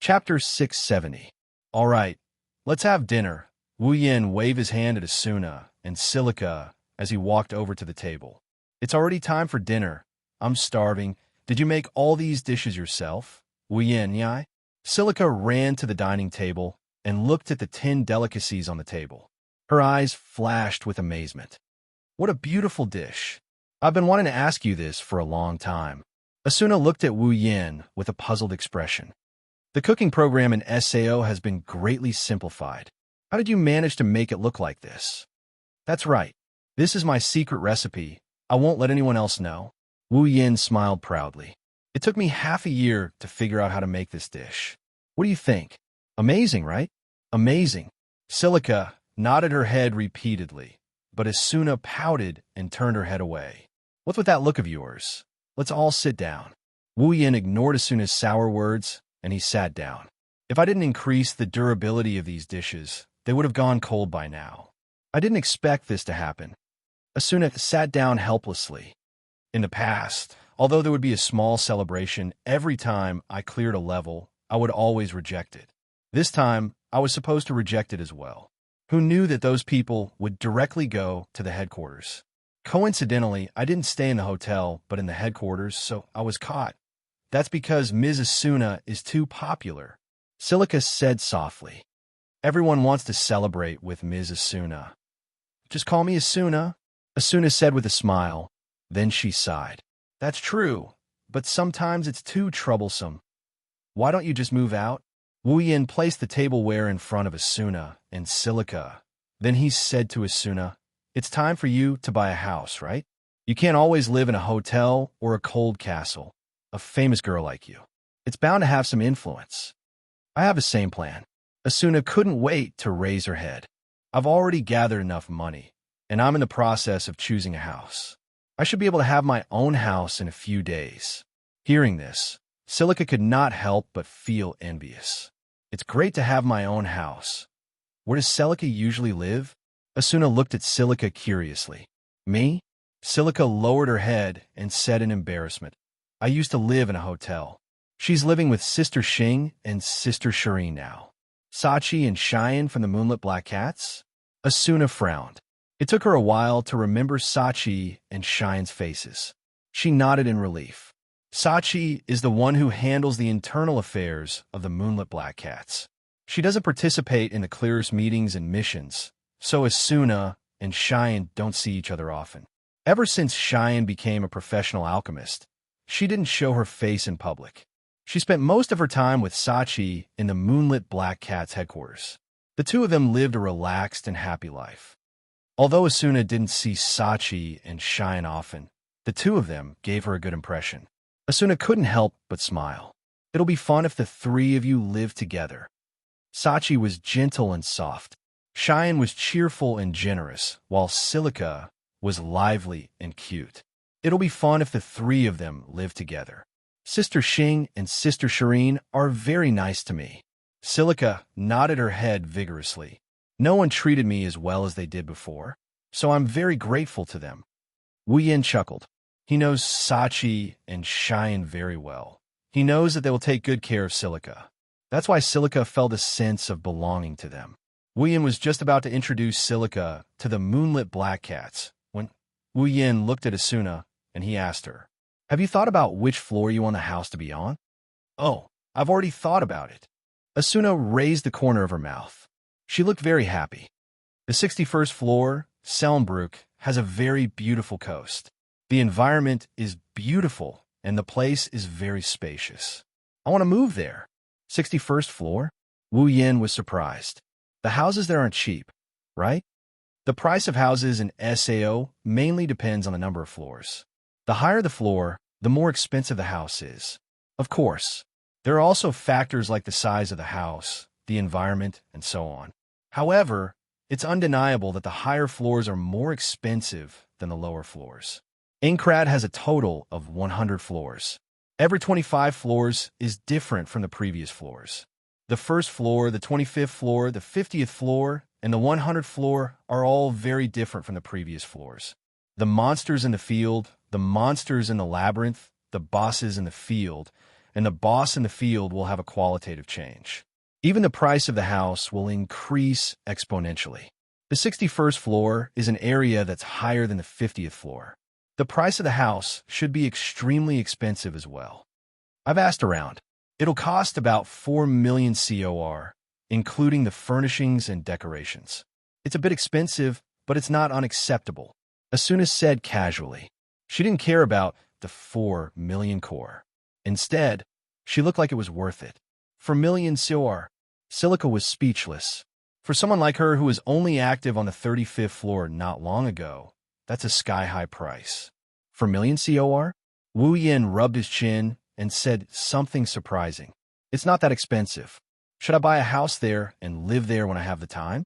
Chapter 670. All right, let's have dinner. Wu Yin waved his hand at Asuna and Silica as he walked over to the table. It's already time for dinner. I'm starving. Did you make all these dishes yourself? Wu Yin, yai? Silica ran to the dining table and looked at the 10 delicacies on the table. Her eyes flashed with amazement. What a beautiful dish. I've been wanting to ask you this for a long time. Asuna looked at Wu Yin with a puzzled expression. The cooking program in SAO has been greatly simplified. How did you manage to make it look like this? That's right. This is my secret recipe. I won't let anyone else know. Wu Yin smiled proudly. It took me half a year to figure out how to make this dish. What do you think? Amazing, right? Amazing. Silica nodded her head repeatedly, but Asuna pouted and turned her head away. What's with that look of yours? Let's all sit down. Wu Yin ignored Asuna's sour words, and he sat down. If I didn't increase the durability of these dishes, they would have gone cold by now. I didn't expect this to happen. Asuna sat down helplessly. In the past, although there would be a small celebration every time I cleared a level, I would always reject it. This time, I was supposed to reject it as well. Who knew that those people would directly go to the headquarters? Coincidentally, I didn't stay in the hotel, but in the headquarters, so I was caught. That's because Ms. Asuna is too popular. Silica said softly. Everyone wants to celebrate with Ms. Asuna. Just call me Asuna, Asuna said with a smile. Then she sighed. That's true, but sometimes it's too troublesome. Why don't you just move out? Wu Yin placed the tableware in front of Asuna and Silica. Then he said to Asuna, it's time for you to buy a house, right? You can't always live in a hotel or a cold castle. A famous girl like you. It's bound to have some influence. I have the same plan. Asuna couldn't wait to raise her head. I've already gathered enough money, and I'm in the process of choosing a house. I should be able to have my own house in a few days. Hearing this, Silica could not help but feel envious. It's great to have my own house. Where does Silica usually live? Asuna looked at Silica curiously. Me? Silica lowered her head and said in embarrassment, I used to live in a hotel. She's living with Sister Xing and Sister Serene now. Sachi and Cheyenne from the Moonlit Black Cats? Asuna frowned. It took her a while to remember Sachi and Cheyenne's faces. She nodded in relief. Sachi is the one who handles the internal affairs of the Moonlit Black Cats. She doesn't participate in the clearest meetings and missions, so Asuna and Cheyenne don't see each other often. Ever since Cheyenne became a professional alchemist, she didn't show her face in public. She spent most of her time with Sachi in the Moonlit Black Cat's headquarters. The two of them lived a relaxed and happy life. Although Asuna didn't see Sachi and Cheyenne often, the two of them gave her a good impression. Asuna couldn't help but smile. It'll be fun if the three of you live together. Sachi was gentle and soft. Cheyenne was cheerful and generous, while Silica was lively and cute. It'll be fun if the three of them live together. Sister Xing and Sister Serene are very nice to me. Silica nodded her head vigorously. No one treated me as well as they did before, so I'm very grateful to them. Wu Yin chuckled. He knows Sachi and Cheyenne very well. He knows that they will take good care of Silica. That's why Silica felt a sense of belonging to them. Wu Yin was just about to introduce Silica to the Moonlit Black Cats when Wu Yin looked at Asuna and he asked her, have you thought about which floor you want the house to be on? Oh, I've already thought about it. Asuna raised the corner of her mouth. She looked very happy. The 61st floor, Selmbrook, has a very beautiful coast. The environment is beautiful and the place is very spacious. I want to move there. 61st floor? Wu Yin was surprised. The houses there aren't cheap, right? The price of houses in SAO mainly depends on the number of floors. The higher the floor, the more expensive the house is. Of course, there are also factors like the size of the house, the environment, and so on. However, it's undeniable that the higher floors are more expensive than the lower floors. Enkrad has a total of 100 floors. Every 25 floors is different from the previous floors. The first floor, the 25th floor, the 50th floor, and the 100th floor are all very different from the previous floors. The monsters in the field, the monsters in the labyrinth, the bosses in the field, and the boss in the field will have a qualitative change. Even the price of the house will increase exponentially. The 61st floor is an area that's higher than the 50th floor. The price of the house should be extremely expensive as well. I've asked around. It'll cost about 4 million COR, including the furnishings and decorations. It's a bit expensive, but it's not unacceptable. Asuna said casually. She didn't care about the 4 million core. Instead, she looked like it was worth it. For million COR, Silica was speechless. For someone like her who was only active on the 35th floor not long ago, that's a sky-high price. For million COR? Wu Yin rubbed his chin and said something surprising. It's not that expensive. Should I buy a house there and live there when I have the time?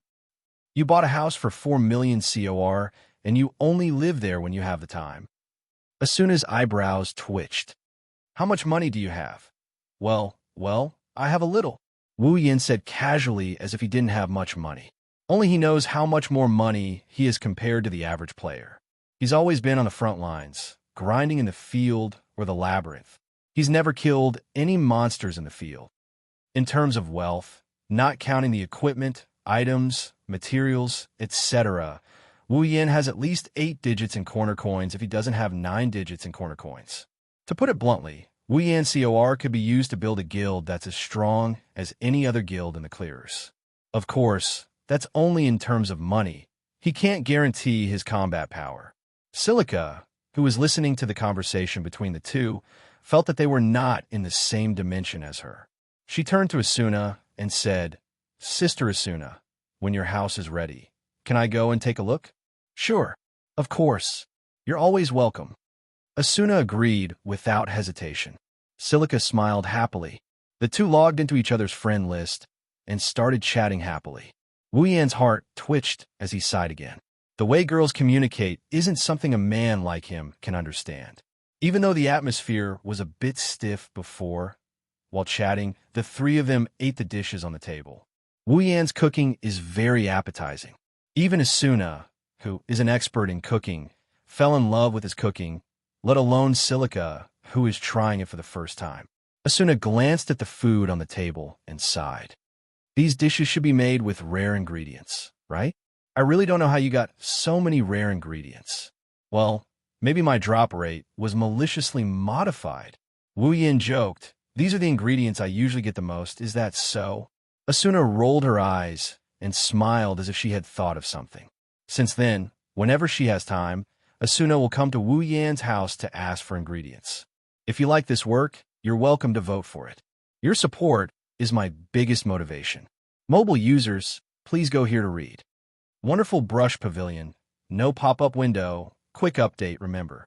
You bought a house for 4 million COR, and you only live there when you have the time. Asuna's eyebrows twitched. How much money do you have? Well, I have a little. Wu Yin said casually as if he didn't have much money. Only he knows how much more money he is compared to the average player. He's always been on the front lines, grinding in the field or the labyrinth. He's never killed any monsters in the field. In terms of wealth, not counting the equipment, items, materials, etc., Wu Yin has at least 8 digits in corner coins if he doesn't have 9 digits in corner coins. To put it bluntly, Wu Yin COR could be used to build a guild that's as strong as any other guild in the clearers. Of course, that's only in terms of money. He can't guarantee his combat power. Silica, who was listening to the conversation between the two, felt that they were not in the same dimension as her. She turned to Asuna and said, Sister Asuna, when your house is ready, can I go and take a look? Sure. Of course. You're always welcome. Asuna agreed without hesitation. Silica smiled happily. The two logged into each other's friend list and started chatting happily. Wu Yan's heart twitched as he sighed again. The way girls communicate isn't something a man like him can understand. Even though the atmosphere was a bit stiff before, while chatting, the three of them ate the dishes on the table. Wu Yan's cooking is very appetizing. Even Asuna, who is an expert in cooking, fell in love with his cooking, let alone Silica, who is trying it for the first time. Asuna glanced at the food on the table and sighed. These dishes should be made with rare ingredients, right? I really don't know how you got so many rare ingredients. Well, maybe my drop rate was maliciously modified. Wu Yin joked, these are the ingredients I usually get the most, is that so? Asuna rolled her eyes and smiled as if she had thought of something. Since then, whenever she has time, Asuna will come to Wu Yan's house to ask for ingredients. If you like this work, you're welcome to vote for it. Your support is my biggest motivation. Mobile users, please go here to read. Wonderful brush pavilion, no pop-up window, quick update, remember.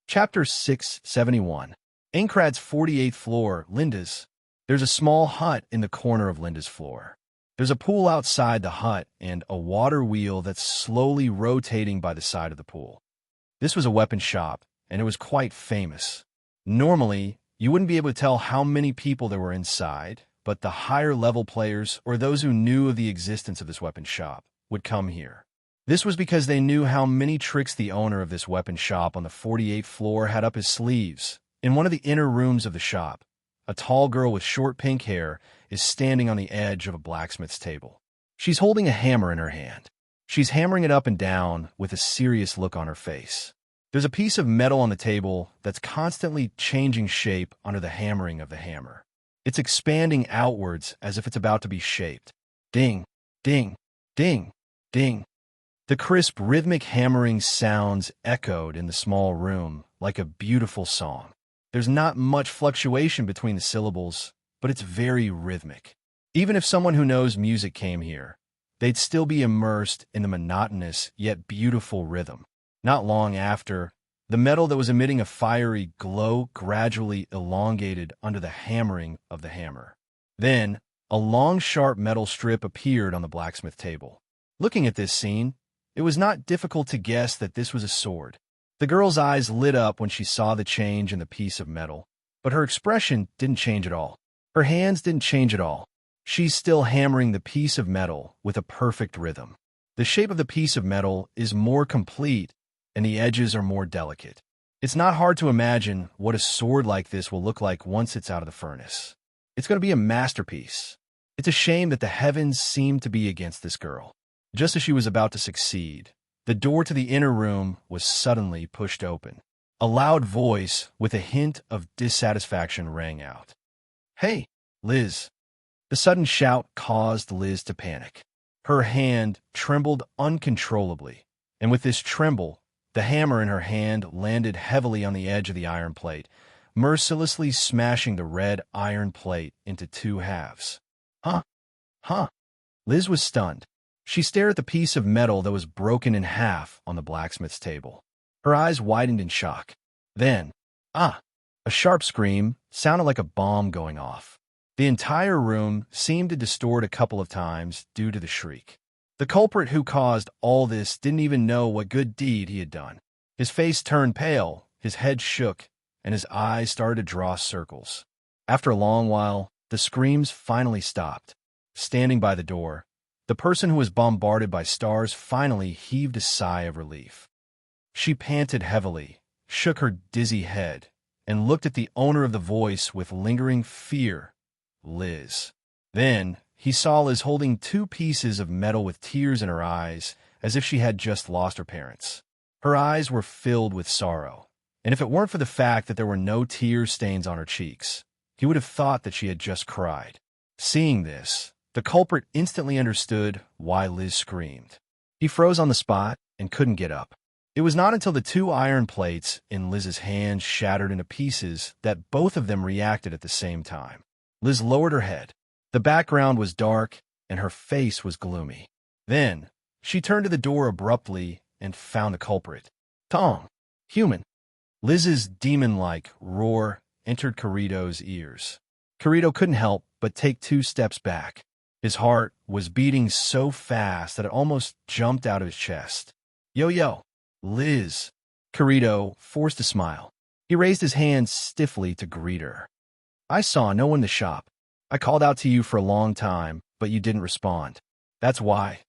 Chapter 671. Aincrad's 48th floor, Linda's. There's a small hut in the corner of Linda's floor. There's a pool outside the hut and a water wheel that's slowly rotating by the side of the pool. This was a weapon shop, and it was quite famous. Normally, you wouldn't be able to tell how many people there were inside, but the higher-level players, or those who knew of the existence of this weapon shop, would come here. This was because they knew how many tricks the owner of this weapon shop on the 48th floor had up his sleeves. In one of the inner rooms of the shop, a tall girl with short pink hair is standing on the edge of a blacksmith's table. She's holding a hammer in her hand. She's hammering it up and down with a serious look on her face. There's a piece of metal on the table that's constantly changing shape under the hammering of the hammer. It's expanding outwards as if it's about to be shaped. Ding, ding, ding, ding. The crisp, rhythmic hammering sounds echoed in the small room like a beautiful song. There's not much fluctuation between the syllables, but it's very rhythmic. Even if someone who knows music came here, they'd still be immersed in the monotonous yet beautiful rhythm. Not long after, the metal that was emitting a fiery glow gradually elongated under the hammering of the hammer. Then, a long, sharp metal strip appeared on the blacksmith table. Looking at this scene, it was not difficult to guess that this was a sword. The girl's eyes lit up when she saw the change in the piece of metal, but her expression didn't change at all. Her hands didn't change at all. She's still hammering the piece of metal with a perfect rhythm. The shape of the piece of metal is more complete, and the edges are more delicate. It's not hard to imagine what a sword like this will look like once it's out of the furnace. It's going to be a masterpiece. It's a shame that the heavens seem to be against this girl. Just as she was about to succeed, the door to the inner room was suddenly pushed open. A loud voice with a hint of dissatisfaction rang out. "Hey, Liz." The sudden shout caused Liz to panic. Her hand trembled uncontrollably, and with this tremble, the hammer in her hand landed heavily on the edge of the iron plate, mercilessly smashing the red iron plate into two halves. Huh? Huh? Liz was stunned. She stared at the piece of metal that was broken in half on the blacksmith's table. Her eyes widened in shock. Then, a sharp scream sounded like a bomb going off. The entire room seemed to distort a couple of times due to the shriek. The culprit who caused all this didn't even know what good deed he had done. His face turned pale, his head shook, and his eyes started to draw circles. After a long while, the screams finally stopped. Standing by the door, the person who was bombarded by stars finally heaved a sigh of relief. She panted heavily, shook her dizzy head, and looked at the owner of the voice with lingering fear, Liz. Then, he saw Liz holding two pieces of metal with tears in her eyes, as if she had just lost her parents. Her eyes were filled with sorrow, and if it weren't for the fact that there were no tear stains on her cheeks, he would have thought that she had just cried. Seeing this, the culprit instantly understood why Liz screamed. He froze on the spot and couldn't get up. It was not until the two iron plates in Liz's hand shattered into pieces that both of them reacted at the same time. Liz lowered her head. The background was dark, and her face was gloomy. Then, she turned to the door abruptly and found the culprit. "Tom, human." Liz's demon-like roar entered Carito's ears. Carito couldn't help but take 2 steps back. His heart was beating so fast that it almost jumped out of his chest. Yo, Liz." Carito forced a smile. He raised his hand stiffly to greet her. "I saw no one in the shop. I called out to you for a long time, but you didn't respond. That's why."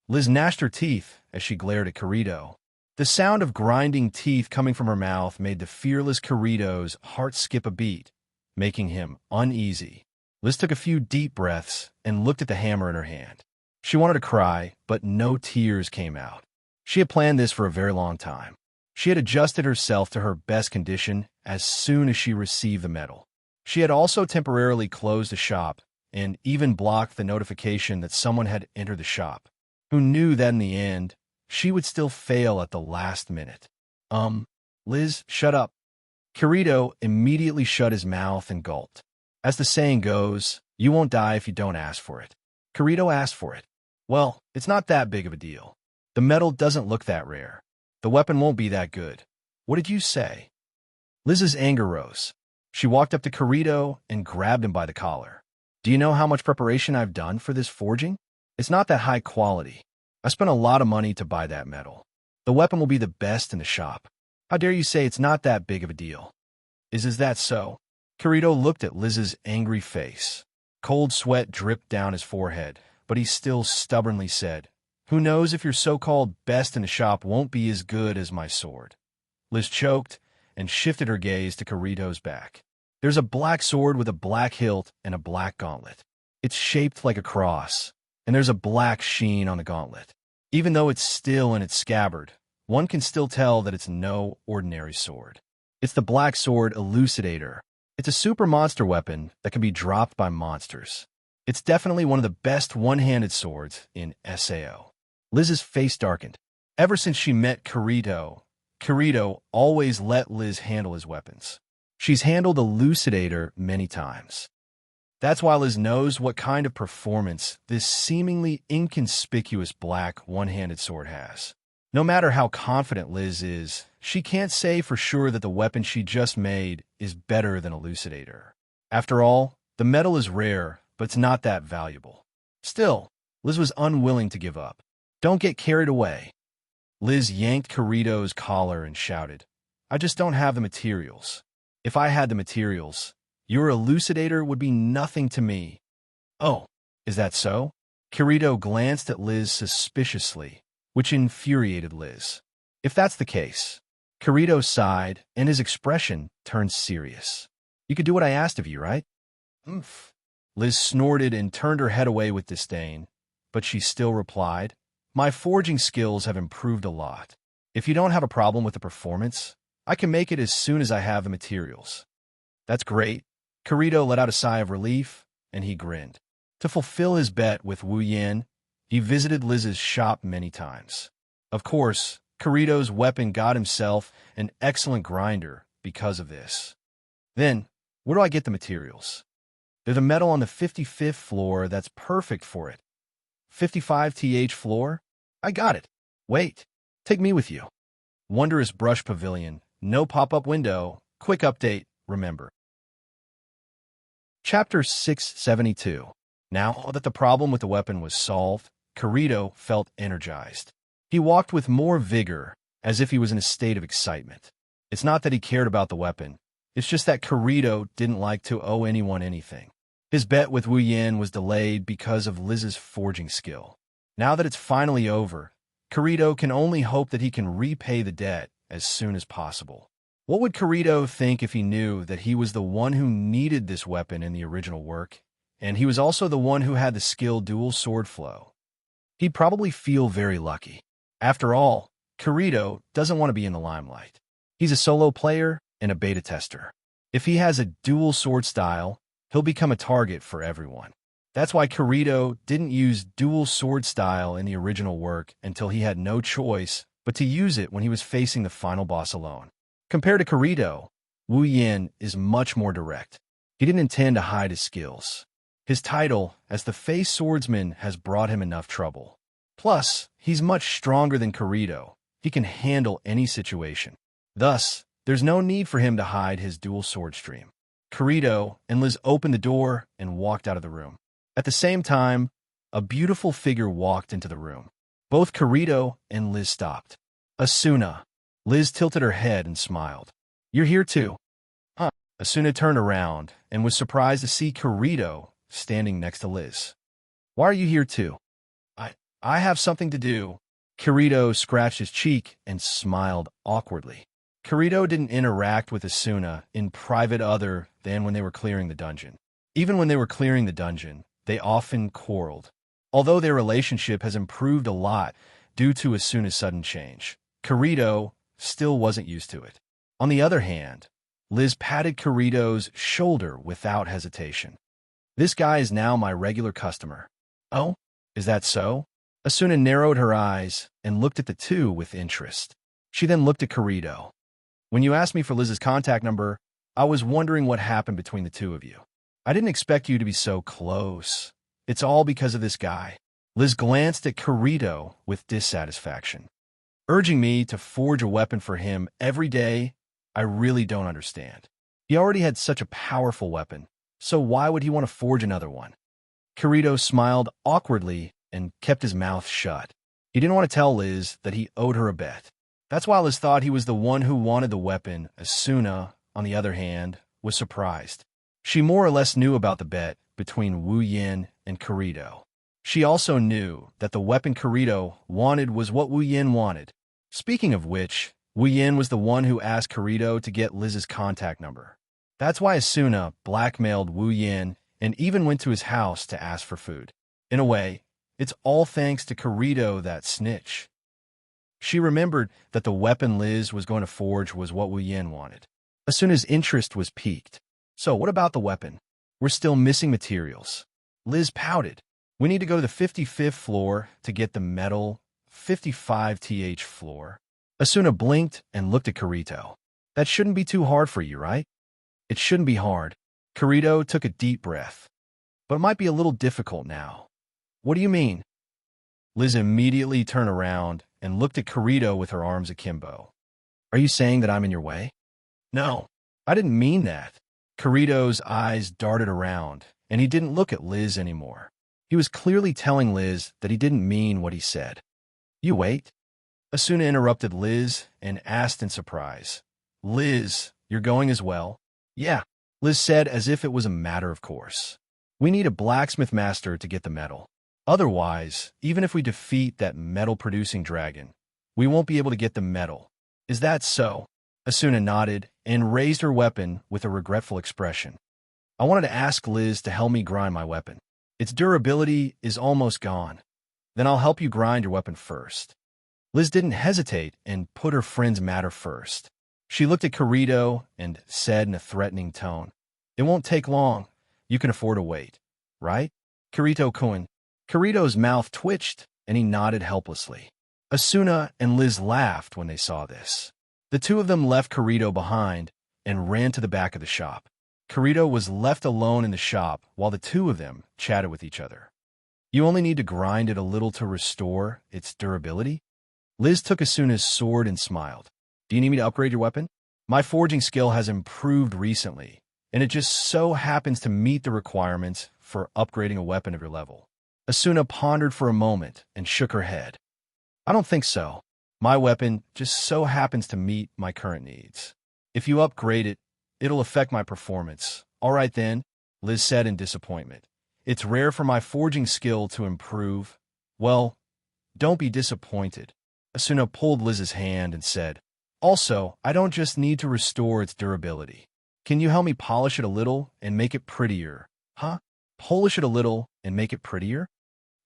Liz gnashed her teeth as she glared at Carito. The sound of grinding teeth coming from her mouth made the fearless Carito's heart skip a beat, making him uneasy. Liz took a few deep breaths and looked at the hammer in her hand. She wanted to cry, but no tears came out. She had planned this for a very long time. She had adjusted herself to her best condition as soon as she received the metal. She had also temporarily closed the shop and even blocked the notification that someone had entered the shop, who knew that in the end, she would still fail at the last minute. Liz, shut up." Carito immediately shut his mouth and gulped. As the saying goes, you won't die if you don't ask for it. Carito asked for it. Well, it's not that big of a deal. The metal doesn't look that rare. The weapon won't be that good. What did you say? Liz's anger rose. She walked up to Carito and grabbed him by the collar. "Do you know how much preparation I've done for this forging? It's not that high quality. I spent a lot of money to buy that metal. The weapon will be the best in the shop. How dare you say it's not that big of a deal?" Is that so?" Carito looked at Liz's angry face. Cold sweat dripped down his forehead, but he still stubbornly said, "Who knows if your so-called best in the shop won't be as good as my sword?" Liz choked and shifted her gaze to Carito's back. "There's a black sword with a black hilt and a black gauntlet. It's shaped like a cross, and there's a black sheen on the gauntlet. Even though it's still in its scabbard, one can still tell that it's no ordinary sword. It's the black sword Elucidator. It's a super monster weapon that can be dropped by monsters. It's definitely one of the best one-handed swords in SAO." Liz's face darkened. Ever since she met Carito, Carito always let Liz handle his weapons. She's handled Elucidator many times. That's why Liz knows what kind of performance this seemingly inconspicuous black one-handed sword has. No matter how confident Liz is, she can't say for sure that the weapon she just made is better than Elucidator. After all, the metal is rare, but it's not that valuable. Still, Liz was unwilling to give up. "Don't get carried away." Liz yanked Carito's collar and shouted, "I just don't have the materials. If I had the materials, your Elucidator would be nothing to me." "Oh, is that so?" Carito glanced at Liz suspiciously, which infuriated Liz. If that's the case, Kirito sighed, and his expression turned serious. You could do what I asked of you, right? Oomph. Liz snorted and turned her head away with disdain, but she still replied, My forging skills have improved a lot. If you don't have a problem with the performance, I can make it as soon as I have the materials. That's great. Kirito let out a sigh of relief, and he grinned. To fulfill his bet with Wu Yin, he visited Liz's shop many times. Of course, Kirito's weapon got himself an excellent grinder because of this. Then, where do I get the materials? There's a metal on the 55th floor that's perfect for it. 55th floor? I got it. Wait, take me with you. Wondrous Brush Pavilion, no pop-up window, quick update, remember. Chapter 672. Now that the problem with the weapon was solved, Kirito felt energized. He walked with more vigor, as if he was in a state of excitement. It's not that he cared about the weapon. It's just that Kirito didn't like to owe anyone anything. His bet with Wu Yin was delayed because of Liz's forging skill. Now that it's finally over, Kirito can only hope that he can repay the debt as soon as possible. What would Kirito think if he knew that he was the one who needed this weapon in the original work, and he was also the one who had the skill dual sword flow? He'd probably feel very lucky. After all, Kirito doesn't want to be in the limelight. He's a solo player and a beta tester. If he has a dual sword style, he'll become a target for everyone. That's why Kirito didn't use dual sword style in the original work until he had no choice but to use it when he was facing the final boss alone. Compared to Kirito, Wu Yin is much more direct. He didn't intend to hide his skills. His title as the Face Swordsman has brought him enough trouble. Plus, he's much stronger than Kirito. He can handle any situation. Thus, there's no need for him to hide his dual sword stream. Kirito and Liz opened the door and walked out of the room. At the same time, a beautiful figure walked into the room. Both Kirito and Liz stopped. Asuna. Liz tilted her head and smiled. You're here too? Huh. Asuna turned around and was surprised to see Kirito standing next to Liz. Why are you here too? I have something to do. Kirito scratched his cheek and smiled awkwardly. Kirito didn't interact with Asuna in private other than when they were clearing the dungeon. Even when they were clearing the dungeon, they often quarreled. Although their relationship has improved a lot due to Asuna's sudden change, Kirito still wasn't used to it. On the other hand, Liz patted Kirito's shoulder without hesitation. This guy is now my regular customer. Oh, is that so? Asuna narrowed her eyes and looked at the two with interest. She then looked at Kirito. When you asked me for Liz's contact number, I was wondering what happened between the two of you. I didn't expect you to be so close. It's all because of this guy. Liz glanced at Kirito with dissatisfaction. Urging me to forge a weapon for him every day, I really don't understand. He already had such a powerful weapon, so why would he want to forge another one? Kirito smiled awkwardly and kept his mouth shut. He didn't want to tell Liz that he owed her a bet. That's why Liz thought he was the one who wanted the weapon. Asuna, on the other hand, was surprised. She more or less knew about the bet between Wu Yin and Kirito. She also knew that the weapon Kirito wanted was what Wu Yin wanted. Speaking of which, Wu Yin was the one who asked Kirito to get Liz's contact number. That's why Asuna blackmailed Wu Yin and even went to his house to ask for food. In a way, it's all thanks to Kirito, that snitch. She remembered that the weapon Liz was going to forge was what Wu Yin wanted. Asuna's interest was piqued. So what about the weapon? We're still missing materials. Liz pouted. We need to go to the 55th floor to get the metal. 55th floor. Asuna blinked and looked at Kirito. That shouldn't be too hard for you, right? It shouldn't be hard. Kirito took a deep breath. But it might be a little difficult now. What do you mean? Liz immediately turned around and looked at Kirito with her arms akimbo. Are you saying that I'm in your way? No, I didn't mean that. Kirito's eyes darted around, and he didn't look at Liz anymore. He was clearly telling Liz that he didn't mean what he said. You wait. Asuna interrupted Liz and asked in surprise. Liz, you're going as well? Yeah, Liz said as if it was a matter of course. We need a blacksmith master to get the metal. Otherwise, even if we defeat that metal-producing dragon, we won't be able to get the metal. Is that so? Asuna nodded and raised her weapon with a regretful expression. I wanted to ask Liz to help me grind my weapon. Its durability is almost gone. Then I'll help you grind your weapon first. Liz didn't hesitate and put her friend's matter first. She looked at Kirito and said in a threatening tone, "It won't take long. You can afford to wait, right? Kirito-kun." Kirito's mouth twitched, and he nodded helplessly. Asuna and Liz laughed when they saw this. The two of them left Kirito behind and ran to the back of the shop. Kirito was left alone in the shop while the two of them chatted with each other. You only need to grind it a little to restore its durability? Liz took Asuna's sword and smiled. Do you need me to upgrade your weapon? My forging skill has improved recently, and it just so happens to meet the requirements for upgrading a weapon of your level. Asuna pondered for a moment and shook her head. I don't think so. My weapon just so happens to meet my current needs. If you upgrade it, it'll affect my performance. All right then, Liz said in disappointment. It's rare for my forging skill to improve. Well, don't be disappointed. Asuna pulled Liz's hand and said, Also, I don't just need to restore its durability. Can you help me polish it a little and make it prettier? Huh? Polish it a little and make it prettier?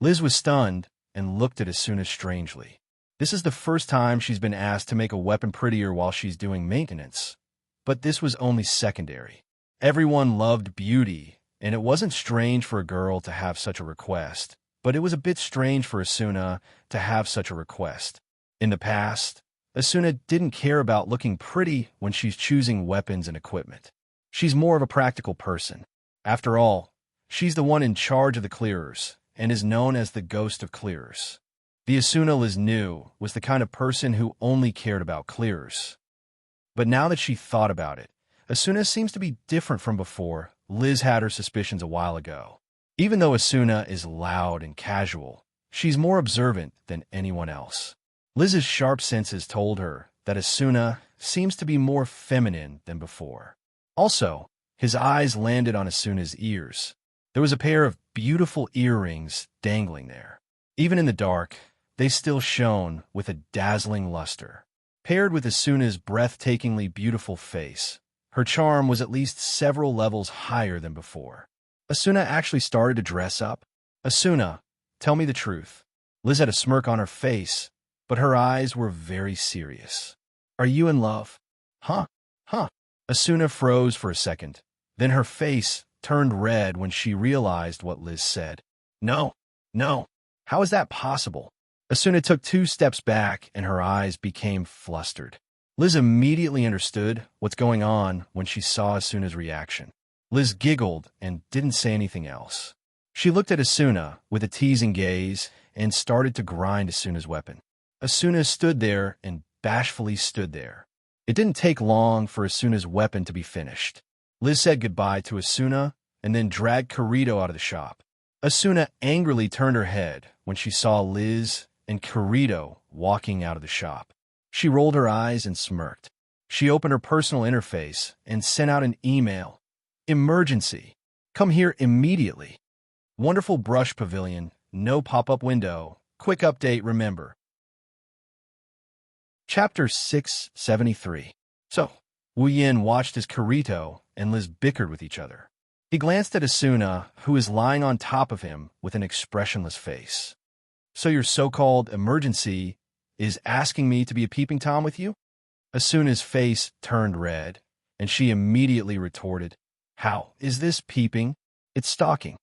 Liz was stunned and looked at Asuna strangely. This is the first time she's been asked to make a weapon prettier while she's doing maintenance. But this was only secondary. Everyone loved beauty, and it wasn't strange for a girl to have such a request, but it was a bit strange for Asuna to have such a request. In the past, Asuna didn't care about looking pretty when she's choosing weapons and equipment. She's more of a practical person. After all, she's the one in charge of the clearers, and is known as the ghost of clearers. The Asuna Liz knew was the kind of person who only cared about clearers. But now that she thought about it, Asuna seems to be different from before. Liz had her suspicions a while ago. Even though Asuna is loud and casual, she's more observant than anyone else. Liz's sharp senses told her that Asuna seems to be more feminine than before. Also, his eyes landed on Asuna's ears. There was a pair of beautiful earrings dangling there. Even in the dark, they still shone with a dazzling luster. Paired with Asuna's breathtakingly beautiful face, her charm was at least several levels higher than before. Asuna actually started to dress up. Asuna, tell me the truth. Liz had a smirk on her face, but her eyes were very serious. Are you in love? Huh? Asuna froze for a second. Then her face turned red when she realized what Liz said. No. How is that possible? Asuna took 2 steps back and her eyes became flustered. Liz immediately understood what's going on when she saw Asuna's reaction. Liz giggled and didn't say anything else. She looked at Asuna with a teasing gaze and started to grind Asuna's weapon. Asuna stood there and bashfully stood there. It didn't take long for Asuna's weapon to be finished. Liz said goodbye to Asuna and then dragged Kirito out of the shop. Asuna angrily turned her head when she saw Liz and Kirito walking out of the shop. She rolled her eyes and smirked. She opened her personal interface and sent out an email. Emergency. Come here immediately. Wonderful brush pavilion. No pop-up window. Quick update, remember. Chapter 673. So, Wu Yin watched as Kirito and Liz bickered with each other. He glanced at Asuna, who was lying on top of him with an expressionless face. So your so-called emergency is asking me to be a peeping Tom with you? Asuna's face turned red, and she immediately retorted, How is this peeping? It's stalking.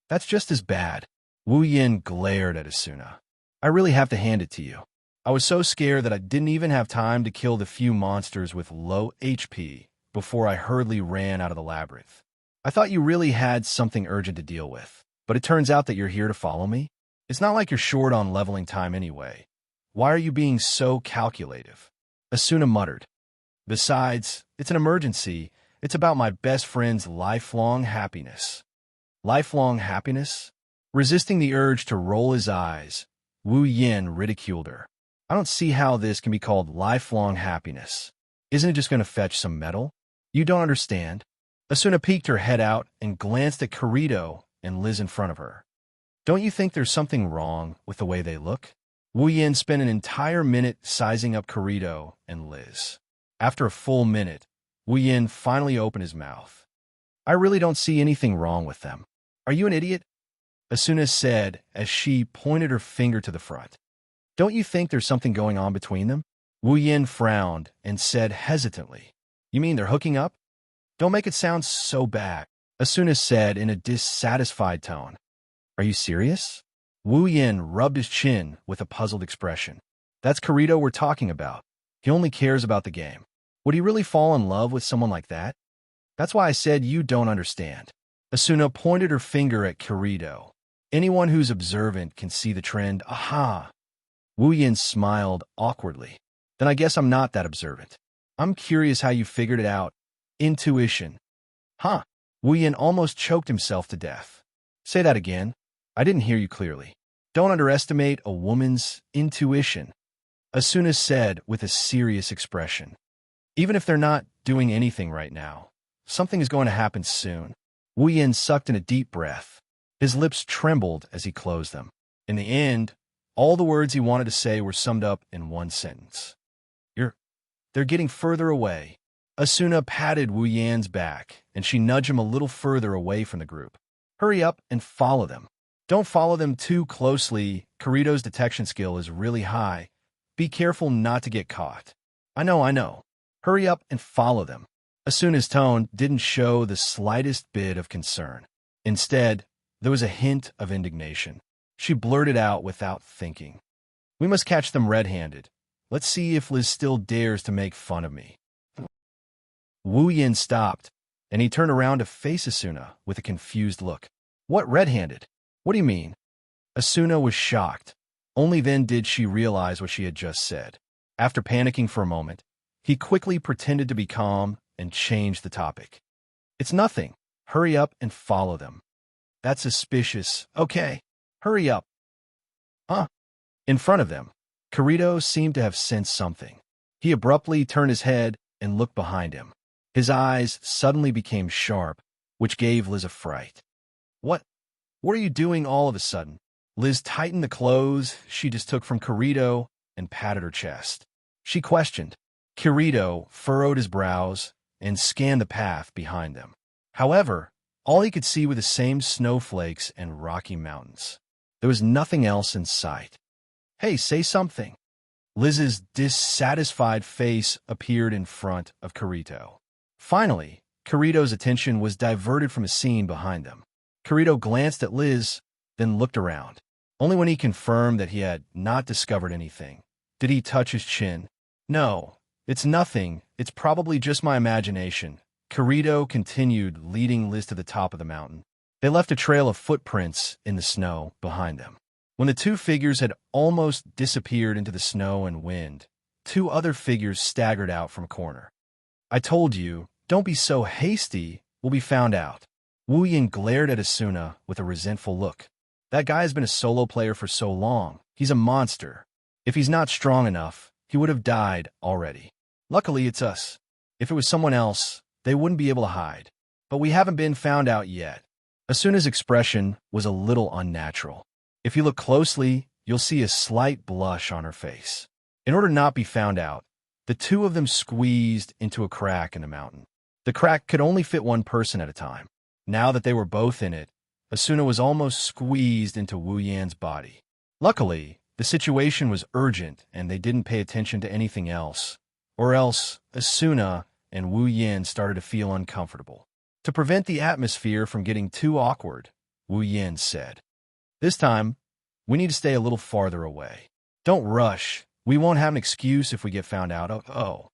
That's just as bad. Wu Yin glared at Asuna. I really have to hand it to you. I was so scared that I didn't even have time to kill the few monsters with low HP before I hurriedly ran out of the labyrinth. I thought you really had something urgent to deal with, but it turns out that you're here to follow me? It's not like you're short on leveling time anyway. Why are you being so calculative? Asuna muttered. Besides, it's an emergency. It's about my best friend's lifelong happiness. Lifelong happiness? Resisting the urge to roll his eyes, Wu Yin ridiculed her. I don't see how this can be called lifelong happiness. Isn't it just going to fetch some metal? You don't understand. Asuna peeked her head out and glanced at Kirito and Liz in front of her. Don't you think there's something wrong with the way they look? Wu Yin spent an entire minute sizing up Kirito and Liz. After a full minute, Wu Yin finally opened his mouth. I really don't see anything wrong with them. Are you an idiot? Asuna said as she pointed her finger to the front. Don't you think there's something going on between them? Wu Yin frowned and said hesitantly, You mean they're hooking up? Don't make it sound so bad, Asuna said in a dissatisfied tone. Are you serious? Wu Yin rubbed his chin with a puzzled expression. That's Kirito we're talking about. He only cares about the game. Would he really fall in love with someone like that? That's why I said you don't understand. Asuna pointed her finger at Kirito. Anyone who's observant can see the trend. Aha! Wu Yin smiled awkwardly. Then I guess I'm not that observant. I'm curious how you figured it out. Intuition. Huh? Wu Yin almost choked himself to death. Say that again. I didn't hear you clearly. Don't underestimate a woman's intuition, Asuna said with a serious expression. Even if they're not doing anything right now, something is going to happen soon. Wu Yin sucked in a deep breath. His lips trembled as he closed them. In the end, all the words he wanted to say were summed up in one sentence. They're getting further away. Asuna patted Wu Yan's back, and she nudged him a little further away from the group. Hurry up and follow them. Don't follow them too closely. Kirito's detection skill is really high. Be careful not to get caught. I know. Hurry up and follow them. Asuna's tone didn't show the slightest bit of concern. Instead, there was a hint of indignation. She blurted out without thinking. We must catch them red-handed. Let's see if Liz still dares to make fun of me. Wu Yin stopped, and he turned around to face Asuna with a confused look. What red-handed? What do you mean? Asuna was shocked. Only then did she realize what she had just said. After panicking for a moment, he quickly pretended to be calm and changed the topic. It's nothing. Hurry up and follow them. That's suspicious. Okay, hurry up. Huh? In front of them, Kirito seemed to have sensed something. He abruptly turned his head and looked behind him. His eyes suddenly became sharp, which gave Liz a fright. What are you doing all of a sudden? Liz tightened the clothes she just took from Kirito and patted her chest. She questioned. Kirito furrowed his brows and scanned the path behind them. However, all he could see were the same snowflakes and rocky mountains. There was nothing else in sight. Hey, say something. Liz's dissatisfied face appeared in front of Kirito. Finally, Kirito's attention was diverted from a scene behind them. Kirito glanced at Liz, then looked around. Only when he confirmed that he had not discovered anything did he touch his chin. No, it's nothing. It's probably just my imagination. Kirito continued, leading Liz to the top of the mountain. They left a trail of footprints in the snow behind them. When the two figures had almost disappeared into the snow and wind, two other figures staggered out from a corner. I told you, don't be so hasty, we'll be found out. Wu Yin glared at Asuna with a resentful look. That guy has been a solo player for so long. He's a monster. If he's not strong enough, he would have died already. Luckily, it's us. If it was someone else, they wouldn't be able to hide. But we haven't been found out yet. Asuna's expression was a little unnatural. If you look closely, you'll see a slight blush on her face. In order to not be found out, the two of them squeezed into a crack in the mountain. The crack could only fit one person at a time. Now that they were both in it, Asuna was almost squeezed into Wu Yan's body. Luckily, the situation was urgent and they didn't pay attention to anything else, or else Asuna and Wu Yan started to feel uncomfortable. To prevent the atmosphere from getting too awkward, Wu Yan said, This time, we need to stay a little farther away. Don't rush. We won't have an excuse if we get found out. Oh.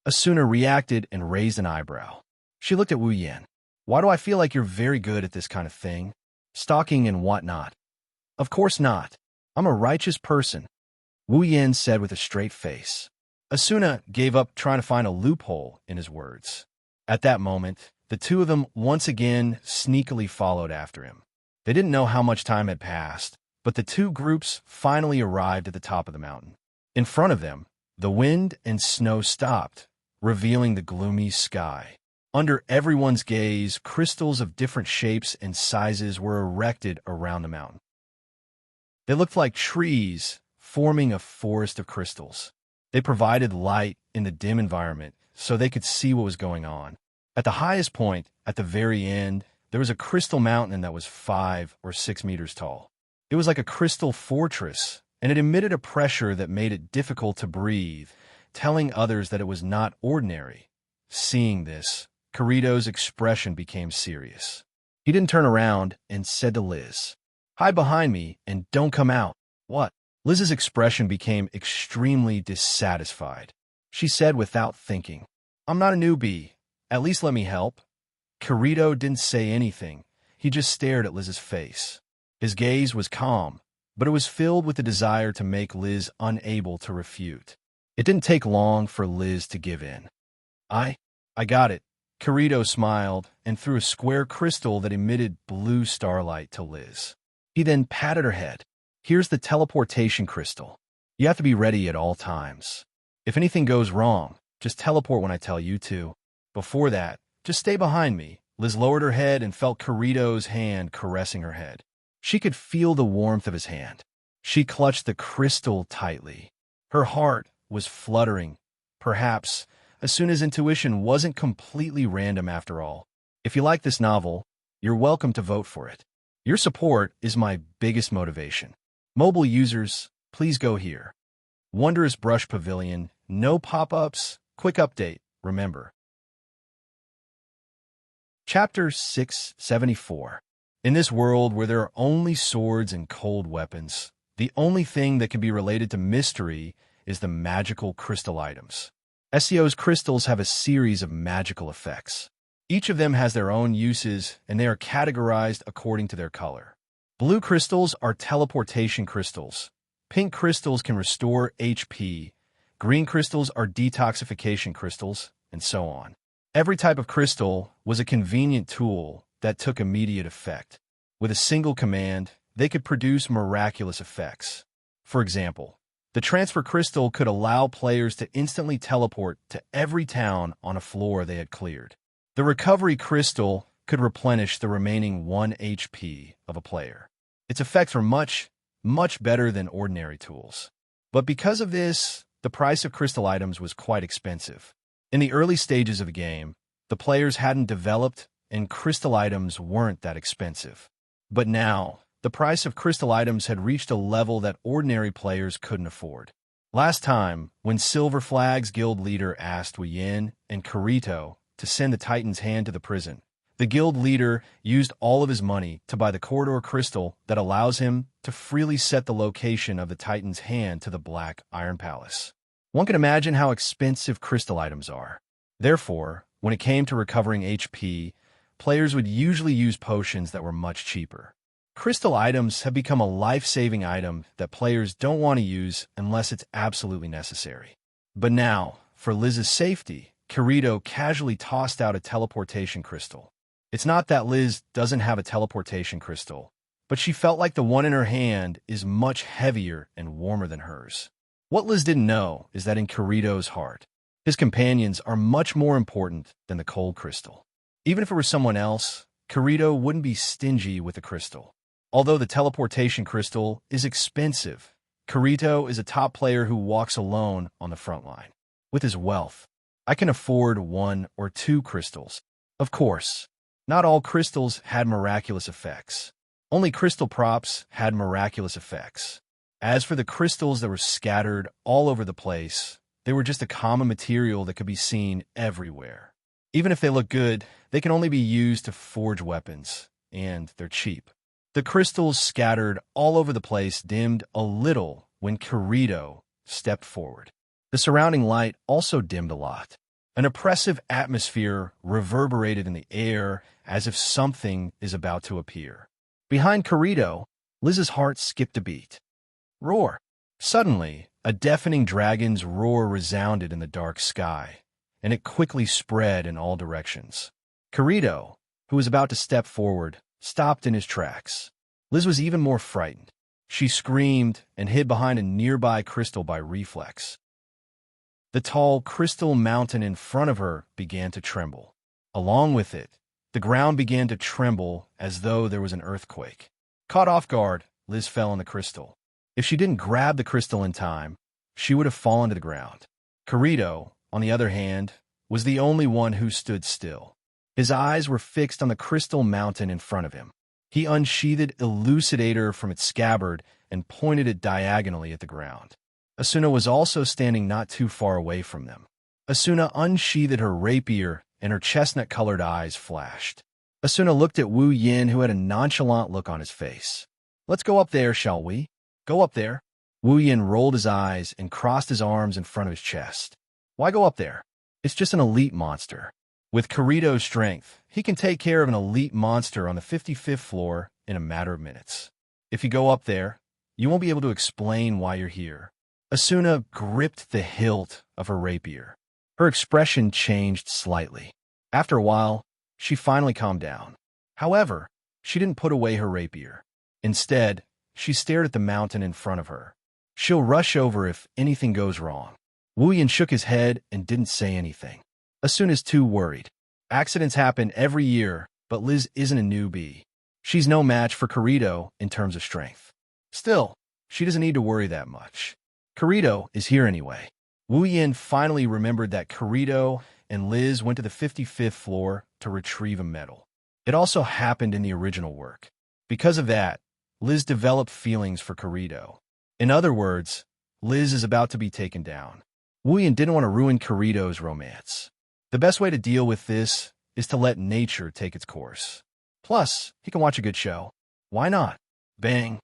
Asuna reacted and raised an eyebrow. She looked at Wu Yan. Why do I feel like you're very good at this kind of thing? Stalking and whatnot. Of course not. I'm a righteous person, Wu Yan said with a straight face. Asuna gave up trying to find a loophole in his words. At that moment, the two of them once again sneakily followed after him. They didn't know how much time had passed, but the two groups finally arrived at the top of the mountain. In front of them, the wind and snow stopped, revealing the gloomy sky. Under everyone's gaze, crystals of different shapes and sizes were erected around the mountain. They looked like trees, forming a forest of crystals. They provided light in the dim environment, so they could see what was going on. At the highest point, at the very end, there was a crystal mountain that was 5 or 6 meters tall. It was like a crystal fortress, and it emitted a pressure that made it difficult to breathe, telling others that it was not ordinary. Seeing this, Kirito's expression became serious. He didn't turn around and said to Liz, "Hide behind me and don't come out." "What?" Liz's expression became extremely dissatisfied. She said without thinking, "I'm not a newbie. At least let me help." Kirito didn't say anything. He just stared at Liz's face. His gaze was calm, but it was filled with the desire to make Liz unable to refute. It didn't take long for Liz to give in. I got it." Kirito smiled and threw a square crystal that emitted blue starlight to Liz. He then patted her head. "Here's the teleportation crystal. You have to be ready at all times. If anything goes wrong, just teleport when I tell you to. Before that, just stay behind me." Liz lowered her head and felt Kirito's hand caressing her head. She could feel the warmth of his hand. She clutched the crystal tightly. Her heart was fluttering. Perhaps Asuna's intuition wasn't completely random after all. If you like this novel, you're welcome to vote for it. Your support is my biggest motivation. Mobile users, please go here. Wondrous Brush Pavilion, no pop-ups, quick update, remember. Chapter 674. In this world where there are only swords and cold weapons, the only thing that can be related to mystery is the magical crystal items. SEO's crystals have a series of magical effects. Each of them has their own uses, and they are categorized according to their color. Blue crystals are teleportation crystals. Pink crystals can restore HP. Green crystals are detoxification crystals, and so on. Every type of crystal was a convenient tool that took immediate effect. With a single command, they could produce miraculous effects. For example, the transfer crystal could allow players to instantly teleport to every town on a floor they had cleared. The recovery crystal could replenish the remaining 1 HP of a player. Its effects were much better than ordinary tools. But because of this, the price of crystal items was quite expensive. In the early stages of the game, the players hadn't developed, and crystal items weren't that expensive. But now, the price of crystal items had reached a level that ordinary players couldn't afford. Last time, when Silver Flag's guild leader asked Wu Yin and Kirito to send the Titan's hand to the prison, the guild leader used all of his money to buy the corridor crystal that allows him to freely set the location of the Titan's hand to the Black Iron Palace. One can imagine how expensive crystal items are. Therefore, when it came to recovering HP, players would usually use potions that were much cheaper. Crystal items have become a life-saving item that players don't want to use unless it's absolutely necessary. But now, for Liz's safety, Kirito casually tossed out a teleportation crystal. It's not that Liz doesn't have a teleportation crystal, but she felt like the one in her hand is much heavier and warmer than hers. What Liz didn't know is that in Kirito's heart, his companions are much more important than the cold crystal. Even if it were someone else, Kirito wouldn't be stingy with the crystal. Although the teleportation crystal is expensive, Kirito is a top player who walks alone on the front line. With his wealth, I can afford 1 or 2 crystals. Of course, not all crystals had miraculous effects. Only crystal props had miraculous effects. As for the crystals that were scattered all over the place, they were just a common material that could be seen everywhere. Even if they look good, they can only be used to forge weapons, and they're cheap. The crystals scattered all over the place dimmed a little when Kirito stepped forward. The surrounding light also dimmed a lot. An oppressive atmosphere reverberated in the air as if something is about to appear. Behind Kirito, Liz's heart skipped a beat. Roar! Suddenly, a deafening dragon's roar resounded in the dark sky, and it quickly spread in all directions. Kirito, who was about to step forward, stopped in his tracks. Liz was even more frightened. She screamed and hid behind a nearby crystal by reflex. The tall crystal mountain in front of her began to tremble. Along with it, the ground began to tremble as though there was an earthquake. Caught off guard, Liz fell on the crystal. If she didn't grab the crystal in time, she would have fallen to the ground. Kirito, on the other hand, was the only one who stood still. His eyes were fixed on the crystal mountain in front of him. He unsheathed Elucidator from its scabbard and pointed it diagonally at the ground. Asuna was also standing not too far away from them. Asuna unsheathed her rapier, and her chestnut-colored eyes flashed. Asuna looked at Wu Yin, who had a nonchalant look on his face. "Let's go up there, shall we? Go up there." Wu Yin rolled his eyes and crossed his arms in front of his chest. "Why go up there? It's just an elite monster. With Kirito's strength, he can take care of an elite monster on the 55th floor in a matter of minutes. If you go up there, you won't be able to explain why you're here." Asuna gripped the hilt of her rapier. Her expression changed slightly. After a while, she finally calmed down. However, she didn't put away her rapier. Instead, she stared at the mountain in front of her. "She'll rush over if anything goes wrong." Wu Yin shook his head and didn't say anything. Asuna's too worried. Accidents happen every year, but Liz isn't a newbie. She's no match for Kirito in terms of strength. Still, she doesn't need to worry that much. Kirito is here anyway. Wu Yin finally remembered that Kirito and Liz went to the 55th floor to retrieve a medal. It also happened in the original work. Because of that, Liz developed feelings for Kirito. In other words, Liz is about to be taken down. Wu Yin didn't want to ruin Kirito's romance. The best way to deal with this is to let nature take its course. Plus, he can watch a good show. Why not? Bang!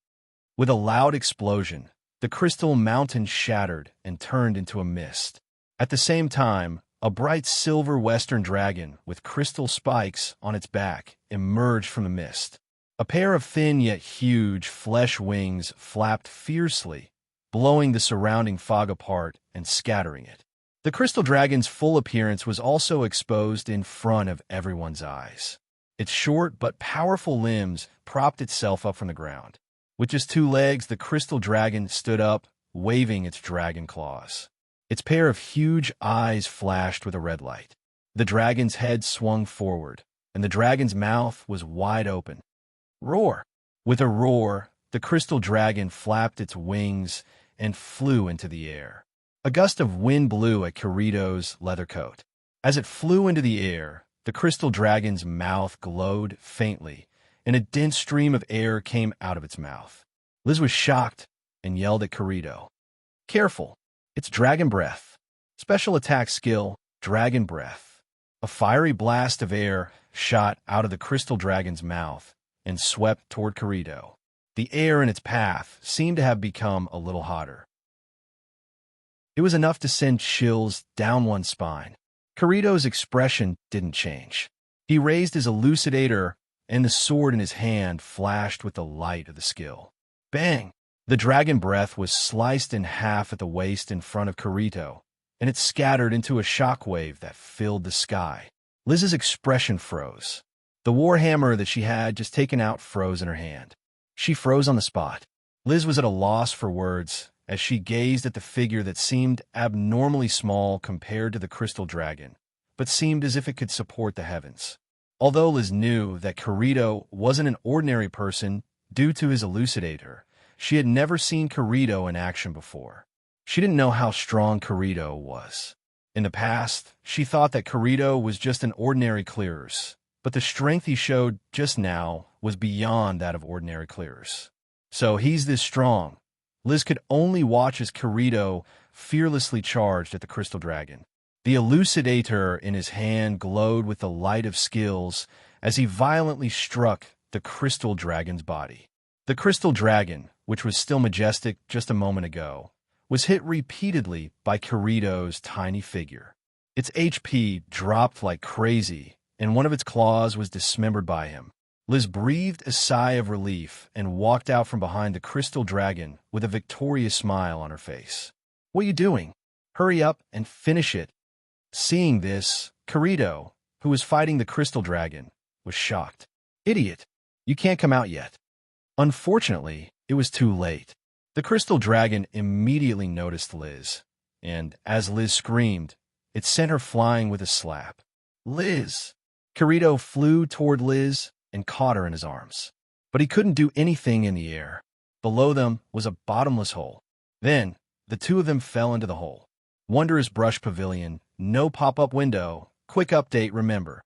With a loud explosion, the crystal mountain shattered and turned into a mist. At the same time, a bright silver western dragon with crystal spikes on its back emerged from the mist. A pair of thin yet huge flesh wings flapped fiercely, blowing the surrounding fog apart and scattering it. The crystal dragon's full appearance was also exposed in front of everyone's eyes. Its short but powerful limbs propped itself up from the ground. With just 2 legs, the crystal dragon stood up, waving its dragon claws. Its pair of huge eyes flashed with a red light. The dragon's head swung forward, and the dragon's mouth was wide open. Roar! With a roar, the crystal dragon flapped its wings and flew into the air. A gust of wind blew at Kirito's leather coat. As it flew into the air, the crystal dragon's mouth glowed faintly, and a dense stream of air came out of its mouth. Liz was shocked and yelled at Kirito. "Careful! It's Dragon Breath. Special attack skill, Dragon Breath." A fiery blast of air shot out of the crystal dragon's mouth and swept toward Kirito. The air in its path seemed to have become a little hotter. It was enough to send chills down one's spine. Kirito's expression didn't change. He raised his elucidator, and the sword in his hand flashed with the light of the skill. Bang! The dragon breath was sliced in half at the waist in front of Kirito, and it scattered into a shockwave that filled the sky. Liz's expression froze. The warhammer that she had just taken out froze in her hand. She froze on the spot. Liz was at a loss for words as she gazed at the figure that seemed abnormally small compared to the crystal dragon, but seemed as if it could support the heavens. Although Liz knew that Kirito wasn't an ordinary person due to his elucidator, she had never seen Kirito in action before. She didn't know how strong Kirito was. In the past, she thought that Kirito was just an ordinary clearers, but the strength he showed just now was beyond that of ordinary clearers. So he's this strong. Liz could only watch as Kirito fearlessly charged at the crystal dragon. The elucidator in his hand glowed with the light of skills as he violently struck the crystal dragon's body. The crystal dragon, which was still majestic just a moment ago, was hit repeatedly by Kirito's tiny figure. Its HP dropped like crazy, and one of its claws was dismembered by him. Liz breathed a sigh of relief and walked out from behind the crystal dragon with a victorious smile on her face. "What are you doing? Hurry up and finish it." Seeing this, Kirito, who was fighting the crystal dragon, was shocked. "Idiot! You can't come out yet." Unfortunately, it was too late. The crystal dragon immediately noticed Liz, and as Liz screamed, it sent her flying with a slap. "Liz!" Kirito flew toward Liz and caught her in his arms. But he couldn't do anything in the air. Below them was a bottomless hole. Then, the two of them fell into the hole. Wondrous Brush Pavilion, no pop-up window. Quick update, remember.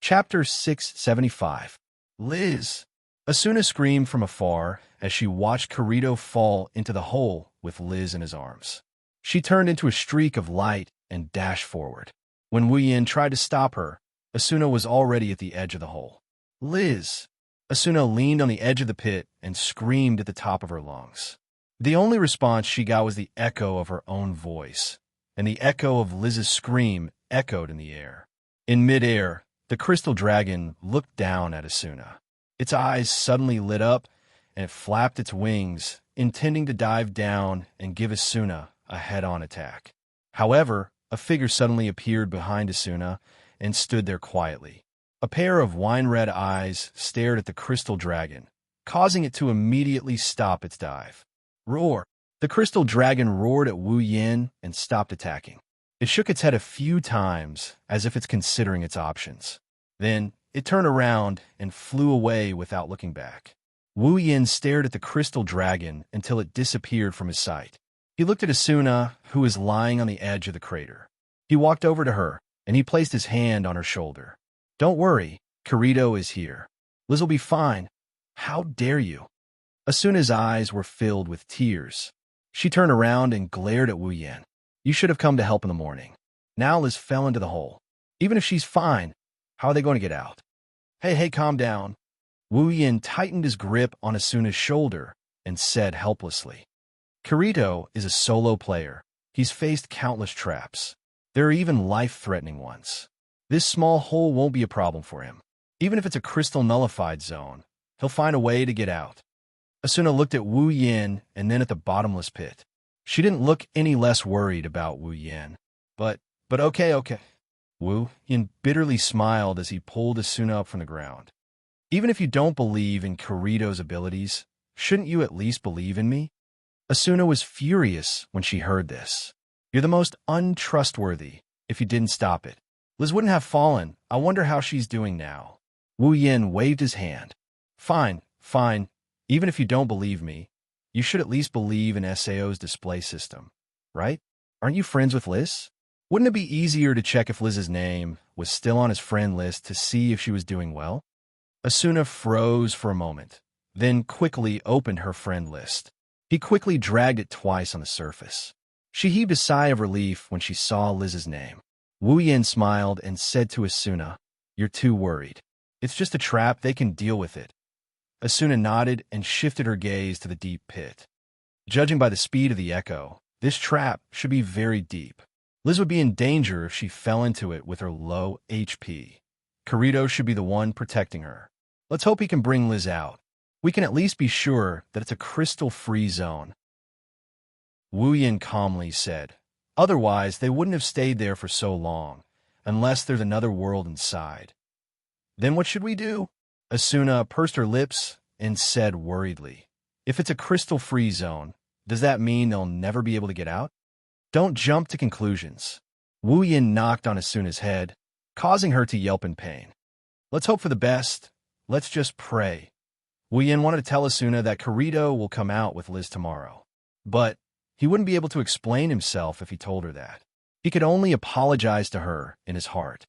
Chapter 675. Liz. Asuna screamed from afar as she watched Kirito fall into the hole with Liz in his arms. She turned into a streak of light and dashed forward. When Wu Yin tried to stop her, Asuna was already at the edge of the hole. Liz! Asuna leaned on the edge of the pit and screamed at the top of her lungs. The only response she got was the echo of her own voice, and the echo of Liz's scream echoed in the air. In midair, the crystal dragon looked down at Asuna. Its eyes suddenly lit up, and it flapped its wings, intending to dive down and give Asuna a head-on attack. However, a figure suddenly appeared behind Asuna and stood there quietly. A pair of wine-red eyes stared at the crystal dragon, causing it to immediately stop its dive. Roar! The crystal dragon roared at Wu Yin and stopped attacking. It shook its head a few times, as if it's considering its options. Then, it turned around and flew away without looking back. Wu Yin stared at the crystal dragon until it disappeared from his sight. He looked at Asuna, who was lying on the edge of the crater. He walked over to her, and he placed his hand on her shoulder. Don't worry, Kirito is here. Liz will be fine. How dare you? Asuna's eyes were filled with tears. She turned around and glared at Wu Yin. You should have come to help in the morning. Now Liz fell into the hole. Even if she's fine, how are they going to get out? Hey, calm down. Wu Yin tightened his grip on Asuna's shoulder and said helplessly. Kirito is a solo player. He's faced countless traps. There are even life-threatening ones. This small hole won't be a problem for him. Even if it's a crystal nullified zone, he'll find a way to get out. Asuna looked at Wu Yin and then at the bottomless pit. She didn't look any less worried about Wu Yin. But okay. Wu Yin bitterly smiled as he pulled Asuna up from the ground. Even if you don't believe in Kirito's abilities, shouldn't you at least believe in me? Asuna was furious when she heard this. You're the most untrustworthy if you didn't stop it. Liz wouldn't have fallen. I wonder how she's doing now. Wu Yin waved his hand. Fine. Even if you don't believe me, you should at least believe in SAO's display system, right? Aren't you friends with Liz? Wouldn't it be easier to check if Liz's name was still on his friend list to see if she was doing well? Asuna froze for a moment, then quickly opened her friend list. He quickly dragged it twice on the surface. She heaved a sigh of relief when she saw Liz's name. Wu Yin smiled and said to Asuna, You're too worried. It's just a trap, they can deal with it. Asuna nodded and shifted her gaze to the deep pit. Judging by the speed of the echo, this trap should be very deep. Liz would be in danger if she fell into it with her low HP. Kirito should be the one protecting her. Let's hope he can bring Liz out. We can at least be sure that it's a crystal-free zone. Wu Yin calmly said. Otherwise, they wouldn't have stayed there for so long, unless there's another world inside. Then what should we do? Asuna pursed her lips and said worriedly. If it's a crystal-free zone, does that mean they'll never be able to get out? Don't jump to conclusions. Wu Yin knocked on Asuna's head, causing her to yelp in pain. Let's hope for the best. Let's just pray. Wu Yin wanted to tell Asuna that Kirito will come out with Liz tomorrow. But he wouldn't be able to explain himself if he told her that. He could only apologize to her in his heart.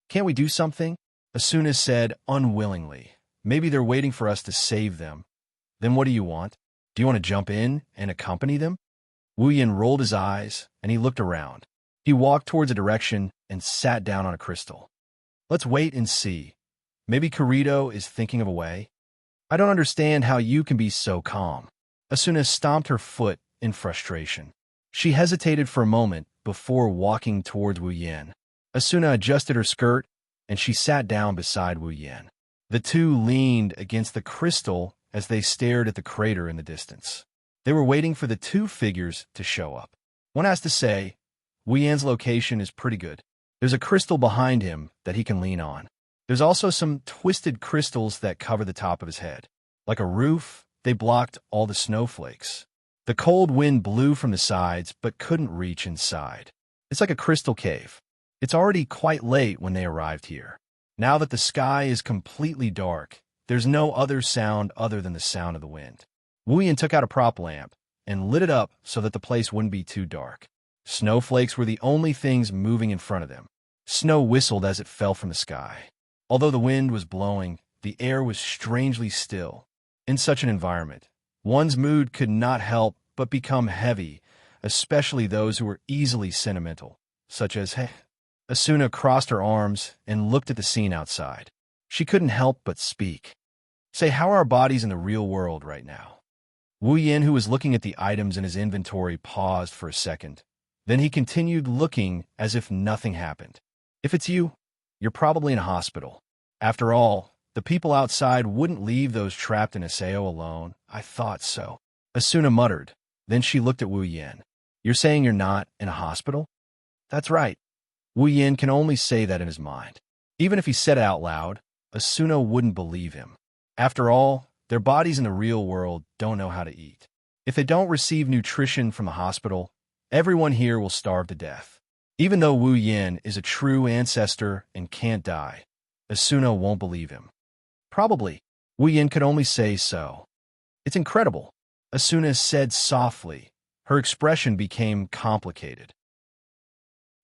Can't we do something? Asuna said unwillingly. Maybe they're waiting for us to save them. Then what do you want? Do you want to jump in and accompany them? Wu Yin rolled his eyes, and he looked around. He walked towards a direction and sat down on a crystal. Let's wait and see. Maybe Kirito is thinking of a way. I don't understand how you can be so calm. Asuna stomped her foot in frustration. She hesitated for a moment before walking towards Wu Yin. Asuna adjusted her skirt, and she sat down beside Wu Yin. The two leaned against the crystal as they stared at the crater in the distance. They were waiting for the two figures to show up. One has to say, Wu Yin's location is pretty good. There's a crystal behind him that he can lean on. There's also some twisted crystals that cover the top of his head. Like a roof, they blocked all the snowflakes. The cold wind blew from the sides but couldn't reach inside. It's like a crystal cave. It's already quite late when they arrived here. Now that the sky is completely dark, there's no other sound other than the sound of the wind. Wu Yin took out a prop lamp and lit it up so that the place wouldn't be too dark. Snowflakes were the only things moving in front of them. Snow whistled as it fell from the sky. Although the wind was blowing, the air was strangely still. In such an environment, one's mood could not help but become heavy, especially those who were easily sentimental, such as, hey. Asuna crossed her arms and looked at the scene outside. She couldn't help but speak. Say, how are our bodies in the real world right now? Wu Yin, who was looking at the items in his inventory, paused for a second. Then he continued looking as if nothing happened. If it's you, you're probably in a hospital. After all, the people outside wouldn't leave those trapped in Aseo alone. I thought so. Asuna muttered. Then she looked at Wu Yin. You're saying you're not in a hospital? That's right. Wu Yin can only say that in his mind. Even if he said it out loud, Asuna wouldn't believe him. After all, their bodies in the real world don't know how to eat. If they don't receive nutrition from the hospital, everyone here will starve to death. Even though Wu Yin is a true ancestor and can't die, Asuna won't believe him. Probably. Wu Yin could only say so. It's incredible, Asuna said softly. Her expression became complicated.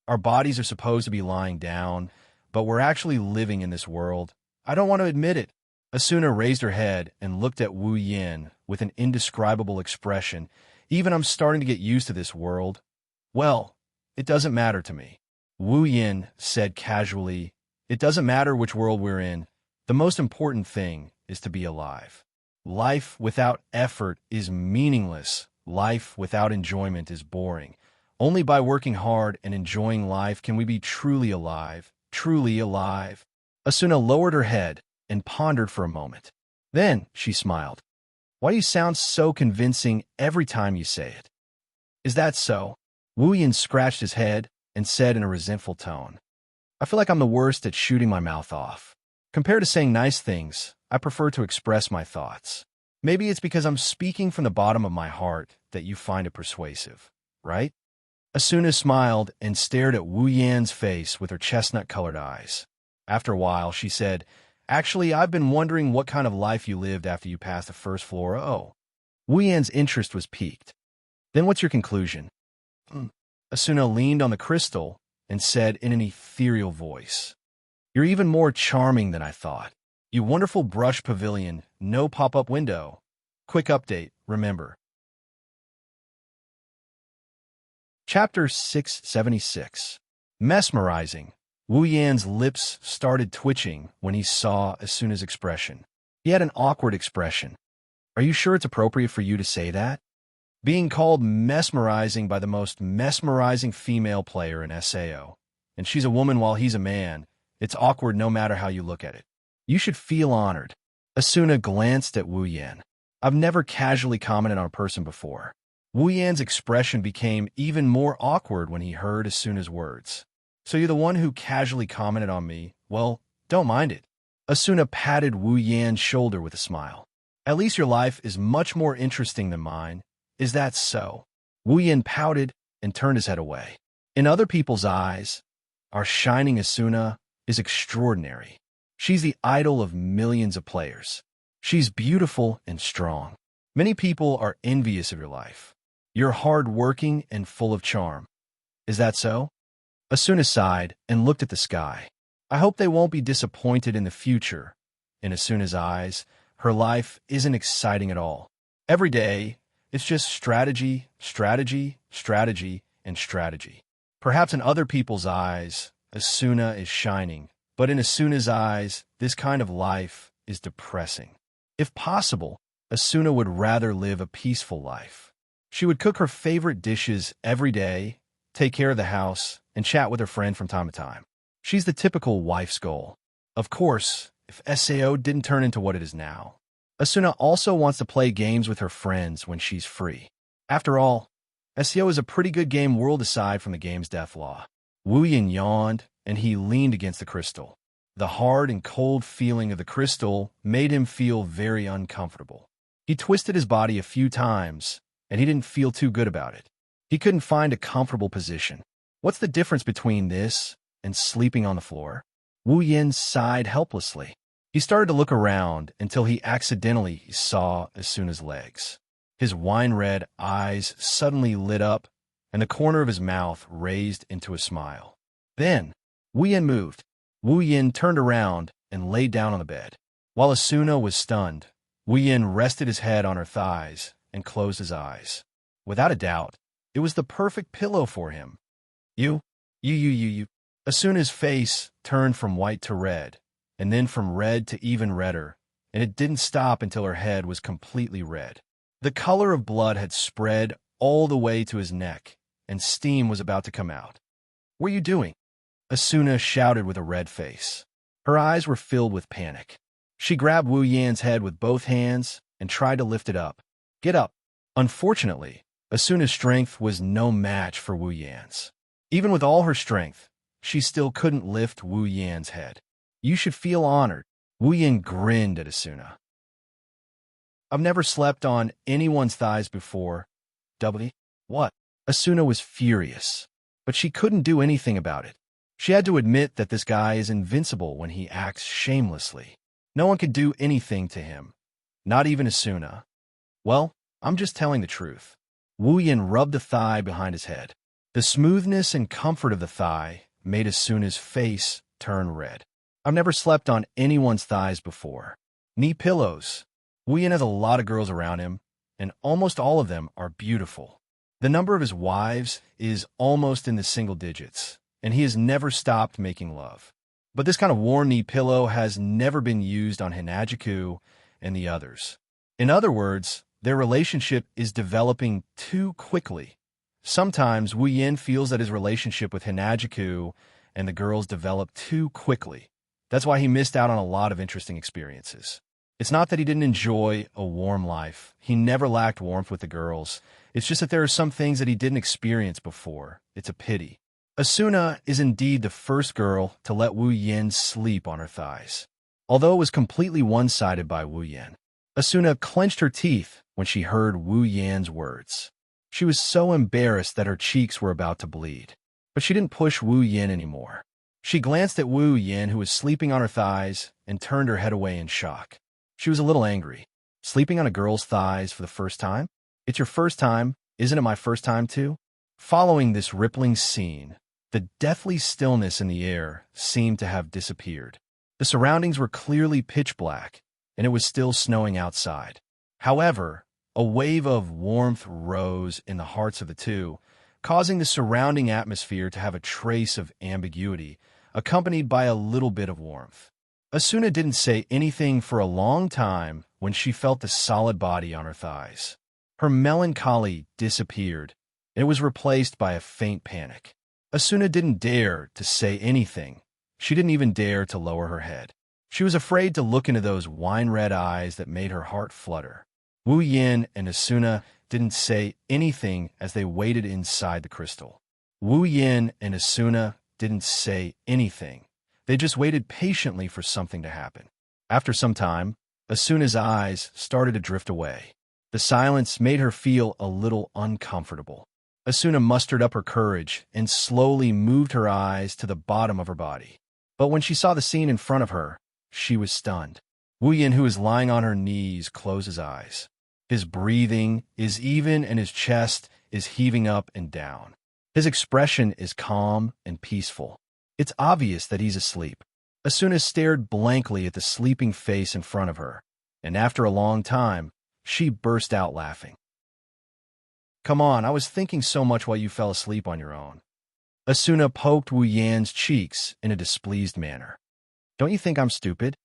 Our bodies are supposed to be lying down, but we're actually living in this world. I don't want to admit it. Asuna raised her head and looked at Wu Yin with an indescribable expression. Even I'm starting to get used to this world. Well, it doesn't matter to me. Wu Yin said casually, it doesn't matter which world we're in. The most important thing is to be alive. Life without effort is meaningless. Life without enjoyment is boring. Only by working hard and enjoying life can we be truly alive. Truly alive. Asuna lowered her head and pondered for a moment. Then she smiled. Why do you sound so convincing every time you say it? Is that so? Wu Yin scratched his head and said in a resentful tone, I feel like I'm the worst at shooting my mouth off. Compared to saying nice things, I prefer to express my thoughts. Maybe it's because I'm speaking from the bottom of my heart that you find it persuasive, right? Asuna smiled and stared at Wu Yan's face with her chestnut-colored eyes. After a while, she said, Actually, I've been wondering what kind of life you lived after you passed the first floor. Oh. Wu Yan's interest was piqued. Then what's your conclusion? Asuna leaned on the crystal and said in an ethereal voice, You're even more charming than I thought. You wonderful brush pavilion, no pop-up window. Quick update, remember. Chapter 676. Mesmerizing. Wu Yan's lips started twitching when he saw Asuna's expression. He had an awkward expression. Are you sure it's appropriate for you to say that? Being called mesmerizing by the most mesmerizing female player in SAO, and she's a woman while he's a man, it's awkward no matter how you look at it. You should feel honored. Asuna glanced at Wu Yan. I've never casually commented on a person before. Wu Yan's expression became even more awkward when he heard Asuna's words. So you're the one who casually commented on me? Well, don't mind it. Asuna patted Wu Yan's shoulder with a smile. At least your life is much more interesting than mine. Is that so? Wu Yan pouted and turned his head away. In other people's eyes, our shining Asuna is extraordinary. She's the idol of millions of players. She's beautiful and strong. Many people are envious of your life. You're hard-working and full of charm. Is that so? Asuna sighed and looked at the sky. I hope they won't be disappointed in the future. In Asuna's eyes, her life isn't exciting at all. Every day, it's just strategy, strategy, strategy, and strategy. Perhaps in other people's eyes, Asuna is shining, but in Asuna's eyes, this kind of life is depressing. If possible, Asuna would rather live a peaceful life. She would cook her favorite dishes every day, take care of the house, and chat with her friend from time to time. She's the typical wife's goal. Of course, if SAO didn't turn into what it is now. Asuna also wants to play games with her friends when she's free. After all, SAO is a pretty good game world aside from the game's death law. Wu Yin yawned, and he leaned against the crystal. The hard and cold feeling of the crystal made him feel very uncomfortable. He twisted his body a few times, and he didn't feel too good about it. He couldn't find a comfortable position. What's the difference between this and sleeping on the floor? Wu Yin sighed helplessly. He started to look around until he accidentally saw Asuna's legs. His wine-red eyes suddenly lit up, and the corner of his mouth raised into a smile. Then, Wu Yin moved. Wu Yin turned around and lay down on the bed. While Asuna was stunned, Wu Yin rested his head on her thighs and closed his eyes. Without a doubt, it was the perfect pillow for him. You. Asuna's face turned from white to red, and then from red to even redder, and it didn't stop until her head was completely red. The color of blood had spread all the way to his neck, and steam was about to come out. "What are you doing?" Asuna shouted with a red face. Her eyes were filled with panic. She grabbed Wu Yan's head with both hands and tried to lift it up. "Get up." Unfortunately, Asuna's strength was no match for Wu Yan's. Even with all her strength, she still couldn't lift Wu Yan's head. "You should feel honored." Wu Yan grinned at Asuna. "I've never slept on anyone's thighs before." "W? What?" Asuna was furious, but she couldn't do anything about it. She had to admit that this guy is invincible when he acts shamelessly. No one could do anything to him, not even Asuna. "Well, I'm just telling the truth." Wu Yan rubbed a thigh behind his head. The smoothness and comfort of the thigh made Asuna's face turn red. "I've never slept on anyone's thighs before." Knee pillows. Wu Yan has a lot of girls around him, and almost all of them are beautiful. The number of his wives is almost in the single digits, and he has never stopped making love. But this kind of warm knee pillow has never been used on Hinajiku and the others. In other words, their relationship is developing too quickly. Sometimes Wu Yan feels that his relationship with Hinajiku and the girls developed too quickly. That's why he missed out on a lot of interesting experiences. It's not that he didn't enjoy a warm life. He never lacked warmth with the girls. It's just that there are some things that he didn't experience before. It's a pity. Asuna is indeed the first girl to let Wu Yan sleep on her thighs. Although it was completely one-sided by Wu Yan, Asuna clenched her teeth when she heard Wu Yan's words. She was so embarrassed that her cheeks were about to bleed. But she didn't push Wu Yan anymore. She glanced at Wu Yan, who was sleeping on her thighs, and turned her head away in shock. She was a little angry. "Sleeping on a girl's thighs for the first time? It's your first time, isn't it my first time too?" Following this rippling scene, the deathly stillness in the air seemed to have disappeared. The surroundings were clearly pitch black, and it was still snowing outside. However, a wave of warmth rose in the hearts of the two, causing the surrounding atmosphere to have a trace of ambiguity, accompanied by a little bit of warmth. Asuna didn't say anything for a long time when she felt the solid body on her thighs. Her melancholy disappeared, and it was replaced by a faint panic. Asuna didn't dare to say anything. She didn't even dare to lower her head. She was afraid to look into those wine-red eyes that made her heart flutter. Wu Yan and Asuna didn't say anything as they waited inside the crystal. Wu Yan and Asuna didn't say anything. They just waited patiently for something to happen. After some time, Asuna's eyes started to drift away. The silence made her feel a little uncomfortable. Asuna mustered up her courage and slowly moved her eyes to the bottom of her body. But when she saw the scene in front of her, she was stunned. Wu Yan, who was lying on her knees, closed his eyes. His breathing is even and his chest is heaving up and down. His expression is calm and peaceful. It's obvious that he's asleep. Asuna stared blankly at the sleeping face in front of her, and after a long time, she burst out laughing. "Come on, I was thinking so much while you fell asleep on your own." Asuna poked Wu Yan's cheeks in a displeased manner. "Don't you think I'm stupid?"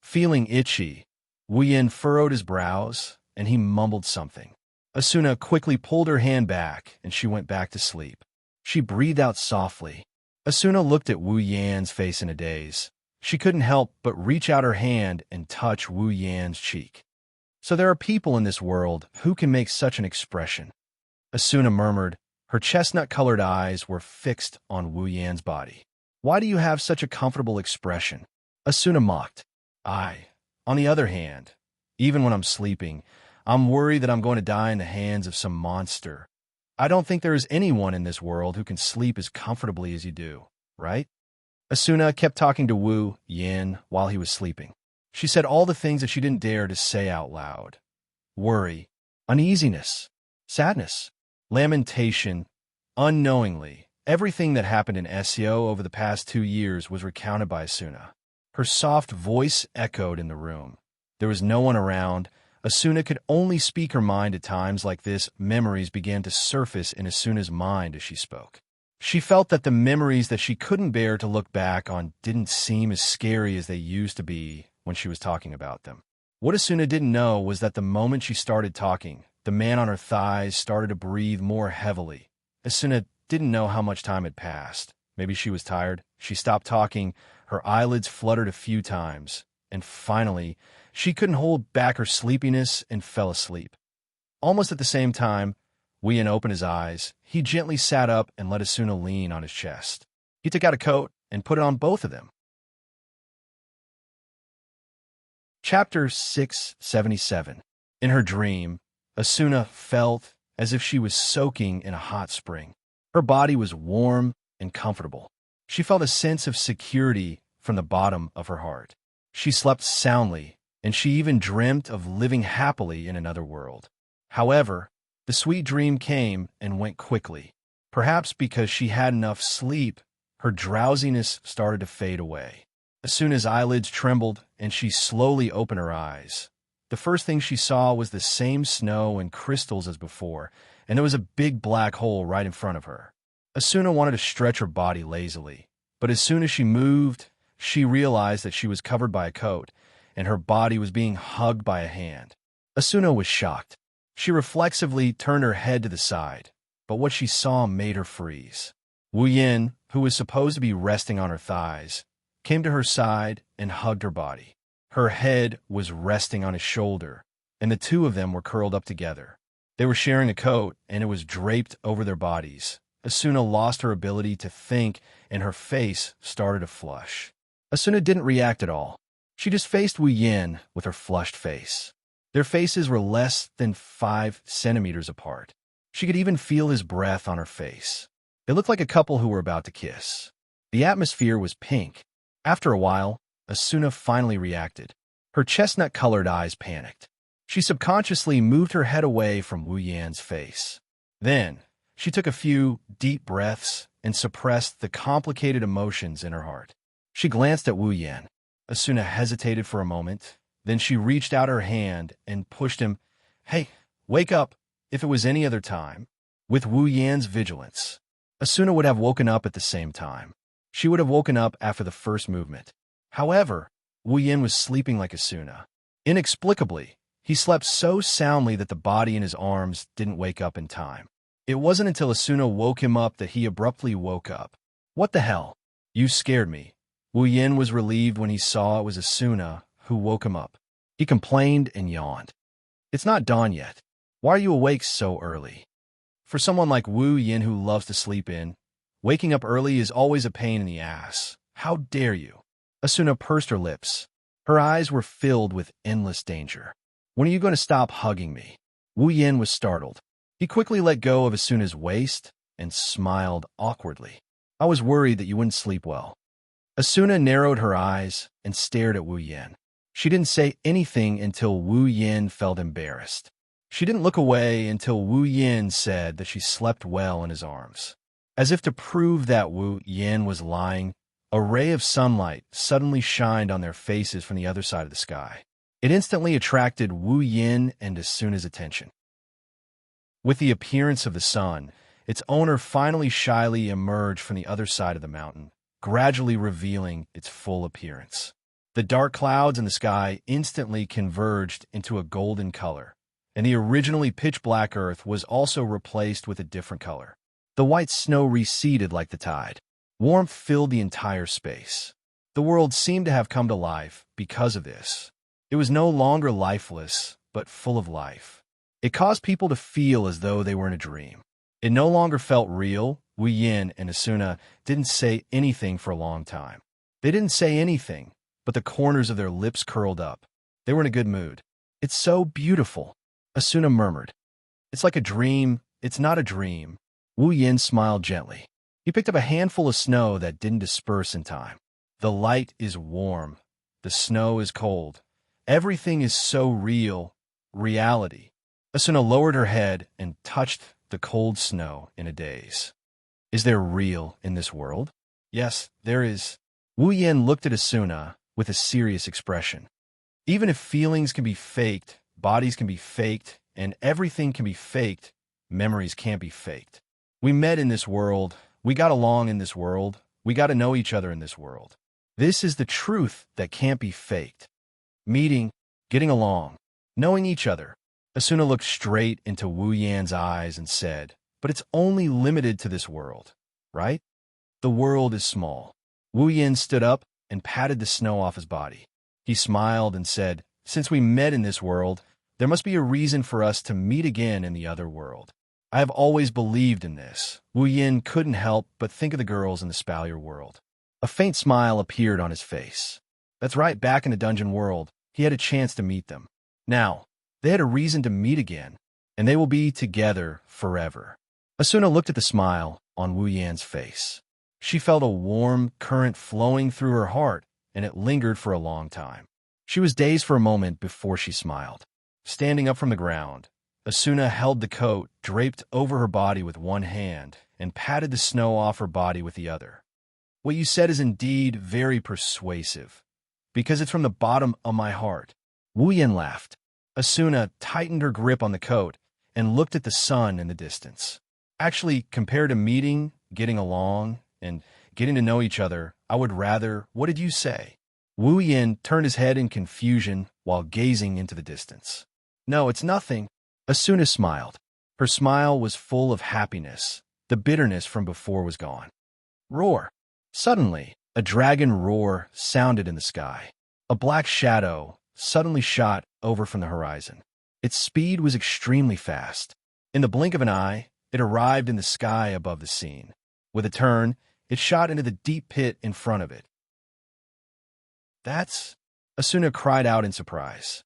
Feeling itchy, Wu Yan furrowed his brows, and he mumbled something. Asuna quickly pulled her hand back, and she went back to sleep. She breathed out softly. Asuna looked at Wu Yan's face in a daze. She couldn't help but reach out her hand and touch Wu Yan's cheek. "So there are people in this world who can make such an expression," Asuna murmured. Her chestnut-colored eyes were fixed on Wu Yan's body. "Why do you have such a comfortable expression?" Asuna mocked. On the other hand, even when I'm sleeping, I'm worried that I'm going to die in the hands of some monster. I don't think there is anyone in this world who can sleep as comfortably as you do, right?" Asuna kept talking to Wu Yan while he was sleeping. She said all the things that she didn't dare to say out loud. Worry, uneasiness, sadness, lamentation, Unknowingly, everything that happened in SEO over the past 2 years was recounted by Asuna. Her soft voice echoed in the room. There was no one around. Asuna could only speak her mind at times like this. Memories began to surface in Asuna's mind as she spoke. She felt that the memories that she couldn't bear to look back on didn't seem as scary as they used to be when she was talking about them. What Asuna didn't know was that the moment she started talking, the man on her thighs started to breathe more heavily. Asuna didn't know how much time had passed. Maybe she was tired. She stopped talking. Her eyelids fluttered a few times. And finally, she couldn't hold back her sleepiness and fell asleep. Almost at the same time, Wien opened his eyes. He gently sat up and let Asuna lean on his chest. He took out a coat and put it on both of them. Chapter 677. In her dream, Asuna felt as if she was soaking in a hot spring. Her body was warm and comfortable. She felt a sense of security from the bottom of her heart. She slept soundly, and she even dreamt of living happily in another world. However, the sweet dream came and went quickly. Perhaps because she had enough sleep, her drowsiness started to fade away. Asuna's eyelids trembled, and she slowly opened her eyes. The first thing she saw was the same snow and crystals as before, and there was a big black hole right in front of her. Asuna wanted to stretch her body lazily, but as soon as she moved, she realized that she was covered by a coat, and her body was being hugged by a hand. Asuna was shocked. She reflexively turned her head to the side, but what she saw made her freeze. Wu Yin, who was supposed to be resting on her thighs, came to her side and hugged her body. Her head was resting on his shoulder, and the two of them were curled up together. They were sharing a coat, and it was draped over their bodies. Asuna lost her ability to think, and her face started to flush. Asuna didn't react at all. She just faced Wu Yin with her flushed face. Their faces were less than 5 centimeters apart. She could even feel his breath on her face. They looked like a couple who were about to kiss. The atmosphere was pink. After a while, Asuna finally reacted. Her chestnut-colored eyes panicked. She subconsciously moved her head away from Wu Yan's face. Then, she took a few deep breaths and suppressed the complicated emotions in her heart. She glanced at Wu Yan. Asuna hesitated for a moment. Then she reached out her hand and pushed him. "Hey, wake up." If it was any other time, with Wu Yan's vigilance, Asuna would have woken up at the same time. She would have woken up after the first movement. However, Wu Yan was sleeping like Asuna. Inexplicably, he slept so soundly that the body in his arms didn't wake up in time. It wasn't until Asuna woke him up that he abruptly woke up. "What the hell? You scared me." Wu Yan was relieved when he saw it was Asuna who woke him up. He complained and yawned. "It's not dawn yet. Why are you awake so early?" For someone like Wu Yan who loves to sleep in, waking up early is always a pain in the ass. "How dare you?" Asuna pursed her lips. Her eyes were filled with endless danger. "When are you going to stop hugging me?" Wu Yan was startled. He quickly let go of Asuna's waist and smiled awkwardly. "I was worried that you wouldn't sleep well." Asuna narrowed her eyes and stared at Wu Yan. She didn't say anything until Wu Yan felt embarrassed. She didn't look away until Wu Yan said that she slept well in his arms. As if to prove that Wu Yan was lying, a ray of sunlight suddenly shined on their faces from the other side of the sky. It instantly attracted Wu Yan and Asuna's attention. With the appearance of the sun, its owner finally shyly emerged from the other side of the mountain, gradually revealing its full appearance. The dark clouds in the sky instantly converged into a golden color, and the originally pitch-black earth was also replaced with a different color. The white snow receded like the tide. Warmth filled the entire space. The world seemed to have come to life because of this. It was no longer lifeless, but full of life. It caused people to feel as though they were in a dream. It no longer felt real. Wu Yin and Asuna didn't say anything for a long time. They didn't say anything, but the corners of their lips curled up. They were in a good mood. "It's so beautiful," Asuna murmured. "It's like a dream. It's not a dream." Wu Yin smiled gently. He picked up a handful of snow that didn't disperse in time. "The light is warm. The snow is cold. Everything is so real. Reality." Asuna lowered her head and touched the cold snow in a daze. Is there real in this world? Yes, there is. Wu Yin looked at Asuna with a serious expression. Even if feelings can be faked, bodies can be faked, and everything can be faked, memories can't be faked. We met in this world, we got along in this world, we got to know each other in this world. This is the truth that can't be faked. Meeting, getting along, knowing each other. Asuna looked straight into Wu Yan's eyes and said, but it's only limited to this world, right? The world is small. Wu Yan stood up and patted the snow off his body. He smiled and said, since we met in this world, there must be a reason for us to meet again in the other world. I have always believed in this. Wu Yin couldn't help but think of the girls in the Spalier world. A faint smile appeared on his face. That's right, back in the dungeon world, he had a chance to meet them. Now, they had a reason to meet again, and they will be together forever. Asuna looked at the smile on Wu Yan's face. She felt a warm current flowing through her heart, and it lingered for a long time. She was dazed for a moment before she smiled. Standing up from the ground, Asuna held the coat draped over her body with one hand and patted the snow off her body with the other. What you said is indeed very persuasive, because it's from the bottom of my heart. Wu Yin laughed. Asuna tightened her grip on the coat and looked at the sun in the distance. Actually, compared to meeting, getting along, and getting to know each other, I would rather, what did you say? Wu Yin turned his head in confusion while gazing into the distance. No, it's nothing. Asuna smiled. Her smile was full of happiness. The bitterness from before was gone. Roar. Suddenly, a dragon roar sounded in the sky. A black shadow suddenly shot over from the horizon. Its speed was extremely fast. In the blink of an eye, it arrived in the sky above the scene. With a turn, it shot into the deep pit in front of it. That's... Asuna cried out in surprise.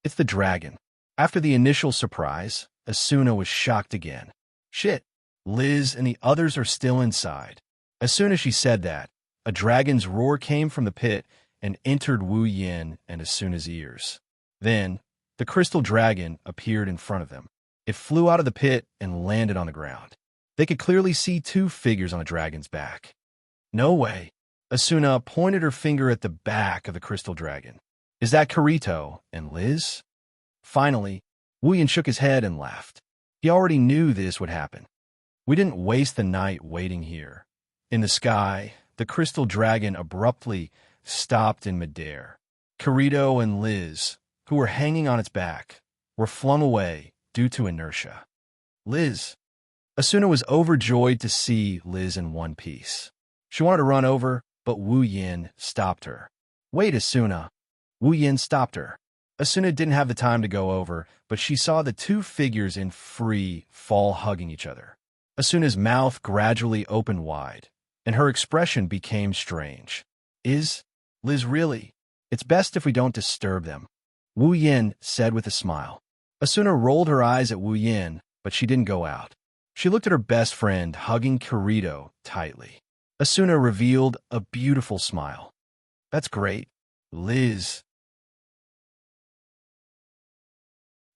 It's the dragon. After the initial surprise, Asuna was shocked again. Shit, Liz and the others are still inside. As soon as she said that, a dragon's roar came from the pit and entered Wu Yin and Asuna's ears. Then, the crystal dragon appeared in front of them. It flew out of the pit and landed on the ground. They could clearly see two figures on the dragon's back. No way. Asuna pointed her finger at the back of the crystal dragon. Is that Kirito and Liz? Finally, Wu Yin shook his head and laughed. He already knew this would happen. We didn't waste the night waiting here. In the sky, the crystal dragon abruptly stopped in midair. Kirito and Liz, who were hanging on its back, were flung away due to inertia. Liz. Asuna was overjoyed to see Liz in one piece. She wanted to run over, but Wu Yin stopped her. Wait, Asuna. Wu Yin stopped her. Asuna didn't have the time to go over, but she saw the two figures in free fall hugging each other. Asuna's mouth gradually opened wide, and her expression became strange. Is Liz really? It's best if we don't disturb them, Wu Yin said with a smile. Asuna rolled her eyes at Wu Yin, but she didn't go out. She looked at her best friend hugging Kirito tightly. Asuna revealed a beautiful smile. That's great, Liz.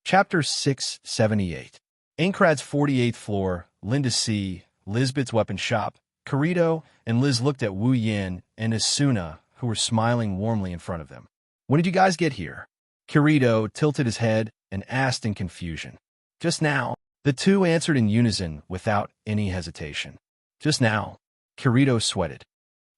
Chapter 678. Aincrad's 48th floor, Linda C., Lisbeth's weapon shop, Kirito, and Liz looked at Wu Yin and Asuna, who were smiling warmly in front of them. When did you guys get here? Kirito tilted his head and asked in confusion. Just now. The two answered in unison without any hesitation. Just now. Kirito sweated.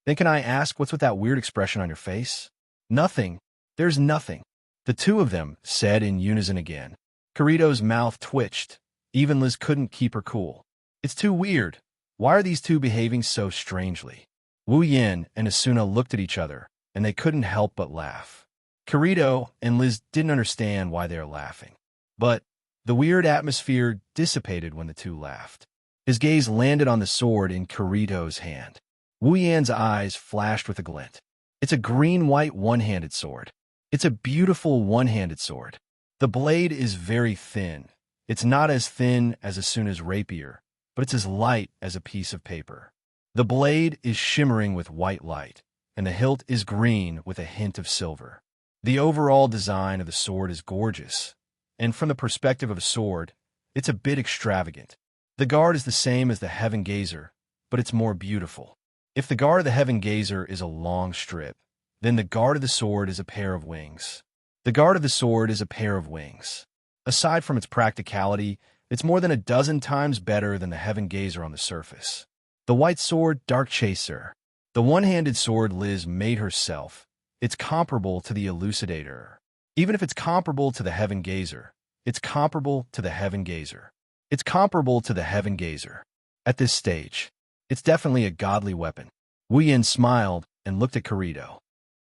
Then can I ask what's with that weird expression on your face? Nothing. There's nothing. The two of them said in unison again. Kirito's mouth twitched. Even Liz couldn't keep her cool. It's too weird. Why are these two behaving so strangely? Wu Yin and Asuna looked at each other, and they couldn't help but laugh. Kirito and Liz didn't understand why they were laughing. But the weird atmosphere dissipated when the two laughed. His gaze landed on the sword in Kirito's hand. Wu Yan's eyes flashed with a glint. It's a green-white one-handed sword. It's a beautiful one-handed sword. The blade is very thin. It's not as thin as Asuna's rapier, but it's as light as a piece of paper. The blade is shimmering with white light, and the hilt is green with a hint of silver. The overall design of the sword is gorgeous, and from the perspective of a sword, it's a bit extravagant. The guard is the same as the Heaven Gazer, but it's more beautiful. If the guard of the heaven gazer is a long strip, then the guard of the sword is a pair of wings. The guard of the sword is a pair of wings. Aside from its practicality, it's more than a dozen times better than the heaven gazer on the surface. The white sword, Dark Chaser. The one-handed sword Liz made herself. It's comparable to the elucidator. Even if it's comparable to the heaven gazer, it's comparable to the heaven gazer. It's comparable to the heaven gazer. At this stage, it's definitely a godly weapon. Wu Yin smiled and looked at Kirito.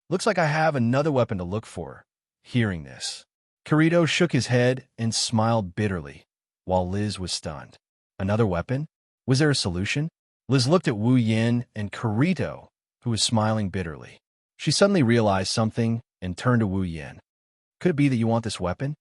Looks like I have another weapon to look for. Hearing this, Kirito shook his head and smiled bitterly, while Liz was stunned. Another weapon? Was there a solution? Liz looked at Wu Yin and Kirito, who was smiling bitterly. She suddenly realized something and turned to Wu Yin. Could it be that you want this weapon?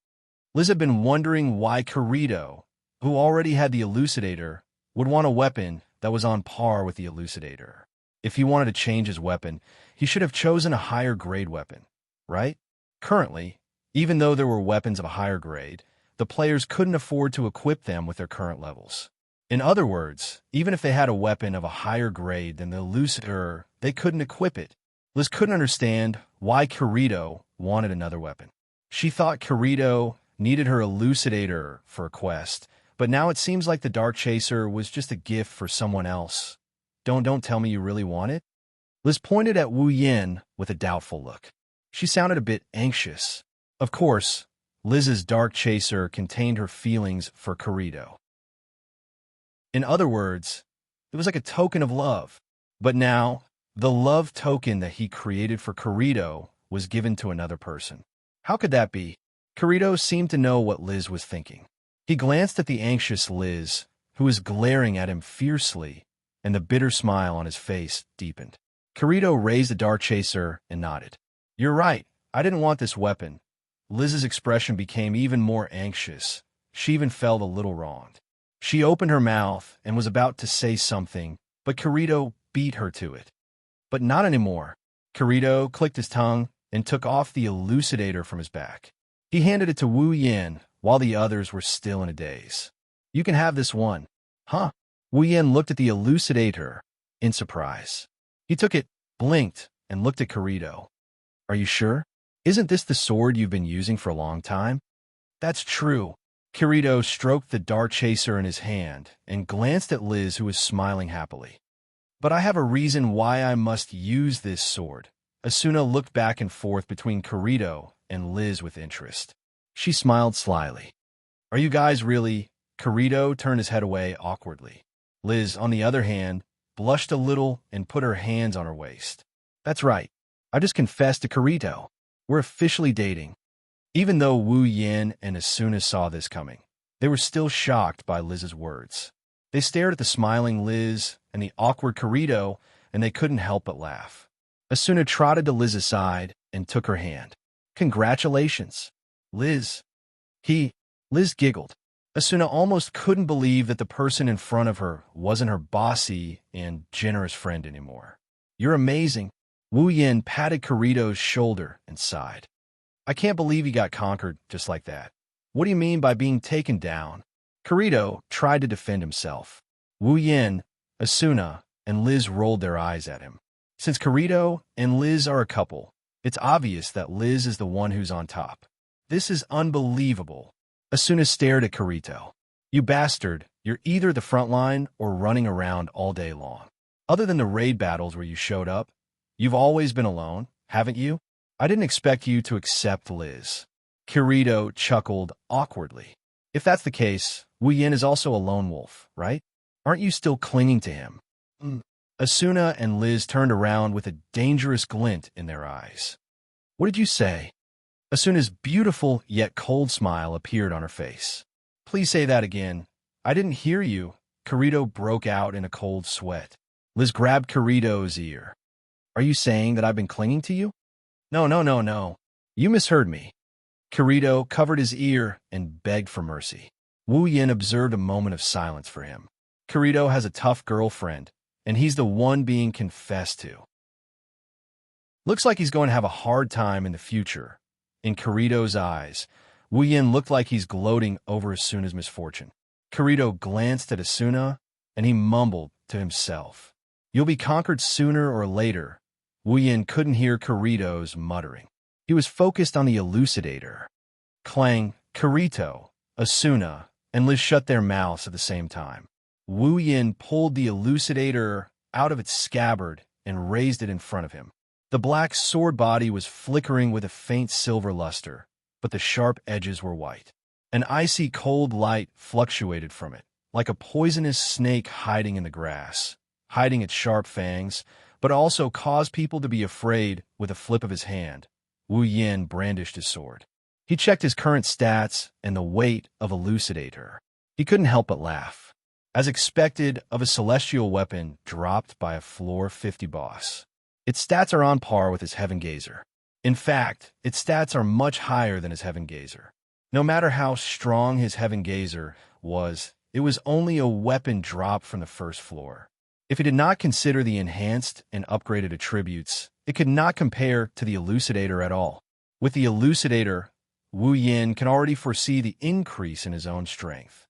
Liz had been wondering why Kirito, who already had the elucidator, would want a weapon that was on par with the elucidator. If he wanted to change his weapon, he should have chosen a higher grade weapon, right? Currently, even though there were weapons of a higher grade, the players couldn't afford to equip them with their current levels. In other words, even if they had a weapon of a higher grade than the elucidator, they couldn't equip it. Liz couldn't understand why Kirito wanted another weapon. She thought Kirito needed her elucidator for a quest, but now it seems like the Dark Chaser was just a gift for someone else. Don't tell me you really want it? Liz pointed at Wu Yin with a doubtful look. She sounded a bit anxious. Of course, Liz's Dark Chaser contained her feelings for Kirito. In other words, it was like a token of love. But now, the love token that he created for Kirito was given to another person. How could that be? Kirito seemed to know what Liz was thinking. He glanced at the anxious Liz, who was glaring at him fiercely, and the bitter smile on his face deepened. Kirito raised the Dark Chaser and nodded. You're right, I didn't want this weapon. Liz's expression became even more anxious. She even felt a little wronged. She opened her mouth and was about to say something, but Kirito beat her to it. But not anymore. Kirito clicked his tongue and took off the elucidator from his back. He handed it to Wu Yin while the others were still in a daze. You can have this one. Huh? Wu Yin looked at the elucidator in surprise. He took it, blinked, and looked at Kirito. Are you sure? Isn't this the sword you've been using for a long time? That's true. Kirito stroked the Dark Chaser in his hand and glanced at Liz, who was smiling happily. But I have a reason why I must use this sword. Asuna looked back and forth between Kirito and Liz with interest. She smiled slyly. Are you guys really? Kirito turned his head away awkwardly. Liz, on the other hand, blushed a little and put her hands on her waist. That's right. I just confessed to Kirito. We're officially dating. Even though Wu Yin and Asuna saw this coming, they were still shocked by Liz's words. They stared at the smiling Liz and the awkward Kirito, and they couldn't help but laugh. Asuna trotted to Liz's side and took her hand. Congratulations, Liz. Liz giggled. Asuna almost couldn't believe that the person in front of her wasn't her bossy and generous friend anymore. You're amazing. Wu Yin patted Kirito's shoulder and sighed. I can't believe you got conquered just like that. What do you mean by being taken down? Kirito tried to defend himself. Wu Yin, Asuna, and Liz rolled their eyes at him. Since Kirito and Liz are a couple, it's obvious that Liz is the one who's on top. This is unbelievable. Asuna stared at Kirito. You bastard, you're either the front line or running around all day long. Other than the raid battles where you showed up, you've always been alone, haven't you? I didn't expect you to accept Liz. Kirito chuckled awkwardly. If that's the case, Wu Yin is also a lone wolf, right? Aren't you still clinging to him? Asuna and Liz turned around with a dangerous glint in their eyes. What did you say? Asuna's beautiful yet cold smile appeared on her face. Please say that again. I didn't hear you. Kirito broke out in a cold sweat. Liz grabbed Kirito's ear. Are you saying that I've been clinging to you? No. You misheard me. Kirito covered his ear and begged for mercy. Wu Yin observed a moment of silence for him. Kirito has a tough girlfriend, and he's the one being confessed to. Looks like he's going to have a hard time in the future. In Kirito's eyes, Wu Yin looked like he's gloating over Asuna's misfortune. Kirito glanced at Asuna, and he mumbled to himself. You'll be conquered sooner or later. Wu Yin couldn't hear Kirito's muttering. He was focused on the elucidator. Clang, Kirito, Asuna, and Liz shut their mouths at the same time. Wu Yin pulled the elucidator out of its scabbard and raised it in front of him. The black sword body was flickering with a faint silver luster, but the sharp edges were white. An icy cold light fluctuated from it, like a poisonous snake hiding in the grass, hiding its sharp fangs, but also caused people to be afraid. With a flip of his hand, Wu Yin brandished his sword. He checked his current stats and the weight of elucidator. He couldn't help but laugh. As expected of a celestial weapon dropped by a floor 50 boss, its stats are on par with his Heaven Gazer. In fact, its stats are much higher than his Heaven Gazer. No matter how strong his Heaven Gazer was, it was only a weapon dropped from the first floor. If he did not consider the enhanced and upgraded attributes, it could not compare to the elucidator at all. With the elucidator, Wu Yin can already foresee the increase in his own strength.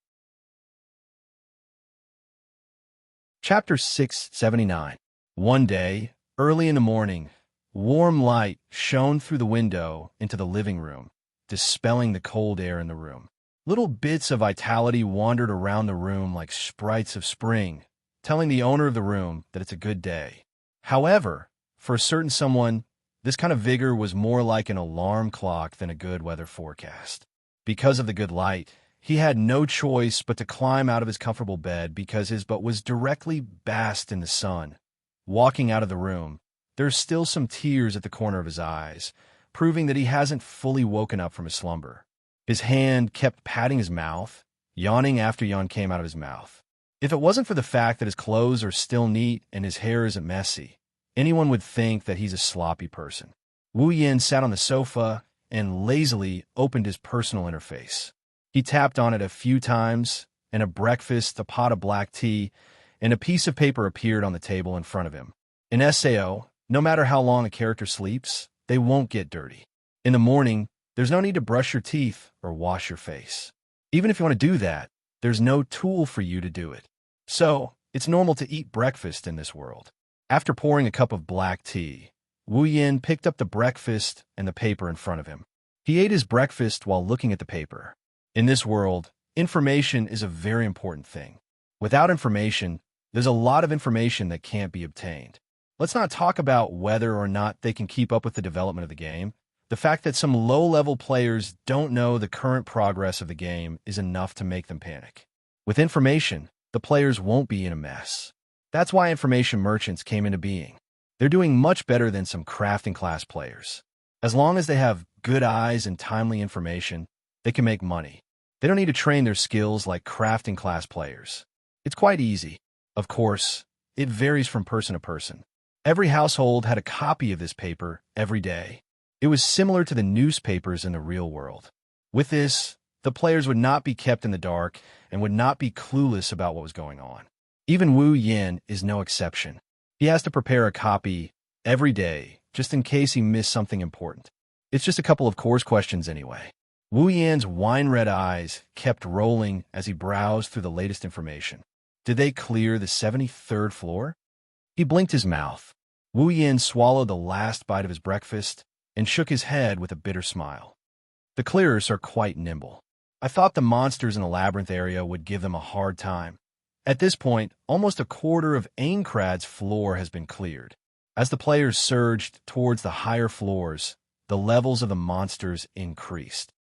Chapter 679. One day, early in the morning, warm light shone through the window into the living room, dispelling the cold air in the room. Little bits of vitality wandered around the room like sprites of spring, telling the owner of the room that it's a good day. However, for a certain someone, this kind of vigor was more like an alarm clock than a good weather forecast. Because of the good light, he had no choice but to climb out of his comfortable bed because his butt was directly basked in the sun. Walking out of the room, there's still some tears at the corner of his eyes, proving that he hasn't fully woken up from his slumber. His hand kept patting his mouth, yawning after yawn came out of his mouth. If it wasn't for the fact that his clothes are still neat and his hair isn't messy, anyone would think that he's a sloppy person. Wu Yin sat on the sofa and lazily opened his personal interface. He tapped on it a few times, and a breakfast, a pot of black tea, and a piece of paper appeared on the table in front of him. In SAO, no matter how long a character sleeps, they won't get dirty. In the morning, there's no need to brush your teeth or wash your face. Even if you want to do that, there's no tool for you to do it. So, it's normal to eat breakfast in this world. After pouring a cup of black tea, Wu Yin picked up the breakfast and the paper in front of him. He ate his breakfast while looking at the paper. In this world, information is a very important thing. Without information, there's a lot of information that can't be obtained. Let's not talk about whether or not they can keep up with the development of the game. The fact that some low-level players don't know the current progress of the game is enough to make them panic. With information, the players won't be in a mess. That's why information merchants came into being. They're doing much better than some crafting class players. As long as they have good eyes and timely information, they can make money. They don't need to train their skills like crafting class players. It's quite easy. Of course, it varies from person to person. Every household had a copy of this paper every day. It was similar to the newspapers in the real world. With this, the players would not be kept in the dark and would not be clueless about what was going on. Even Wu Yin is no exception. He has to prepare a copy every day, just in case he missed something important. It's just a couple of course questions anyway. Wu Yin's wine-red eyes kept rolling as he browsed through the latest information. Did they clear the 73rd floor? He blinked his mouth. Wu Yin swallowed the last bite of his breakfast and shook his head with a bitter smile. The clearers are quite nimble. I thought the monsters in the labyrinth area would give them a hard time. At this point, almost a quarter of Aincrad's floor has been cleared. As the players surged towards the higher floors, the levels of the monsters increased.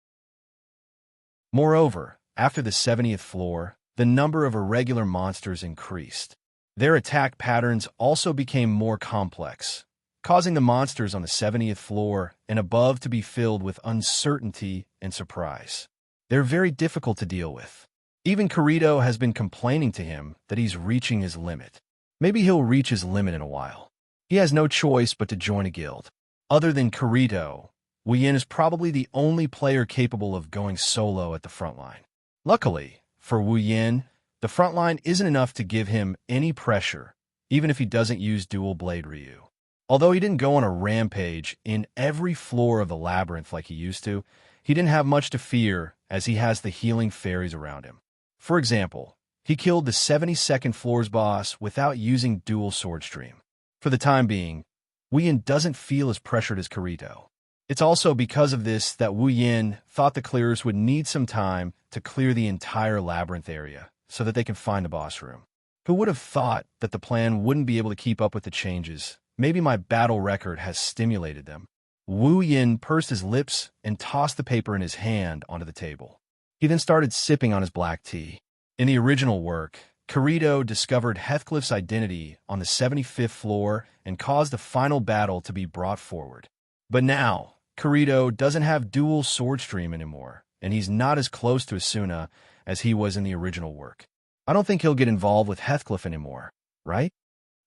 Moreover, after the 70th floor, the number of irregular monsters increased. Their attack patterns also became more complex, causing the monsters on the 70th floor and above to be filled with uncertainty and surprise. They're very difficult to deal with. Even Kirito has been complaining to him that he's reaching his limit. Maybe he'll reach his limit in a while. He has no choice but to join a guild. Other than Kirito, Wu Yin is probably the only player capable of going solo at the front line. Luckily, for Wu Yin, the front line isn't enough to give him any pressure, even if he doesn't use dual blade Ryu. Although he didn't go on a rampage in every floor of the labyrinth like he used to, he didn't have much to fear as he has the healing fairies around him. For example, He killed the 72nd floor's boss without using dual sword stream. For the time being, Wu Yin doesn't feel as pressured as Kirito. It's also because of this that Wu Yin thought the clearers would need some time to clear the entire labyrinth area so that they can find the boss room. Who would have thought that the plan wouldn't be able to keep up with the changes? Maybe my battle record has stimulated them. Wu Yin pursed his lips and tossed the paper in his hand onto the table. He then started sipping on his black tea. In the original work, Kirito discovered Heathcliff's identity on the 75th floor and caused the final battle to be brought forward. But now, Kirito doesn't have dual sword stream anymore, and he's not as close to Asuna as he was in the original work. I don't think he'll get involved with Heathcliff anymore, right?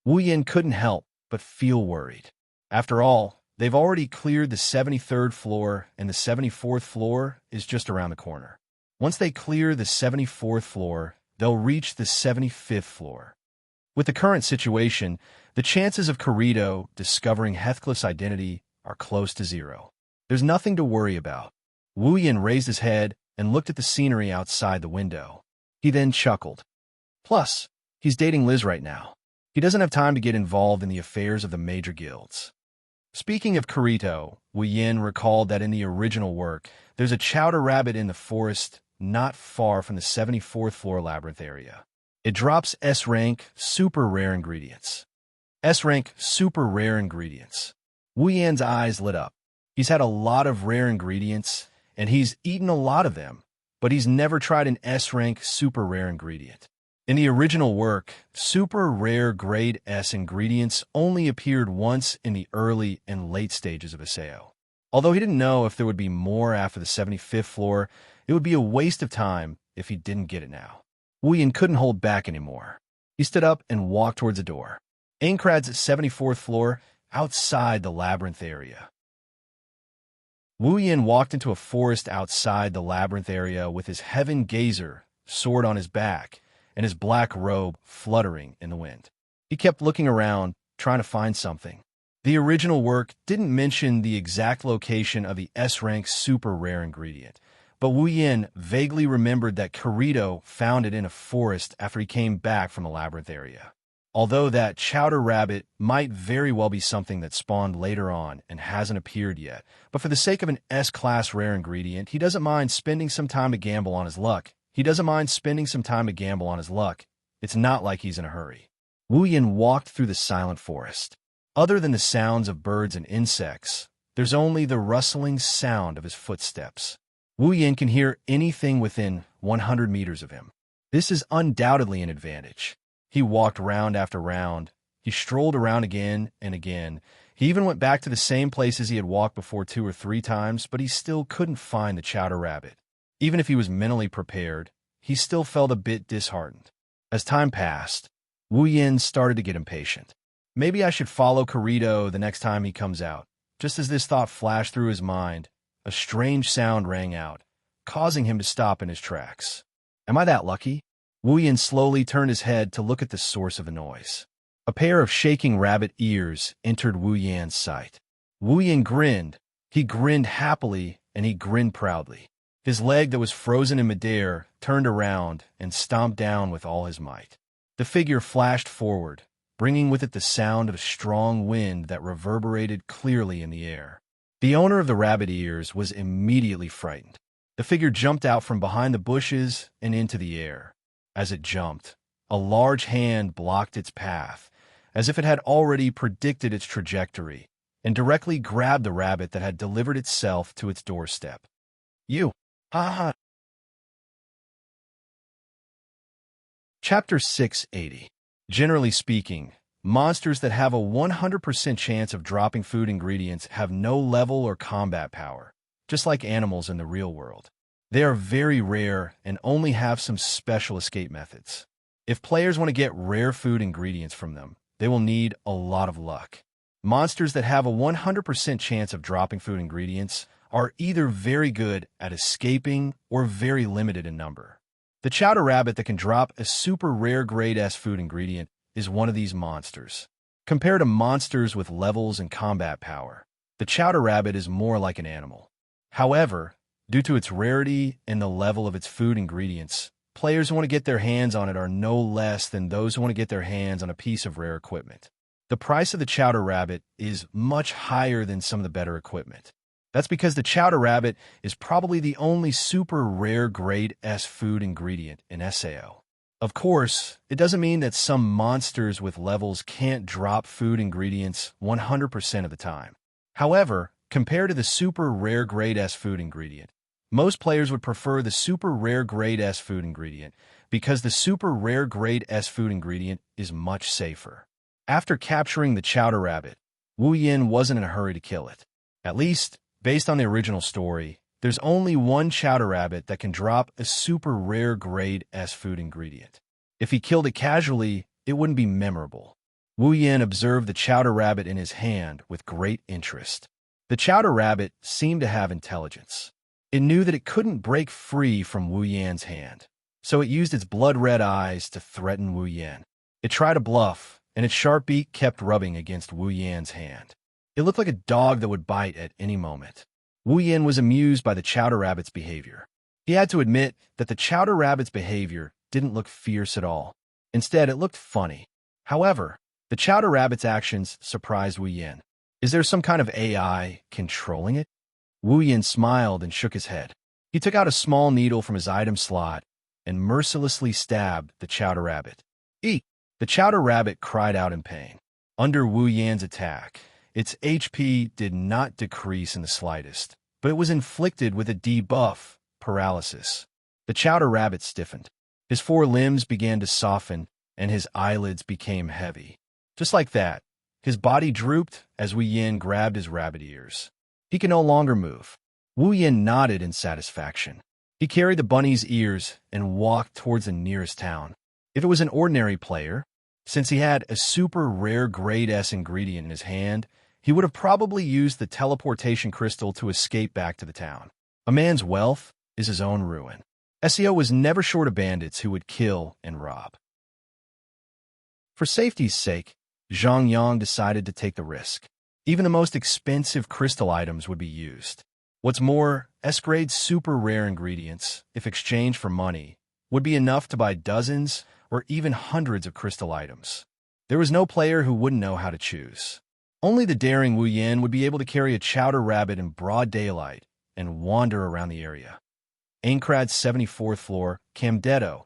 Wu Yin couldn't help but feel worried. After all, they've already cleared the 73rd floor, and the 74th floor is just around the corner. Once they clear the 74th floor, they'll reach the 75th floor. With the current situation, the chances of Kirito discovering Heathcliff's identity are close to zero. There's nothing to worry about. Wu Yin raised his head and looked at the scenery outside the window. He then chuckled. Plus, he's dating Liz right now. He doesn't have time to get involved in the affairs of the major guilds. Speaking of Kirito, Wu Yin recalled that in the original work, there's a chowder rabbit in the forest not far from the 74th floor labyrinth area. It drops S-rank super rare ingredients. S-rank super rare ingredients. Wu Yan's eyes lit up. He's had a lot of rare ingredients, and he's eaten a lot of them, but he's never tried an S-rank super rare ingredient. In the original work, super rare grade S ingredients only appeared once in the early and late stages of Aseo. Although he didn't know if there would be more after the 75th floor, it would be a waste of time if he didn't get it now. Wu Yin couldn't hold back anymore. He stood up and walked towards the door. Aincrad's 74th floor, outside the labyrinth area. Wu Yin walked into a forest outside the labyrinth area with his heaven gazer sword on his back and his black robe fluttering in the wind. He kept looking around, trying to find something. The original work didn't mention the exact location of the S-rank super rare ingredient, but Wu Yin vaguely remembered that Kirito found it in a forest after he came back from the labyrinth area. Although that chowder rabbit might very well be something that spawned later on and hasn't appeared yet, but for the sake of an S-class rare ingredient, he doesn't mind spending some time to gamble on his luck. It's not like he's in a hurry. Wu Yin walked through the silent forest. Other than the sounds of birds and insects, there's only the rustling sound of his footsteps. Wu Yin can hear anything within 100 meters of him. This is undoubtedly an advantage. He walked round after round. He strolled around again and again. He even went back to the same places he had walked before 2 or 3 times, but he still couldn't find the chowder rabbit. Even if he was mentally prepared, he still felt a bit disheartened. As time passed, Wu Yin started to get impatient. Maybe I should follow Kirito the next time he comes out. Just as this thought flashed through his mind, a strange sound rang out, causing him to stop in his tracks. Am I that lucky? Wu Yin slowly turned his head to look at the source of the noise. A pair of shaking rabbit ears entered Wu Yan's sight. Wu Yin grinned. He grinned happily, and he grinned proudly. His leg that was frozen in midair turned around and stomped down with all his might. The figure flashed forward, bringing with it the sound of a strong wind that reverberated clearly in the air. The owner of the rabbit ears was immediately frightened. The figure jumped out from behind the bushes and into the air. As it jumped, a large hand blocked its path, as if it had already predicted its trajectory, and directly grabbed the rabbit that had delivered itself to its doorstep. You! Ha ha! Chapter 680. Generally speaking, monsters that have a 100% chance of dropping food ingredients have no level or combat power, just like animals in the real world. They are very rare and only have some special escape methods. If players want to get rare food ingredients from them, they will need a lot of luck. Monsters that have a 100% chance of dropping food ingredients are either very good at escaping or very limited in number. The chowder rabbit that can drop a super rare grade S food ingredient is one of these monsters. Compared to monsters with levels and combat power, the chowder rabbit is more like an animal. However, due to its rarity and the level of its food ingredients, players who want to get their hands on it are no less than those who want to get their hands on a piece of rare equipment. The price of the chowder rabbit is much higher than some of the better equipment. That's because the chowder rabbit is probably the only super rare grade S food ingredient in SAO. Of course, it doesn't mean that some monsters with levels can't drop food ingredients 100% of the time. However, compared to the super rare grade S food ingredient, most players would prefer the super rare grade S food ingredient because the super rare grade S food ingredient is much safer. After capturing the chowder rabbit, Wu Yin wasn't in a hurry to kill it. At least, based on the original story, there's only one chowder rabbit that can drop a super rare grade S food ingredient. If he killed it casually, it wouldn't be memorable. Wu Yin observed the chowder rabbit in his hand with great interest. The chowder rabbit seemed to have intelligence. It knew that it couldn't break free from Wu Yan's hand, so it used its blood-red eyes to threaten Wu Yan. It tried to bluff, and its sharp beak kept rubbing against Wu Yan's hand. It looked like a dog that would bite at any moment. Wu Yan was amused by the chowder rabbit's behavior. He had to admit that the chowder rabbit's behavior didn't look fierce at all. Instead, it looked funny. However, the chowder rabbit's actions surprised Wu Yan. Is there some kind of AI controlling it? Wu Yan smiled and shook his head. He took out a small needle from his item slot and mercilessly stabbed the chowder rabbit. Eek! The chowder rabbit cried out in pain. Under Wu Yan's attack, its HP did not decrease in the slightest, but it was inflicted with a debuff, paralysis. The chowder rabbit stiffened. His four limbs began to soften, and his eyelids became heavy. Just like that, his body drooped as Wu Yan grabbed his rabbit ears. He could no longer move. Wu Yan nodded in satisfaction. He carried the bunny's ears and walked towards the nearest town. If it was an ordinary player, since he had a super rare grade S ingredient in his hand, he would have probably used the teleportation crystal to escape back to the town. A man's wealth is his own ruin. SEO was never short of bandits who would kill and rob. For safety's sake, Zhang Yang decided to take the risk. Even the most expensive crystal items would be used. What's more, S-grade super rare ingredients, if exchanged for money, would be enough to buy dozens or even hundreds of crystal items. There was no player who wouldn't know how to choose. Only the daring Wu Yan would be able to carry a chowder rabbit in broad daylight and wander around the area. Aincrad's 74th floor, Camdetto.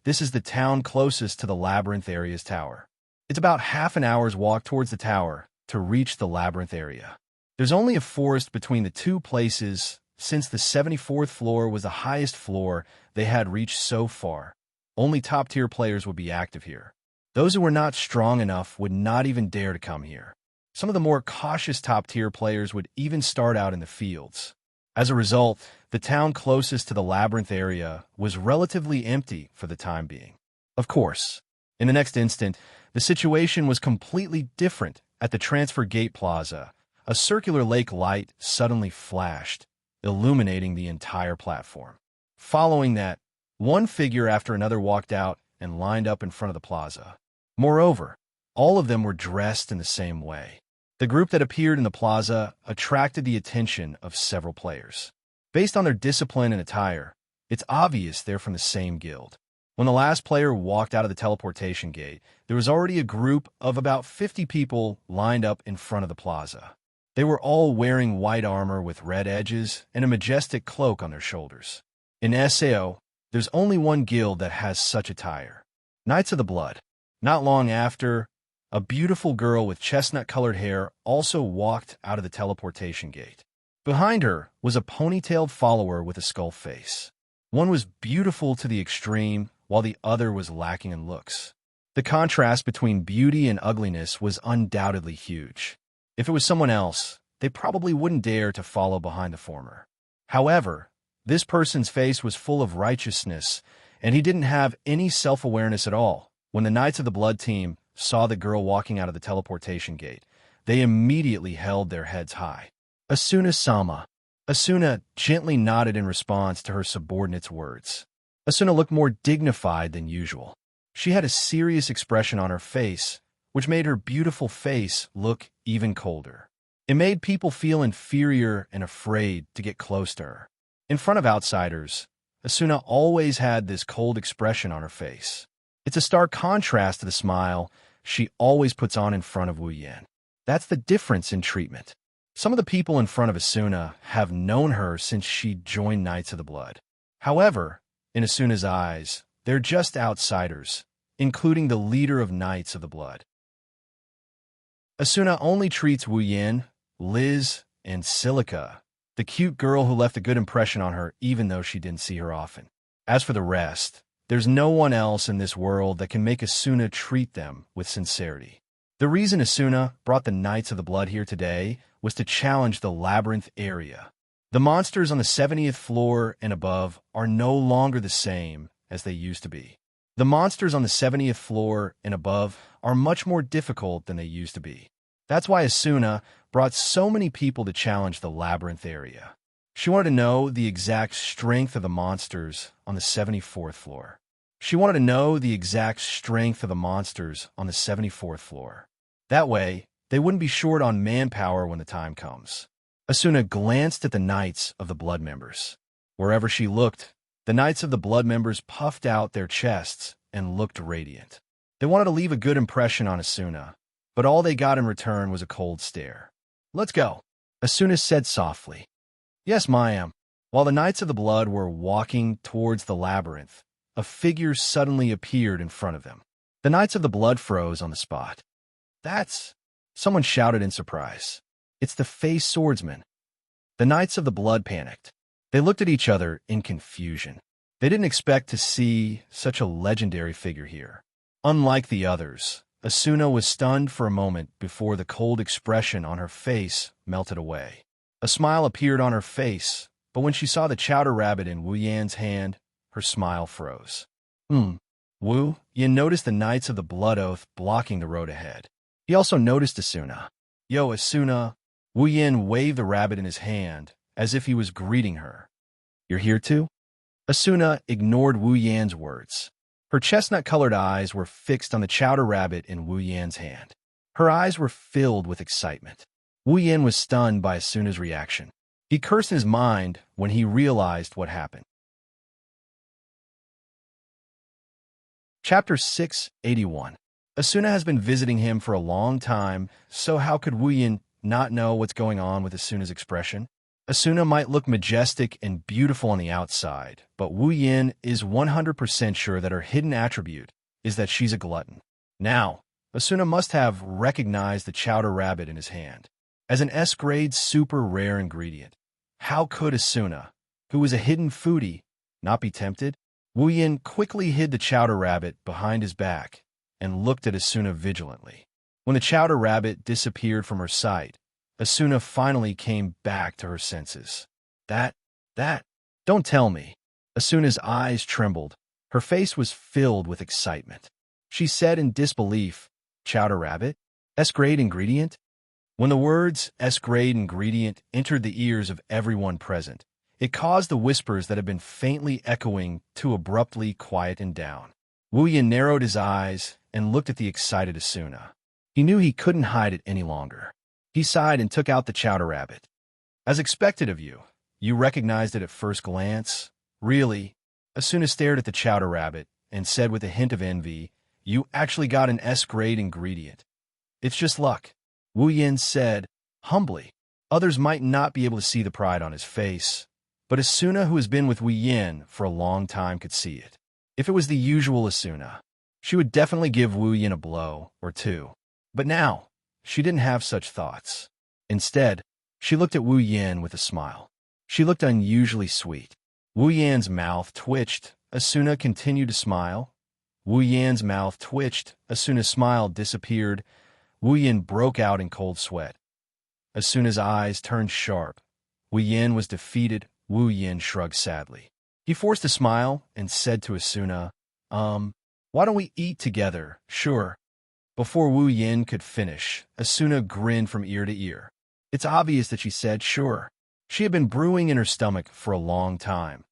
This is the town closest to the Labyrinth area's tower. It's about half an hour's walk towards the tower to reach the Labyrinth area. There's only a forest between the two places since the 74th floor was the highest floor they had reached so far. Only top-tier players would be active here. Those who were not strong enough would not even dare to come here. Some of the more cautious top-tier players would even start out in the fields. As a result, the town closest to the Labyrinth area was relatively empty for the time being. Of course, in the next instant, the situation was completely different at the Transfer Gate Plaza. A circular lake light suddenly flashed, illuminating the entire platform. Following that, one figure after another walked out and lined up in front of the plaza. Moreover, all of them were dressed in the same way. The group that appeared in the plaza attracted the attention of several players. Based on their discipline and attire, it's obvious they're from the same guild. When the last player walked out of the teleportation gate, there was already a group of about 50 people lined up in front of the plaza. They were all wearing white armor with red edges and a majestic cloak on their shoulders. In SAO, there's only one guild that has such attire. Knights of the Blood. Not long after, a beautiful girl with chestnut-colored hair also walked out of the teleportation gate. Behind her was a ponytailed follower with a skull face. One was beautiful to the extreme, while the other was lacking in looks. The contrast between beauty and ugliness was undoubtedly huge. If it was someone else, they probably wouldn't dare to follow behind the former. However, this person's face was full of righteousness, and he didn't have any self-awareness at all. When the Knights of the Blood team saw the girl walking out of the teleportation gate, they immediately held their heads high. Asuna-sama. Asuna gently nodded in response to her subordinate's words. Asuna looked more dignified than usual. She had a serious expression on her face, which made her beautiful face look even colder. It made people feel inferior and afraid to get close to her. In front of outsiders, Asuna always had this cold expression on her face. It's a stark contrast to the smile she always puts on in front of Wu Yin. That's the difference in treatment. Some of the people in front of Asuna have known her since she joined Knights of the Blood. However, in Asuna's eyes, they're just outsiders, including the leader of Knights of the Blood. Asuna only treats Wu Yin, Liz, and Silica, the cute girl who left a good impression on her even though she didn't see her often. As for the rest, there's no one else in this world that can make Asuna treat them with sincerity. The reason Asuna brought the Knights of the Blood here today was to challenge the Labyrinth area. The monsters on the 70th floor and above are no longer the same as they used to be. The monsters on the 70th floor and above are much more difficult than they used to be. That's why Asuna brought so many people to challenge the Labyrinth area. She wanted to know the exact strength of the monsters on the 74th floor. She wanted to know the exact strength of the monsters on the 74th floor. That way, they wouldn't be short on manpower when the time comes. Asuna glanced at the Knights of the Blood members. Wherever she looked, the Knights of the Blood members puffed out their chests and looked radiant. They wanted to leave a good impression on Asuna, but all they got in return was a cold stare. "Let's go," Asuna said softly. "Yes, ma'am." While the Knights of the Blood were walking towards the labyrinth, a figure suddenly appeared in front of them. The Knights of the Blood froze on the spot. "That's—" someone shouted in surprise. "It's the Face Swordsman." The Knights of the Blood panicked. They looked at each other in confusion. They didn't expect to see such a legendary figure here. Unlike the others, Asuna was stunned for a moment before the cold expression on her face melted away. A smile appeared on her face, but when she saw the chowder rabbit in Wu Yan's hand, her smile froze. Wu Yan noticed the Knights of the Blood Oath blocking the road ahead. He also noticed Asuna. "Yo, Asuna." Wu Yan waved the rabbit in his hand, as if he was greeting her. "You're here too?" Asuna ignored Wu Yan's words. Her chestnut-colored eyes were fixed on the chowder rabbit in Wu Yan's hand. Her eyes were filled with excitement. Wu Yan was stunned by Asuna's reaction. He cursed in his mind when he realized what happened. Chapter 681. Asuna has been visiting him for a long time, so how could Wu Yan not know what's going on with Asuna's expression? Asuna might look majestic and beautiful on the outside, but Wu Yan is 100% sure that her hidden attribute is that she's a glutton. Now, Asuna must have recognized the chowder rabbit in his hand as an S-grade super rare ingredient. How could Asuna, who was a hidden foodie, not be tempted? Wu Yan quickly hid the chowder rabbit behind his back and looked at Asuna vigilantly. When the chowder rabbit disappeared from her sight, Asuna finally came back to her senses. That, don't tell me. Asuna's eyes trembled. Her face was filled with excitement. She said in disbelief, "Chowder rabbit? S-grade ingredient?" When the words S-grade ingredient entered the ears of everyone present, it caused the whispers that had been faintly echoing to abruptly quieten down. Wu Yan narrowed his eyes and looked at the excited Asuna. He knew he couldn't hide it any longer. He sighed and took out the chowder rabbit. "As expected of you. You recognized it at first glance? Really?" Asuna stared at the chowder rabbit and said with a hint of envy, "You actually got an S-grade ingredient. It's just luck." Wu Yan said, humbly. Others might not be able to see the pride on his face, but Asuna, who has been with Wu Yan for a long time, could see it. If it was the usual Asuna, she would definitely give Wu Yan a blow or two. But now, she didn't have such thoughts. Instead, she looked at Wu Yan with a smile. She looked unusually sweet. Wu Yan's mouth twitched. Asuna continued to smile. Wu Yan's mouth twitched. Asuna's smile disappeared. Wu Yan broke out in cold sweat. Asuna's eyes turned sharp. Wu Yan was defeated. Wu Yan shrugged sadly. He forced a smile and said to Asuna, why don't we eat together? Sure. Before Wu Yan could finish, Asuna grinned from ear to ear. It's obvious that she said sure. She had been brewing in her stomach for a long time.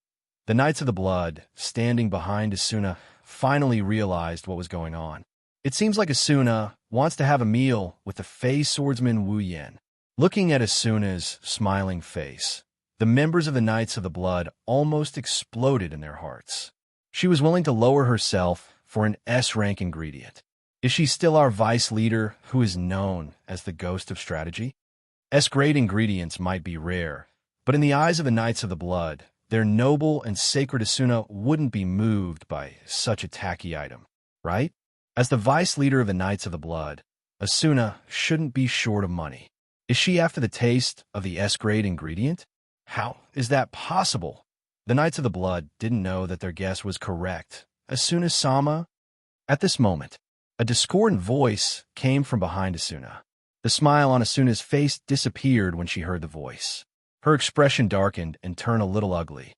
The Knights of the Blood, standing behind Asuna, finally realized what was going on. It seems like Asuna wants to have a meal with the Fey swordsman Wu Yan. Looking at Asuna's smiling face, the members of the Knights of the Blood almost exploded in their hearts. She was willing to lower herself for an S-rank ingredient. Is she still our vice leader who is known as the ghost of strategy? S-grade ingredients might be rare, but in the eyes of the Knights of the Blood, their noble and sacred Asuna wouldn't be moved by such a tacky item, right? As the vice leader of the Knights of the Blood, Asuna shouldn't be short of money. Is she after the taste of the S-grade ingredient? How is that possible? The Knights of the Blood didn't know that their guess was correct. Asuna-sama? At this moment, a discordant voice came from behind Asuna. The smile on Asuna's face disappeared when she heard the voice. Her expression darkened and turned a little ugly.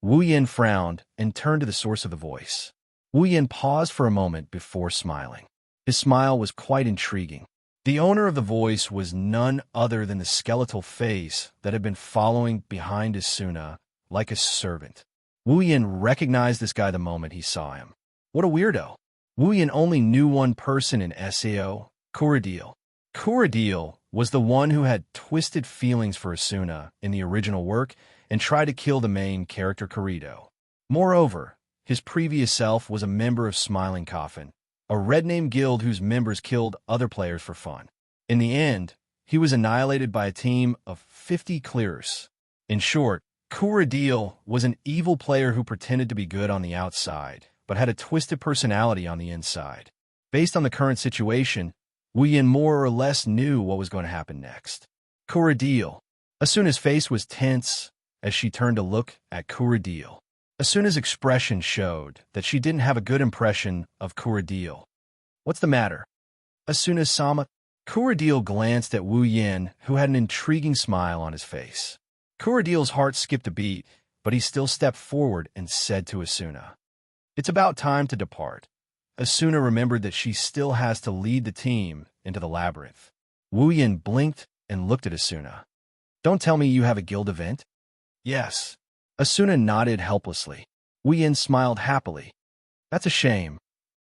Wu Yin frowned and turned to the source of the voice. Wu Yin paused for a moment before smiling. His smile was quite intriguing. The owner of the voice was none other than the skeletal face that had been following behind Asuna like a servant. Wu Yin recognized this guy the moment he saw him. What a weirdo. Wu Yin only knew one person in SAO, Kuradil. Kuradil was the one who had twisted feelings for Asuna in the original work and tried to kill the main character Kirito. Moreover, his previous self was a member of Smiling Coffin, a red-name guild whose members killed other players for fun. In the end, he was annihilated by a team of 50 clearers. In short, Kuradil was an evil player who pretended to be good on the outside, but had a twisted personality on the inside. Based on the current situation, Wu Yin more or less knew what was going to happen next. Kuradil. Asuna's face was tense as she turned to look at Kuradil. Asuna's expression showed that she didn't have a good impression of Kuradil. What's the matter? Asuna-sama? Kuradil glanced at Wu Yin, who had an intriguing smile on his face. Kuradil's heart skipped a beat, but he still stepped forward and said to Asuna, "It's about time to depart." Asuna remembered that she still has to lead the team into the labyrinth. Wu Yin blinked and looked at Asuna. "Don't tell me you have a guild event?" "Yes." Asuna nodded helplessly. Wu Yin smiled happily. "That's a shame,"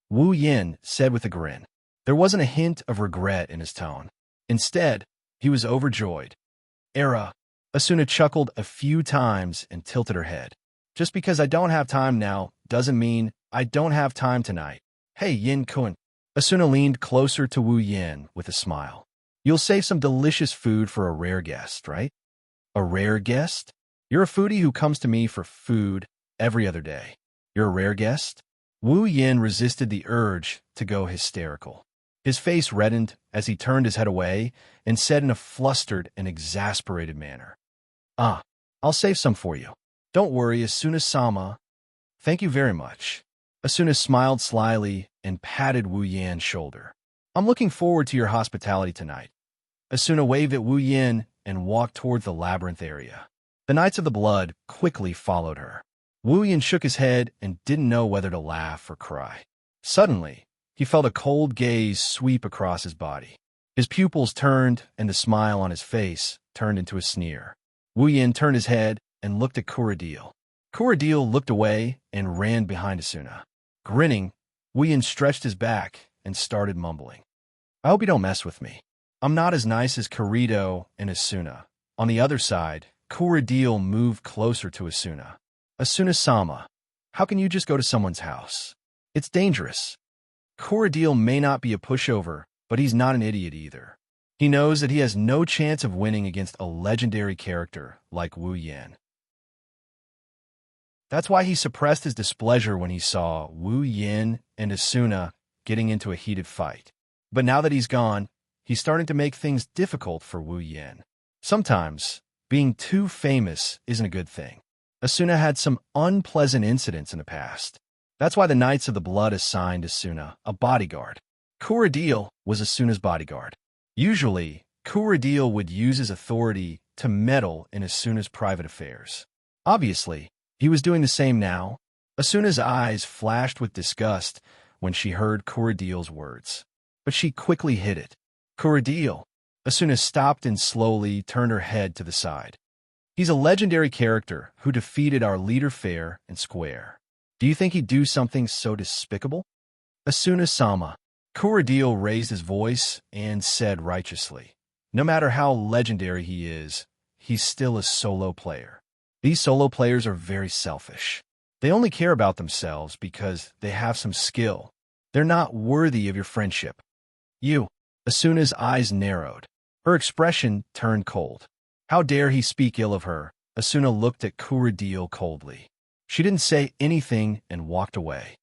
Wu Yin said with a grin. There wasn't a hint of regret in his tone. Instead, he was overjoyed. "Era." Asuna chuckled a few times and tilted her head. "Just because I don't have time now doesn't mean I don't have time tonight. Hey, Yin-kun." Asuna leaned closer to Wu Yin with a smile. "You'll save some delicious food for a rare guest, right?" "A rare guest? You're a foodie who comes to me for food every other day. You're a rare guest?" Wu Yin resisted the urge to go hysterical. His face reddened as he turned his head away and said in a flustered and exasperated manner, I'll save some for you. Don't worry, Asuna-sama." "Thank you very much." Asuna smiled slyly and patted Wu Yin's shoulder. "I'm looking forward to your hospitality tonight." Asuna waved at Wu Yin and walked towards the labyrinth area. The Knights of the Blood quickly followed her. Wu Yin shook his head and didn't know whether to laugh or cry. Suddenly, he felt a cold gaze sweep across his body. His pupils turned and the smile on his face turned into a sneer. Wu Yin turned his head and looked at Kuradil. Kuradil looked away and ran behind Asuna. Grinning, Wu Yin stretched his back and started mumbling. "I hope you don't mess with me. I'm not as nice as Kirito and Asuna." On the other side, Kuradil moved closer to Asuna. "Asuna-sama, how can you just go to someone's house? It's dangerous." Kuradil may not be a pushover, but he's not an idiot either. He knows that he has no chance of winning against a legendary character like Wu Yin. That's why he suppressed his displeasure when he saw Wu Yin and Asuna getting into a heated fight. But now that he's gone, he's starting to make things difficult for Wu Yin. Sometimes, being too famous isn't a good thing. Asuna had some unpleasant incidents in the past. That's why the Knights of the Blood assigned Asuna a bodyguard. Kuradil was Asuna's bodyguard. Usually, Kuradil would use his authority to meddle in Asuna's private affairs. Obviously, he was doing the same now. Asuna's eyes flashed with disgust when she heard Kuradil's words, but she quickly hid it. "Kuradil." Asuna stopped and slowly turned her head to the side. "He's a legendary character who defeated our leader fair and square. Do you think he'd do something so despicable?" "Asuna-sama." Kuradil raised his voice and said righteously, "No matter how legendary he is he's still a solo player. These solo players are very selfish. They only care about themselves because they have some skill. They're not worthy of your friendship. You. Asuna's eyes narrowed. Her expression turned cold. How dare he speak ill of her? Asuna looked at Kuradil coldly. She didn't say anything and walked away.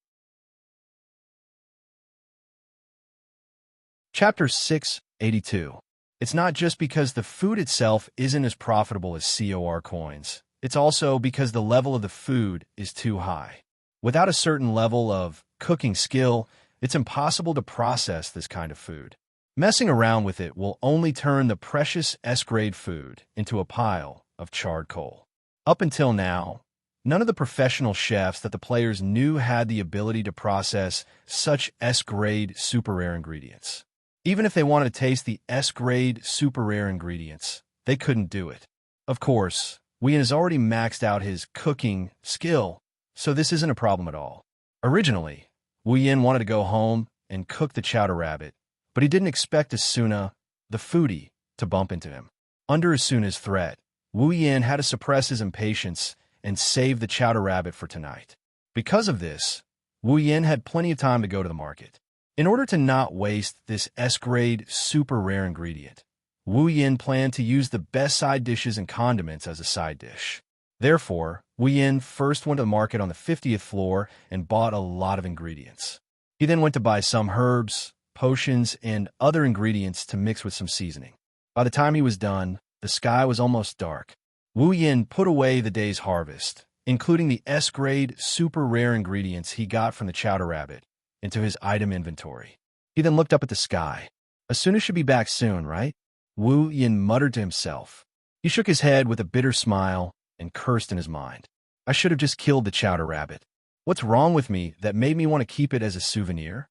Chapter 682. It's not just because the food itself isn't as profitable as COR coins. It's also because the level of the food is too high. Without a certain level of cooking skill, it's impossible to process this kind of food. Messing around with it will only turn the precious S-grade food into a pile of charred coal. Up until now, none of the professional chefs that the players knew had the ability to process such S-grade super rare ingredients. Even if they wanted to taste the S-grade super rare ingredients, they couldn't do it. Of course, Wien has already maxed out his cooking skill, so this isn't a problem at all. Originally, Wien wanted to go home and cook the chowder rabbit, but he didn't expect Asuna, the foodie, to bump into him. Under Asuna's threat, Wu Yin had to suppress his impatience and save the chowder rabbit for tonight. Because of this, Wu Yin had plenty of time to go to the market. In order to not waste this S-grade super rare ingredient, Wu Yin planned to use the best side dishes and condiments as a side dish. Therefore, Wu Yin first went to the market on the 50th floor and bought a lot of ingredients. He then went to buy some herbs, potions, and other ingredients to mix with some seasoning. By the time he was done, the sky was almost dark. Wu Yin put away the day's harvest, including the S-grade super rare ingredients he got from the chowder rabbit, into his item inventory. He then looked up at the sky. Asuna should be back soon, right? Wu Yin muttered to himself. He shook his head with a bitter smile and cursed in his mind. I should have just killed the chowder rabbit. What's wrong with me that made me want to keep it as a souvenir?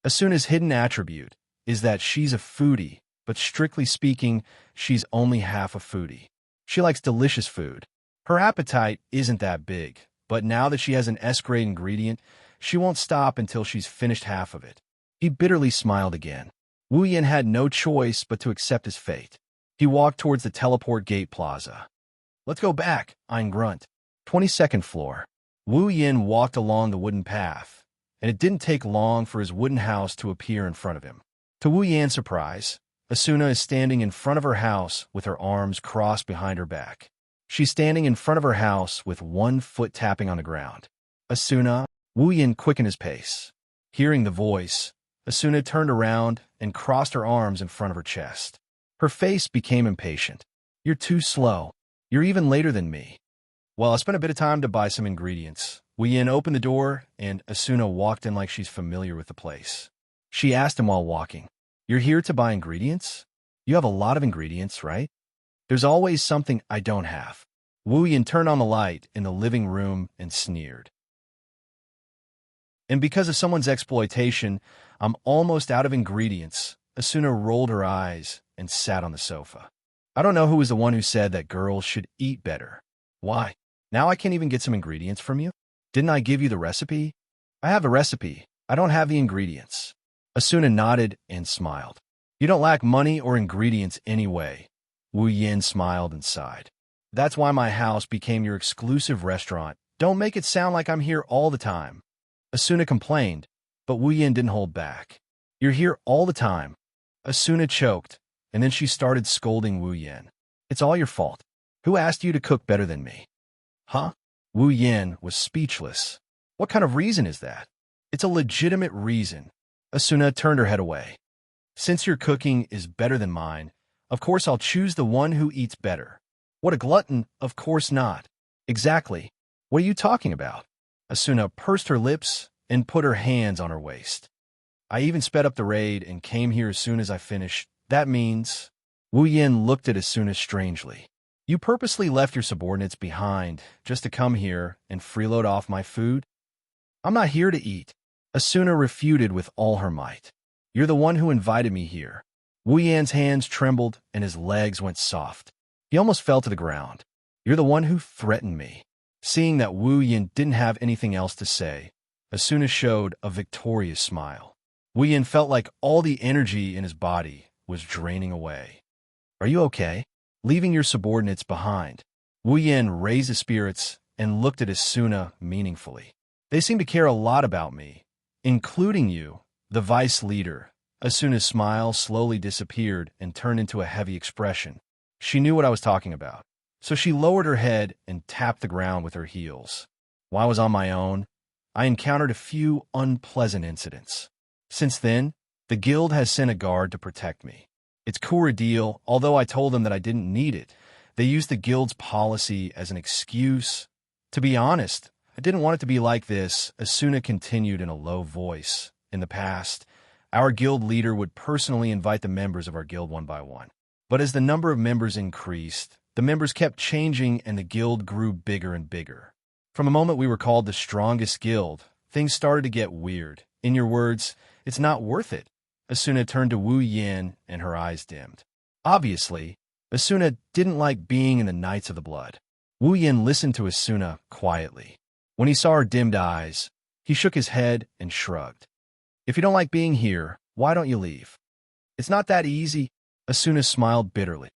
Asuna's hidden attribute is that she's a foodie, but strictly speaking, she's only half a foodie. She likes delicious food. Her appetite isn't that big, but now that she has an S-grade ingredient, she won't stop until she's finished half of it. He bitterly smiled again. Wu Yin had no choice but to accept his fate. He walked towards the teleport gate plaza. Let's go back, Ein grunt. 22nd floor. Wu Yin walked along the wooden path, and it didn't take long for his wooden house to appear in front of him. To Wu Yin's surprise, Asuna is standing in front of her house with her arms crossed behind her back. She's standing in front of her house with one foot tapping on the ground. Asuna, Wu Yin quickened his pace. Hearing the voice, Asuna turned around and crossed her arms in front of her chest. Her face became impatient. You're too slow. You're even later than me. Well, I spent a bit of time to buy some ingredients. Wu Yin opened the door, and Asuna walked in like she's familiar with the place. She asked him while walking, You're here to buy ingredients? You have a lot of ingredients, right? There's always something I don't have. Wu Yin turned on the light in the living room and sneered. And because of someone's exploitation, I'm almost out of ingredients. Asuna rolled her eyes and sat on the sofa. I don't know who was the one who said that girls should eat better. Why? Now I can't even get some ingredients from you? Didn't I give you the recipe? I have the recipe. I don't have the ingredients. Asuna nodded and smiled. You don't lack money or ingredients anyway. Wu Yin smiled and sighed. That's why my house became your exclusive restaurant. Don't make it sound like I'm here all the time. Asuna complained, but Wu Yin didn't hold back. You're here all the time. Asuna choked, and then she started scolding Wu Yin. It's all your fault. Who asked you to cook better than me? Huh? Wu Yin was speechless. What kind of reason is that? It's a legitimate reason. Asuna turned her head away. Since your cooking is better than mine, of course I'll choose the one who eats better. What a glutton, of course not. Exactly. What are you talking about? Asuna pursed her lips and put her hands on her waist. I even sped up the raid and came here as soon as I finished. That means... Wu Yin looked at Asuna strangely. You purposely left your subordinates behind just to come here and freeload off my food? I'm not here to eat. Asuna refuted with all her might. You're the one who invited me here. Wu Yan's hands trembled and his legs went soft. He almost fell to the ground. You're the one who threatened me. Seeing that Wu Yin didn't have anything else to say, Asuna showed a victorious smile. Wu Yin felt like all the energy in his body was draining away. Are you okay? leaving your subordinates behind. Wu Yin raised his spirits and looked at Asuna meaningfully. They seem to care a lot about me, including you, the vice leader. Asuna's smile slowly disappeared and turned into a heavy expression. She knew what I was talking about, so she lowered her head and tapped the ground with her heels. While I was on my own, I encountered a few unpleasant incidents. Since then, the guild has sent a guard to protect me. It's cool deal, although I told them that I didn't need it. They used the guild's policy as an excuse. To be honest, I didn't want it to be like this, Asuna continued in a low voice. In the past, our guild leader would personally invite the members of our guild one by one. But as the number of members increased, the members kept changing and the guild grew bigger and bigger. From the moment we were called the strongest guild, things started to get weird. In your words, it's not worth it. Asuna turned to Wu Yin and her eyes dimmed. Obviously, Asuna didn't like being in the Knights of the Blood. Wu Yin listened to Asuna quietly. When he saw her dimmed eyes, he shook his head and shrugged. If you don't like being here, why don't you leave? It's not that easy. Asuna smiled bitterly.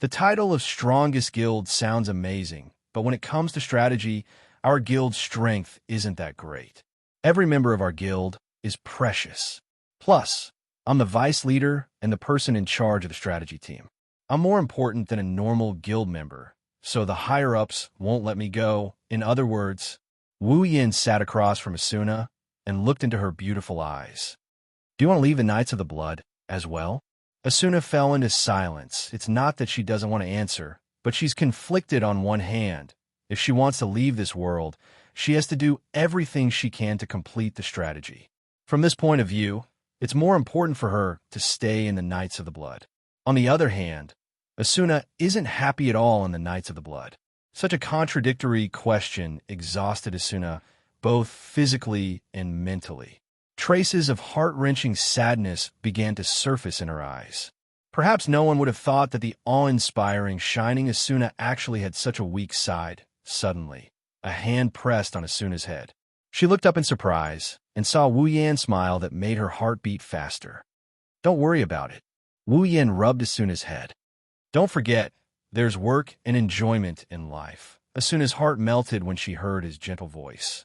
The title of Strongest Guild sounds amazing, but when it comes to strategy, our guild's strength isn't that great. Every member of our guild is precious. Plus, I'm the vice leader and the person in charge of the strategy team. I'm more important than a normal guild member, so the higher-ups won't let me go. In other words, Wu Yin sat across from Asuna and looked into her beautiful eyes. Do you want to leave the Knights of the Blood as well? Asuna fell into silence. It's not that she doesn't want to answer, but she's conflicted. On one hand, if she wants to leave this world, she has to do everything she can to complete the strategy. From this point of view, it's more important for her to stay in the Knights of the Blood. On the other hand, Asuna isn't happy at all in the Knights of the Blood. Such a contradictory question exhausted Asuna, both physically and mentally. Traces of heart-wrenching sadness began to surface in her eyes. Perhaps no one would have thought that the awe-inspiring, shining Asuna actually had such a weak side. Suddenly, a hand pressed on Asuna's head. She looked up in surprise and saw Wu Yan smile that made her heart beat faster. Don't worry about it. Wu Yan rubbed Asuna's head. Don't forget, there's work and enjoyment in life. Asuna's heart melted when she heard his gentle voice.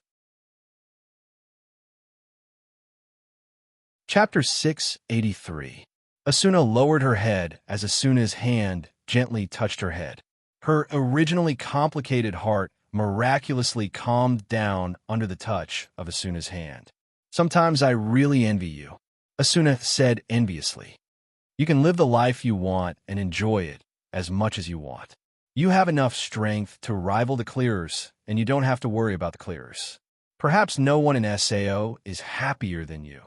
Chapter 683. Asuna lowered her head as Asuna's hand gently touched her head. Her originally complicated heart miraculously calmed down under the touch of Asuna's hand. Sometimes I really envy you, Asuna said enviously. You can live the life you want and enjoy it as much as you want. You have enough strength to rival the clearers, and you don't have to worry about the clearers. Perhaps no one in SAO is happier than you.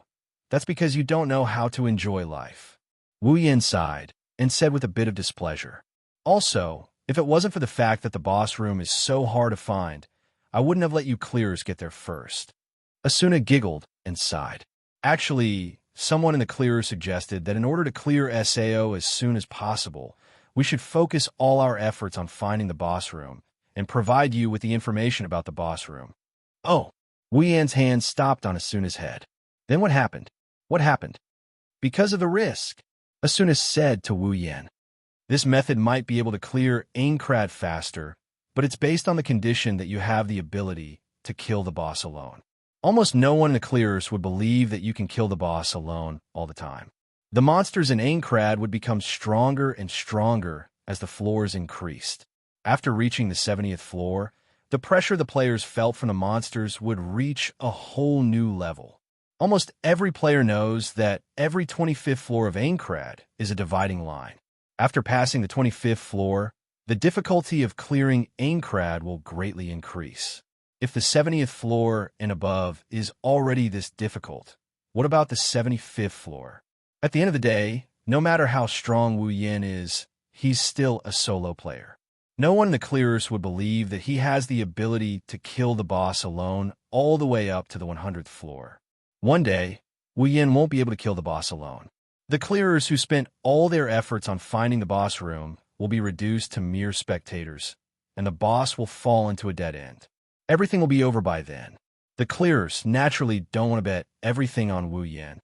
That's because you don't know how to enjoy life. Wu Yin sighed and said with a bit of displeasure. Also, if it wasn't for the fact that the boss room is so hard to find, I wouldn't have let you clearers get there first. Asuna giggled and sighed. Actually, someone in the clearer suggested that in order to clear SAO as soon as possible, we should focus all our efforts on finding the boss room and provide you with the information about the boss room. Oh, Wu Yan's hand stopped on Asuna's head. Then what happened? What happened? Because of the risk, Asuna said to Wu Yan. This method might be able to clear Aincrad faster, but it's based on the condition that you have the ability to kill the boss alone. Almost no one in the clearers would believe that you can kill the boss alone all the time. The monsters in Aincrad would become stronger and stronger as the floors increased. After reaching the 70th floor, the pressure the players felt from the monsters would reach a whole new level. Almost every player knows that every 25th floor of Aincrad is a dividing line. After passing the 25th floor, the difficulty of clearing Aincrad will greatly increase. If the 70th floor and above is already this difficult, what about the 75th floor? At the end of the day, no matter how strong Wu Yin is, he's still a solo player. No one in the clearers would believe that he has the ability to kill the boss alone all the way up to the 100th floor. One day, Wu Yin won't be able to kill the boss alone. The clearers who spent all their efforts on finding the boss room will be reduced to mere spectators, and the boss will fall into a dead end. Everything will be over by then. The clearers naturally don't want to bet everything on Wu Yin.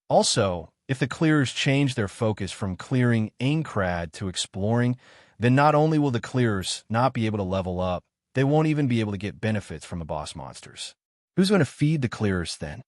Also, If the clearers change their focus from clearing Aincrad to exploring, then not only will the clearers not be able to level up, they won't even be able to get benefits from the boss monsters. Who's going to feed the clearers then?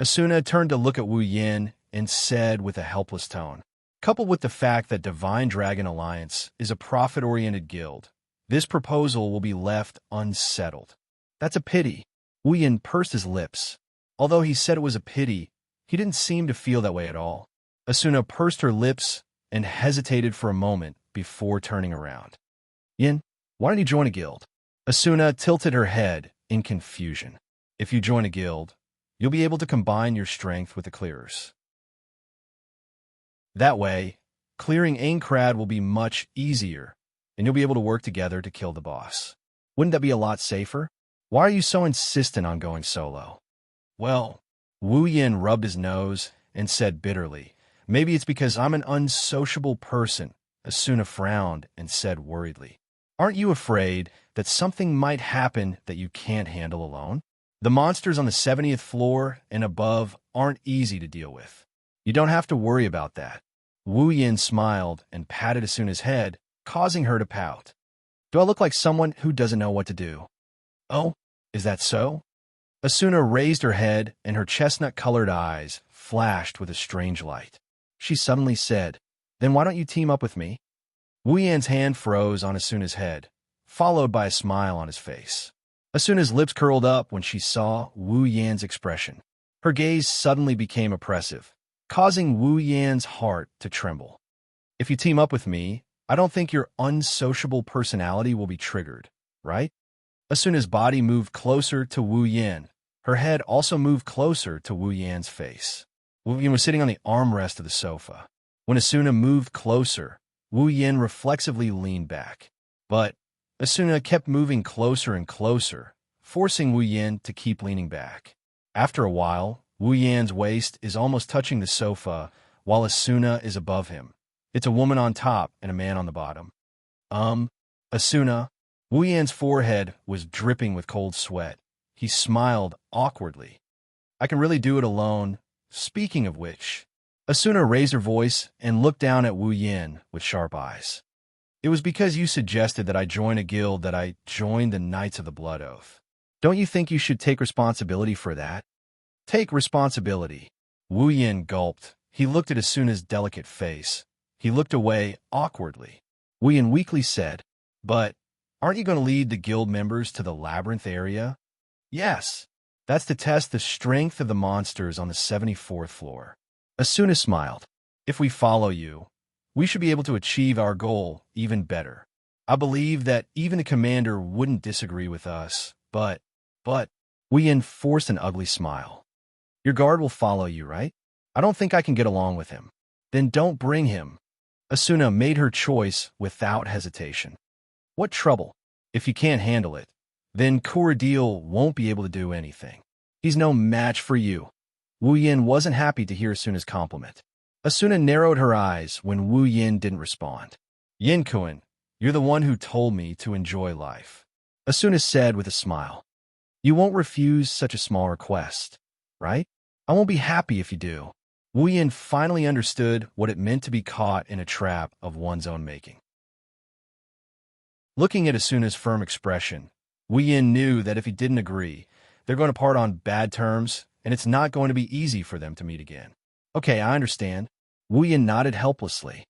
Asuna turned to look at Wu Yin and said with a helpless tone, coupled with the fact that Divine Dragon Alliance is a profit-oriented guild, this proposal will be left unsettled. That's a pity. Wu Yin pursed his lips. Although he said it was a pity, he didn't seem to feel that way at all. Asuna pursed her lips and hesitated for a moment before turning around. Yin, why don't you join a guild? Asuna tilted her head in confusion. If you join a guild, you'll be able to combine your strength with the clearers. That way, clearing Aincrad will be much easier, and you'll be able to work together to kill the boss. Wouldn't that be a lot safer? Why are you so insistent on going solo? Well, Wu Yin rubbed his nose and said bitterly, maybe it's because I'm an unsociable person. Asuna frowned and said worriedly, aren't you afraid that something might happen that you can't handle alone? The monsters on the 70th floor and above aren't easy to deal with. You don't have to worry about that. Wu Yin smiled and patted Asuna's head, causing her to pout. Do I look like someone who doesn't know what to do? Oh, is that so? Asuna raised her head and her chestnut-colored eyes flashed with a strange light. She suddenly said, then why don't you team up with me? Wu Yin's hand froze on Asuna's head, followed by a smile on his face. Asuna's lips curled up when she saw Wu Yin's expression. Her gaze suddenly became oppressive, causing Wu Yin's heart to tremble. If you team up with me, I don't think your unsociable personality will be triggered, right? Asuna's body moved closer to Wu Yin. Her head also moved closer to Wu Yin's face. Wu Yin was sitting on the armrest of the sofa. When Asuna moved closer, Wu Yin reflexively leaned back. But Asuna kept moving closer and closer, forcing Wu Yin to keep leaning back. After a while, Wu Yin's waist is almost touching the sofa, while Asuna is above him. It's a woman on top and a man on the bottom. Asuna. Wu Yin's forehead was dripping with cold sweat. He smiled awkwardly. I can really do it alone. Speaking of which, Asuna raised her voice and looked down at Wu Yin with sharp eyes. It was because you suggested that I join a guild that I joined the Knights of the Blood Oath. Don't you think you should take responsibility for that? Take responsibility. Wu Yin gulped. He looked at Asuna's delicate face. He looked away awkwardly. Wu Yin weakly said, but aren't you going to lead the guild members to the labyrinth area? Yes. That's to test the strength of the monsters on the 74th floor. Asuna smiled. If we follow you, we should be able to achieve our goal even better. I believe that even the commander wouldn't disagree with us, but, Wu Yin forced an ugly smile. Your guard will follow you, right? I don't think I can get along with him. Then don't bring him. Asuna made her choice without hesitation. What trouble? If you can't handle it, then Kuradil won't be able to do anything. He's no match for you. Wu Yin wasn't happy to hear Asuna's compliment. Asuna narrowed her eyes when Wu Yin didn't respond. Yin-kun, you're the one who told me to enjoy life. Asuna said with a smile. You won't refuse such a small request, right? I won't be happy if you do. Wu Yin finally understood what it meant to be caught in a trap of one's own making. Looking at Asuna's firm expression, Wu Yin knew that if he didn't agree, they're going to part on bad terms, and it's not going to be easy for them to meet again. Okay, I understand. Wu Yin nodded helplessly.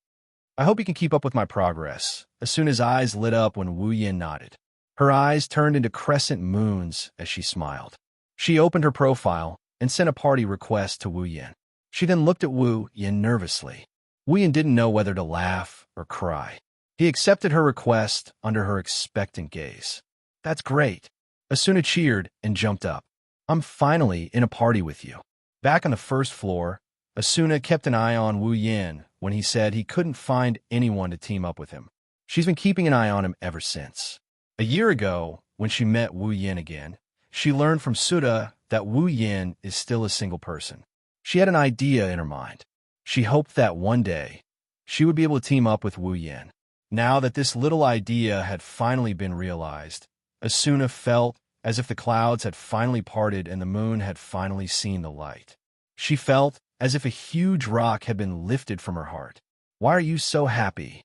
I hope you can keep up with my progress. Asuna's eyes lit up when Wu Yin nodded. Her eyes turned into crescent moons as she smiled. She opened her profile and sent a party request to Wu Yin. She then looked at Wu Yin nervously. Wu Yin didn't know whether to laugh or cry. He accepted her request under her expectant gaze. That's great. Asuna cheered and jumped up. I'm finally in a party with you. Back on the first floor, Asuna kept an eye on Wu Yin when he said he couldn't find anyone to team up with him. She's been keeping an eye on him ever since. A year ago, when she met Wu Yin again, she learned from Suda that Wu Yin is still a single person. She had an idea in her mind. She hoped that one day, she would be able to team up with Wu Yin. Now that this little idea had finally been realized, Asuna felt as if the clouds had finally parted and the moon had finally seen the light. She felt as if a huge rock had been lifted from her heart. "Why are you so happy?"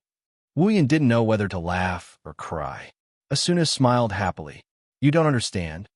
Wu Yin didn't know whether to laugh or cry. Asuna smiled happily. "You don't understand."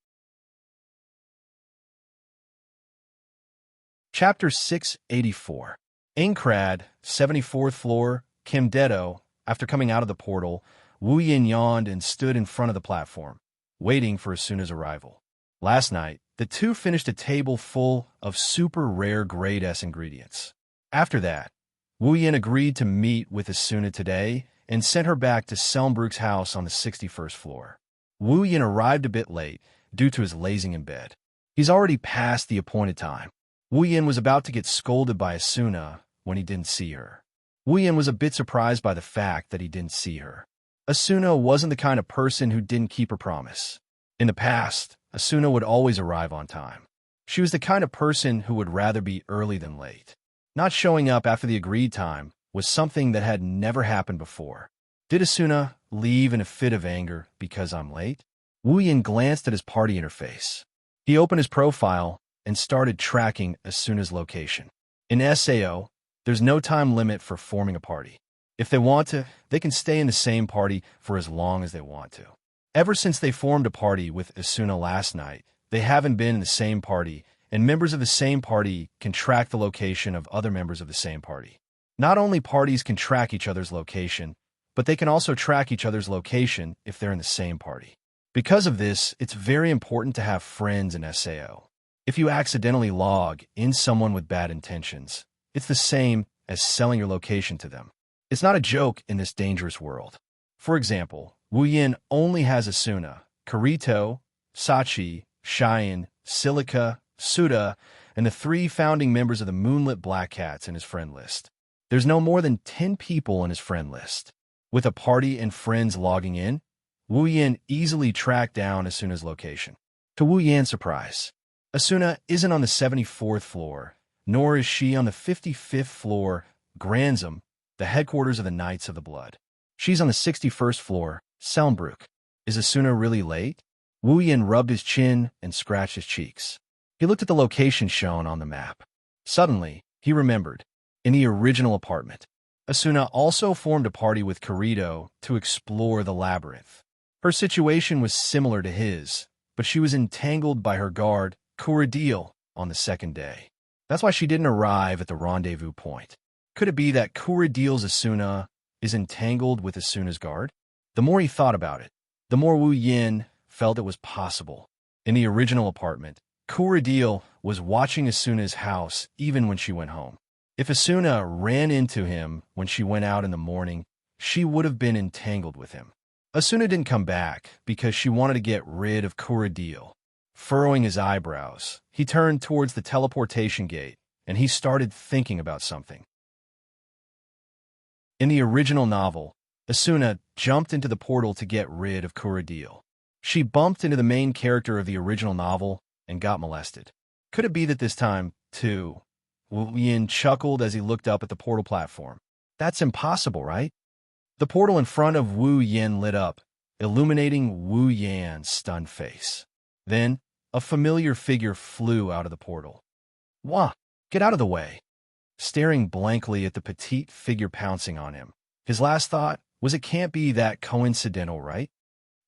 Chapter 684. Ainkrad, 74th floor, Kimdedo. After coming out of the portal, Wu Yin yawned and stood in front of the platform, waiting for Asuna's arrival. Last night, the two finished a table full of super rare grade S ingredients. After that, Wu Yin agreed to meet with Asuna today and sent her back to Selmbrook's house on the 61st floor. Wu Yin arrived a bit late due to his lazing in bed. He's already past the appointed time. Wu Yin was about to get scolded by Asuna when he didn't see her. Wu Yin was a bit surprised by the fact that he didn't see her. Asuna wasn't the kind of person who didn't keep her promise. In the past, Asuna would always arrive on time. She was the kind of person who would rather be early than late. Not showing up after the agreed time was something that had never happened before. Did Asuna leave in a fit of anger because I'm late? Wu Yin glanced at his party interface. He opened his profile and started tracking Asuna's location. In SAO, there's no time limit for forming a party. If they want to, they can stay in the same party for as long as they want to. Ever since they formed a party with Asuna last night, they haven't been in the same party, and members of the same party can track the location of other members of the same party. Not only parties can track each other's location, but they can also track each other's location if they're in the same party. Because of this, it's very important to have friends in SAO. If you accidentally log in someone with bad intentions, it's the same as selling your location to them. It's not a joke in this dangerous world. For example, Wu Yin only has Asuna, Kirito, Sachi, Cheyenne, Silica, Suda, and the 3 founding members of the Moonlit Black Cats in his friend list. There's no more than 10 people in his friend list. With a party and friends logging in, Wu Yin easily tracked down Asuna's location. To Wu Yin's surprise, Asuna isn't on the 74th floor, nor is she on the 55th floor, Granzum, the headquarters of the Knights of the Blood. She's on the 61st floor, Selmbrook. Is Asuna really late? Wu Yin rubbed his chin and scratched his cheeks. He looked at the location shown on the map. Suddenly, he remembered. In the original apartment, Asuna also formed a party with Kirito to explore the labyrinth. Her situation was similar to his, but she was entangled by her guard, Kuradil, on the second day. That's why she didn't arrive at the rendezvous point. Could it be that Kuradil's Asuna is entangled with Asuna's guard? The more he thought about it, the more Wu Yin felt it was possible. In the original apartment, Kuradil was watching Asuna's house even when she went home. If Asuna ran into him when she went out in the morning, she would have been entangled with him. Asuna didn't come back because she wanted to get rid of Kuradil. Furrowing his eyebrows, he turned towards the teleportation gate, and he started thinking about something. In the original novel, Asuna jumped into the portal to get rid of Kuradil. She bumped into the main character of the original novel and got molested. Could it be that this time, too? Wu Yin chuckled as he looked up at the portal platform. That's impossible, right? The portal in front of Wu Yin lit up, illuminating Wu Yan's stunned face. Then, a familiar figure flew out of the portal. Wah! Get out of the way! Staring blankly at the petite figure pouncing on him, his last thought was it can't be that coincidental, right?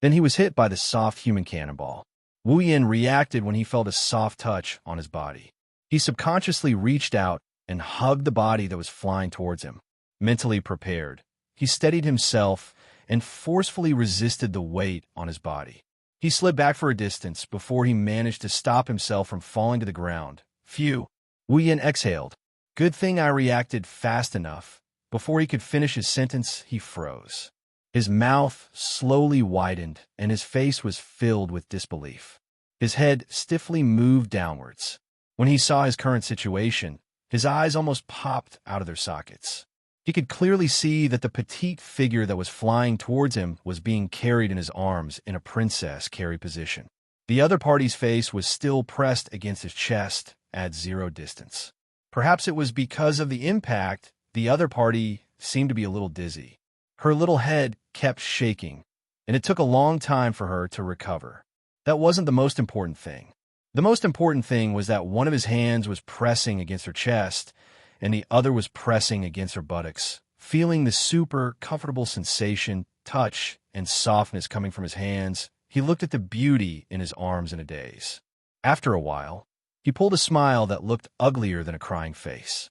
Then he was hit by the soft human cannonball. Wu Yin reacted when he felt a soft touch on his body. He subconsciously reached out and hugged the body that was flying towards him. Mentally prepared, he steadied himself and forcefully resisted the weight on his body. He slid back for a distance before he managed to stop himself from falling to the ground. Phew! Wu Yin exhaled. Good thing I reacted fast enough. Before he could finish his sentence, he froze. His mouth slowly widened, and his face was filled with disbelief. His head stiffly moved downwards. When he saw his current situation, his eyes almost popped out of their sockets. He could clearly see that the petite figure that was flying towards him was being carried in his arms in a princess carry position. The other party's face was still pressed against his chest at 0 distance. Perhaps it was because of the impact, the other party seemed to be a little dizzy. Her little head kept shaking, and it took a long time for her to recover. That wasn't the most important thing. The most important thing was that one of his hands was pressing against her chest, and the other was pressing against her buttocks. Feeling the super comfortable sensation, touch, and softness coming from his hands, he looked at the beauty in his arms in a daze. After a while, he pulled a smile that looked uglier than a crying face.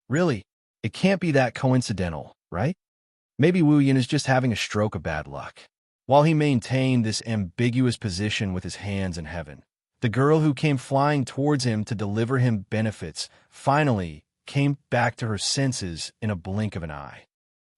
Really, it can't be that coincidental, right? Maybe Wu Yin is just having a stroke of bad luck. While he maintained this ambiguous position with his hands in heaven, the girl who came flying towards him to deliver him benefits finally came back to her senses in a blink of an eye.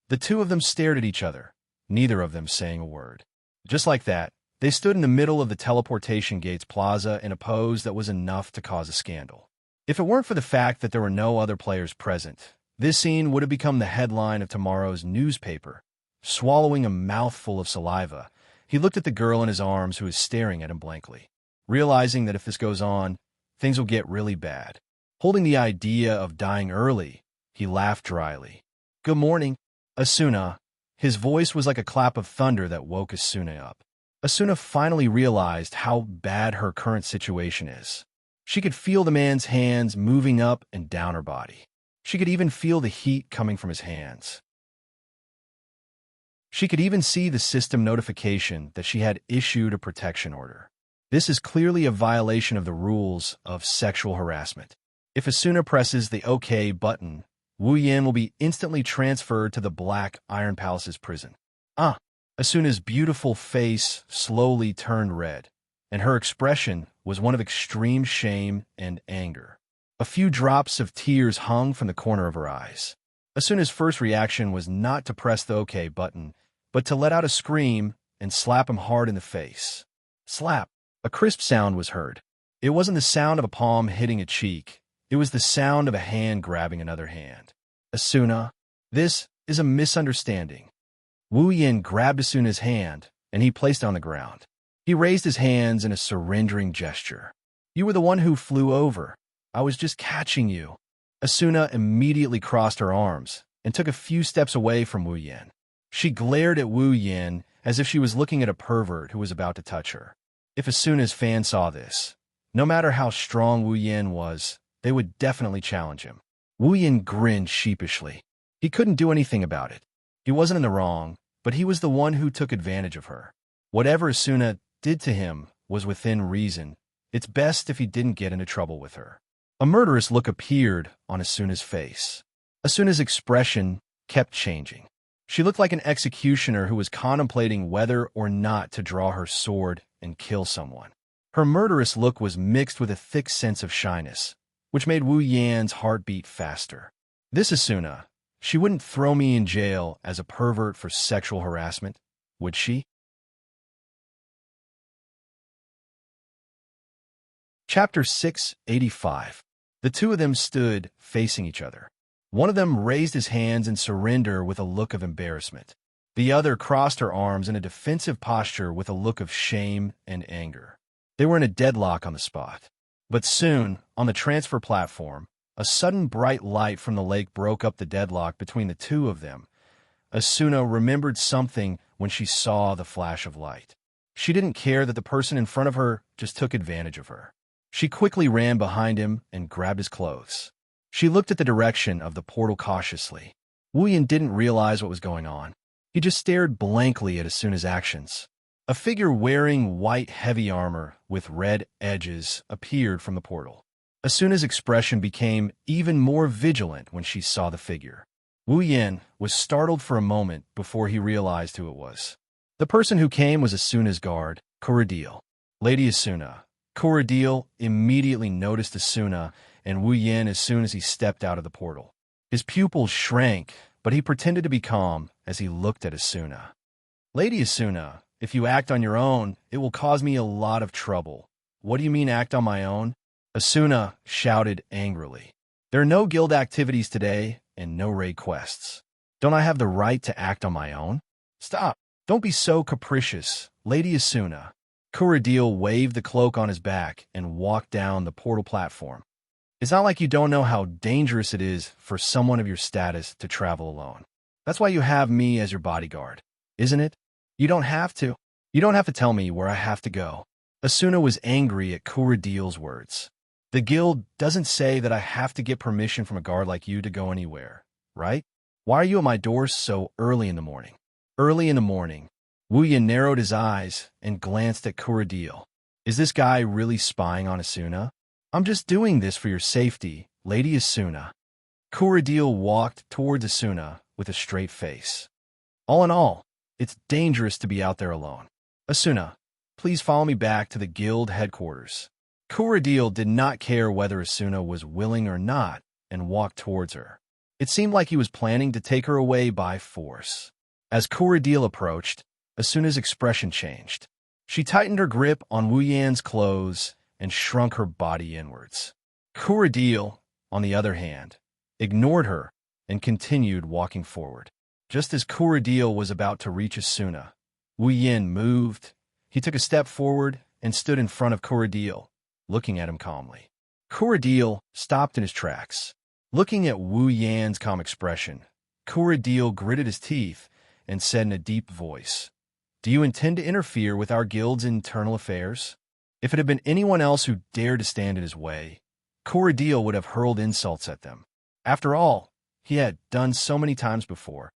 The two of them stared at each other, neither of them saying a word. Just like that, they stood in the middle of the teleportation gates plaza in a pose that was enough to cause a scandal. If it weren't for the fact that there were no other players present, this scene would have become the headline of tomorrow's newspaper. Swallowing a mouthful of saliva, he looked at the girl in his arms who was staring at him blankly, realizing that if this goes on, things will get really bad. Holding the idea of dying early, he laughed dryly. "Good morning, Asuna." His voice was like a clap of thunder that woke Asuna up. Asuna finally realized how bad her current situation is. She could feel the man's hands moving up and down her body. She could even feel the heat coming from his hands. She could even see the system notification that she had issued a protection order. This is clearly a violation of the rules of sexual harassment. If Asuna presses the OK button, Wu Yin will be instantly transferred to the Black Iron Palace's prison. Asuna's beautiful face slowly turned red, and her expression was one of extreme shame and anger. A few drops of tears hung from the corner of her eyes. Asuna's first reaction was not to press the OK button, but to let out a scream and slap him hard in the face. Slap! A crisp sound was heard. It wasn't the sound of a palm hitting a cheek. It was the sound of a hand grabbing another hand. "Asuna, this is a misunderstanding." Wu Yin grabbed Asuna's hand, and he placed it on the ground. He raised his hands in a surrendering gesture. "You were the one who flew over. I was just catching you." Asuna immediately crossed her arms and took a few steps away from Wu Yin. She glared at Wu Yin as if she was looking at a pervert who was about to touch her. If Asuna's fans saw this, no matter how strong Wu Yin was, they would definitely challenge him. Wu Yin grinned sheepishly. He couldn't do anything about it. He wasn't in the wrong, but he was the one who took advantage of her. Whatever Asuna did to him was within reason. It's best if he didn't get into trouble with her. A murderous look appeared on Asuna's face. Asuna's expression kept changing. She looked like an executioner who was contemplating whether or not to draw her sword and kill someone. Her murderous look was mixed with a thick sense of shyness, which made Wu Yan's heart beat faster. This Asuna, she wouldn't throw me in jail as a pervert for sexual harassment, would she? Chapter 685. The two of them stood facing each other. One of them raised his hands in surrender with a look of embarrassment. The other crossed her arms in a defensive posture with a look of shame and anger. They were in a deadlock on the spot. But soon, on the transfer platform, a sudden bright light from the lake broke up the deadlock between the two of them. Asuna remembered something when she saw the flash of light. She didn't care that the person in front of her just took advantage of her. She quickly ran behind him and grabbed his clothes. She looked at the direction of the portal cautiously. Wu Yin didn't realize what was going on. He just stared blankly at Asuna's actions. A figure wearing white heavy armor with red edges appeared from the portal. Asuna's expression became even more vigilant when she saw the figure. Wu Yin was startled for a moment before he realized who it was. The person who came was Asuna's guard, Corradil. Lady Asuna. Corradil immediately noticed Asuna and Wu Yin as soon as he stepped out of the portal. His pupils shrank, but he pretended to be calm as he looked at Asuna. "Lady Asuna, if you act on your own, it will cause me a lot of trouble." "What do you mean act on my own?" Asuna shouted angrily. "There are no guild activities today and no raid quests. Don't I have the right to act on my own?" "Stop. Don't be so capricious, Lady Asuna." Corradil waved the cloak on his back and walked down the portal platform. "It's not like you don't know how dangerous it is for someone of your status to travel alone. That's why you have me as your bodyguard, isn't it? You don't have to. You don't have to tell me where I have to go." Asuna was angry at Kuradil's words. The guild doesn't say that I have to get permission from a guard like you to go anywhere, right? Why are you at my door so early in the morning? Early in the morning, Wu Yin narrowed his eyes and glanced at Kuradil. Is this guy really spying on Asuna? I'm just doing this for your safety, Lady Asuna. Kuradil walked toward Asuna with a straight face. All in all, it's dangerous to be out there alone. Asuna, please follow me back to the guild headquarters. Kuradil did not care whether Asuna was willing or not and walked towards her. It seemed like he was planning to take her away by force. As Kuradil approached, Asuna's expression changed. She tightened her grip on Wu Yan's clothes and shrunk her body inwards. Kuradil, on the other hand, ignored her and continued walking forward. Just as Kuradil was about to reach Asuna, Wu Yan moved. He took a step forward and stood in front of Kuradil, looking at him calmly. Kuradil stopped in his tracks. Looking at Wu Yan's calm expression, Kuradil gritted his teeth and said in a deep voice, "Do you intend to interfere with our guild's internal affairs?" If it had been anyone else who dared to stand in his way, Kuradil would have hurled insults at them. After all, he had done so many times before.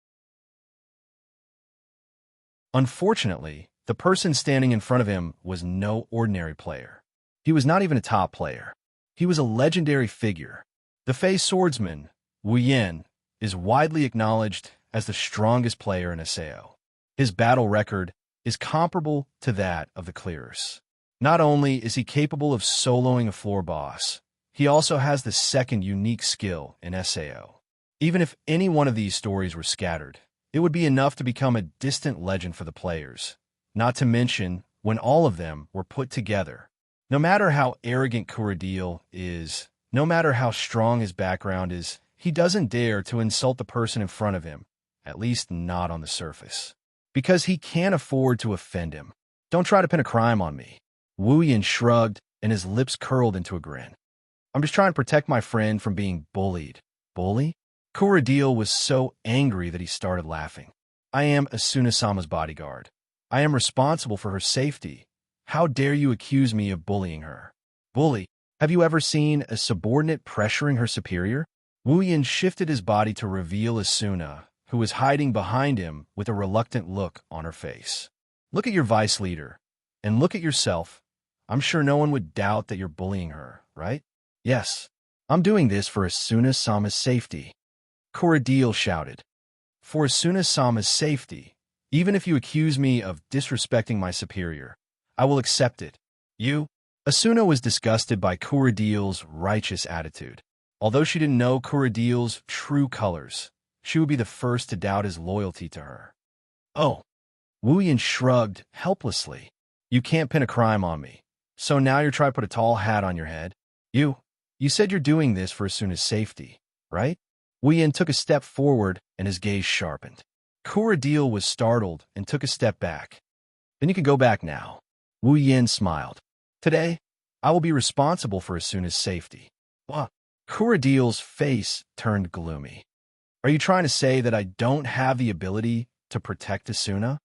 Unfortunately, the person standing in front of him was no ordinary player. He was not even a top player. He was a legendary figure. The Fey swordsman, Wu Yan, is widely acknowledged as the strongest player in SAO. His battle record is comparable to that of the clearers. Not only is he capable of soloing a floor boss, he also has the second unique skill in SAO. Even if any one of these stories were scattered, it would be enough to become a distant legend for the players, not to mention when all of them were put together. No matter how arrogant Kuradil is, no matter how strong his background is, he doesn't dare to insult the person in front of him, at least not on the surface. Because he can't afford to offend him. Don't try to pin a crime on me. Wu Yan shrugged and his lips curled into a grin. I'm just trying to protect my friend from being bullied. Bully? Kuradil was so angry that he started laughing. I am Asuna-sama's bodyguard. I am responsible for her safety. How dare you accuse me of bullying her? Bully? Have you ever seen a subordinate pressuring her superior? Wu Yan shifted his body to reveal Asuna, who was hiding behind him with a reluctant look on her face. Look at your vice leader, and look at yourself. I'm sure no one would doubt that you're bullying her, right? Yes, I'm doing this for Asuna-sama's safety. Kuradil shouted. For Asuna-sama's safety, even if you accuse me of disrespecting my superior, I will accept it. You? Asuna was disgusted by Kuradil's righteous attitude. Although she didn't know Kuradil's true colors, she would be the first to doubt his loyalty to her. Oh. Wu Yan shrugged helplessly. You can't pin a crime on me. So now you're trying to put a tall hat on your head? You said you're doing this for Asuna's safety, right? Wu Yan took a step forward and his gaze sharpened. Kuradil was startled and took a step back. Then you can go back now. Wu Yan smiled. Today, I will be responsible for Asuna's safety. What? Kuradil's face turned gloomy. Are you trying to say that I don't have the ability to protect Asuna?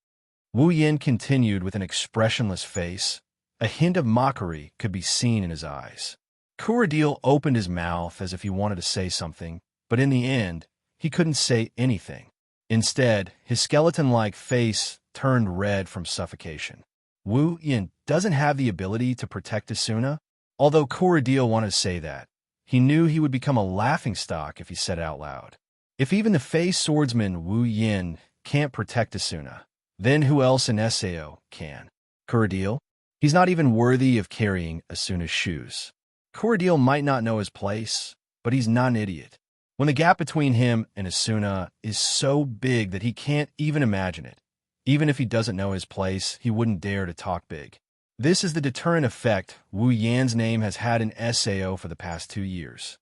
Wu Yan continued with an expressionless face. A hint of mockery could be seen in his eyes. Kuradil opened his mouth as if he wanted to say something, but in the end, he couldn't say anything. Instead, his skeleton-like face turned red from suffocation. Wu Yan doesn't have the ability to protect Asuna? Although Kuradil wanted to say that, he knew he would become a laughingstock if he said it out loud. If even the Fey swordsman Wu Yan can't protect Asuna, then who else in SAO can? Kuradil? He's not even worthy of carrying Asuna's shoes. Kuradil might not know his place, but he's not an idiot. When the gap between him and Asuna is so big that he can't even imagine it, even if he doesn't know his place, he wouldn't dare to talk big. This is the deterrent effect Wu Yan's name has had in SAO for the past 2 years.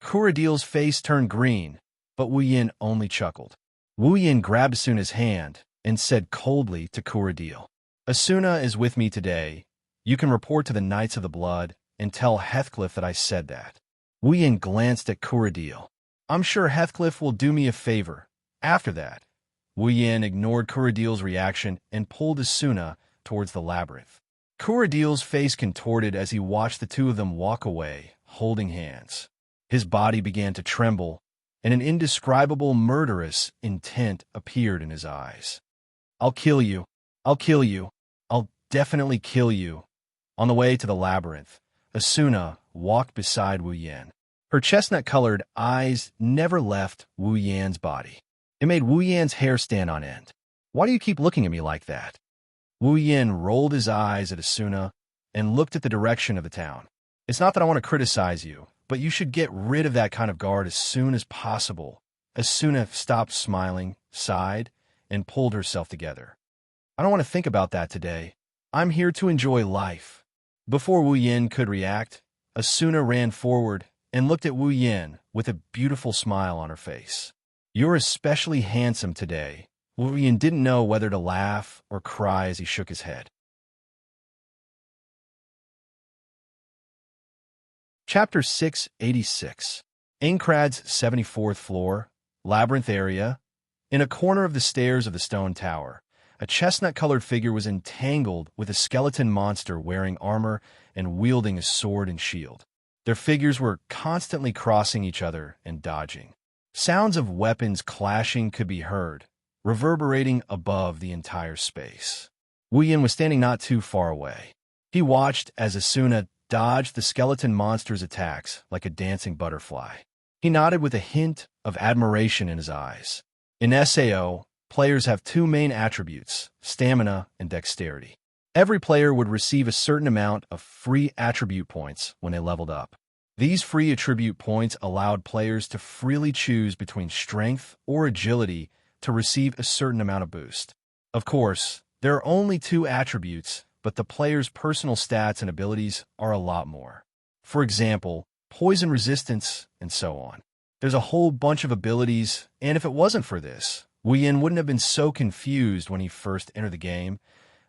Kuradil's face turned green, but Wu Yan only chuckled. Wu Yan grabbed Asuna's hand and said coldly to Kuradil, Asuna is with me today. You can report to the Knights of the Blood and tell Heathcliff that I said that. Wu Yan glanced at Kuradil. I'm sure Heathcliff will do me a favor. After that, Wu Yan ignored Kuradil's reaction and pulled Asuna towards the labyrinth. Kuradil's face contorted as he watched the two of them walk away, holding hands. His body began to tremble, and an indescribable murderous intent appeared in his eyes. "I'll kill you. I'll kill you. I'll definitely kill you." On the way to the labyrinth, Asuna walked beside Wu Yan. Her chestnut-colored eyes never left Wu Yan's body. It made Wu Yan's hair stand on end. "Why do you keep looking at me like that?" Wu Yan rolled his eyes at Asuna and looked at the direction of the town. "It's not that I want to criticize you, but you should get rid of that kind of guard as soon as possible." Asuna stopped smiling, sighed, and pulled herself together. "I don't want to think about that today. I'm here to enjoy life." Before Wu Yan could react, Asuna ran forward and looked at Wu Yan with a beautiful smile on her face. "You're especially handsome today." Wu Yan didn't know whether to laugh or cry as he shook his head. Chapter 686. Aincrad's 74th floor, labyrinth area. In a corner of the stairs of the stone tower, a chestnut-colored figure was entangled with a skeleton monster wearing armor and wielding a sword and shield. Their figures were constantly crossing each other and dodging. Sounds of weapons clashing could be heard, reverberating above the entire space. Wu Yan was standing not too far away. He watched as Asuna dodged the skeleton monster's attacks like a dancing butterfly. He nodded with a hint of admiration in his eyes. In SAO, players have two main attributes, stamina and dexterity. Every player would receive a certain amount of free attribute points when they leveled up. These free attribute points allowed players to freely choose between strength or agility to receive a certain amount of boost. Of course, there are only two attributes, but the player's personal stats and abilities are a lot more. For example, poison resistance, and so on. There's a whole bunch of abilities, and if it wasn't for this, Wu Yan wouldn't have been so confused when he first entered the game.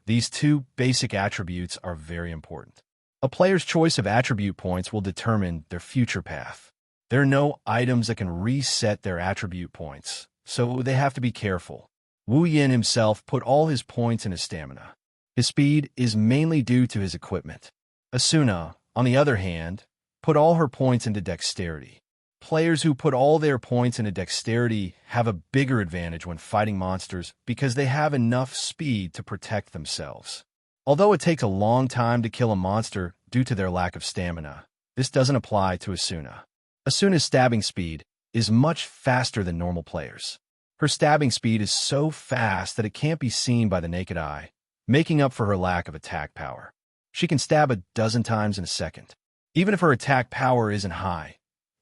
These two basic attributes are very important. A player's choice of attribute points will determine their future path. There are no items that can reset their attribute points, so they have to be careful. Wu Yan himself put all his points in his stamina. His speed is mainly due to his equipment. Asuna, on the other hand, put all her points into dexterity. Players who put all their points into dexterity have a bigger advantage when fighting monsters because they have enough speed to protect themselves. Although it takes a long time to kill a monster due to their lack of stamina, this doesn't apply to Asuna. Asuna's stabbing speed is much faster than normal players. Her stabbing speed is so fast that it can't be seen by the naked eye, making up for her lack of attack power. She can stab a dozen times in a second. Even if her attack power isn't high,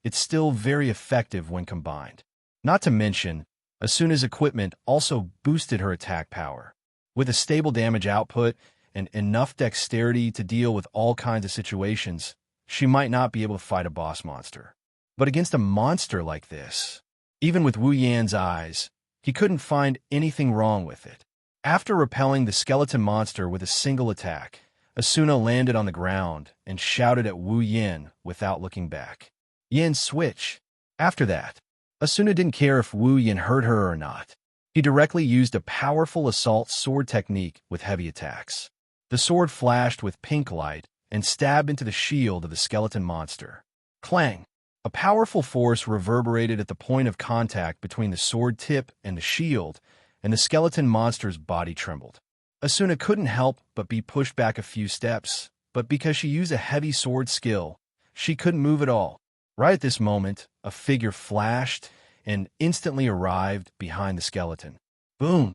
it's still very effective when combined. Not to mention, Asuna's equipment also boosted her attack power. With a stable damage output and enough dexterity to deal with all kinds of situations, she might not be able to fight a boss monster. But against a monster like this, even with Wu Yan's eyes, he couldn't find anything wrong with it. After repelling the skeleton monster with a single attack, Asuna landed on the ground and shouted at Wu Yan without looking back. "Yan, switch." After that, Asuna didn't care if Wu Yan hurt her or not. He directly used a powerful assault sword technique with heavy attacks. The sword flashed with pink light and stabbed into the shield of the skeleton monster. Clang! A powerful force reverberated at the point of contact between the sword tip and the shield, and the skeleton monster's body trembled. Asuna couldn't help but be pushed back a few steps, but because she used a heavy sword skill, she couldn't move at all. Right at this moment, a figure flashed and instantly arrived behind the skeleton. Boom!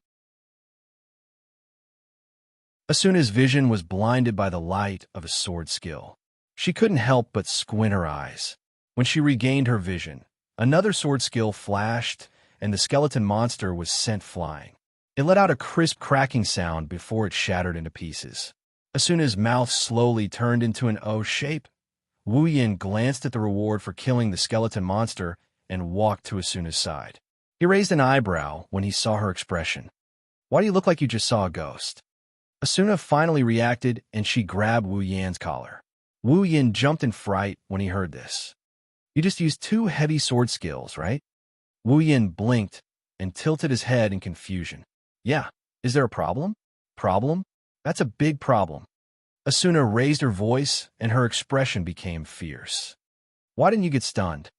Asuna's vision was blinded by the light of a sword skill. She couldn't help but squint her eyes. When she regained her vision, another sword skill flashed, and the skeleton monster was sent flying. It let out a crisp cracking sound before it shattered into pieces. Asuna's mouth slowly turned into an O shape. Wu Yan glanced at the reward for killing the skeleton monster and walked to Asuna's side. He raised an eyebrow when he saw her expression. "Why do you look like you just saw a ghost?" Asuna finally reacted, and she grabbed Wu Yan's collar. Wu Yan jumped in fright when he heard this. "You just used two heavy sword skills, right?" Wu Yan blinked and tilted his head in confusion. "Yeah, is there a problem?" "Problem?" That's a big problem. Asuna raised her voice, and her expression became fierce. Why didn't you get stunned?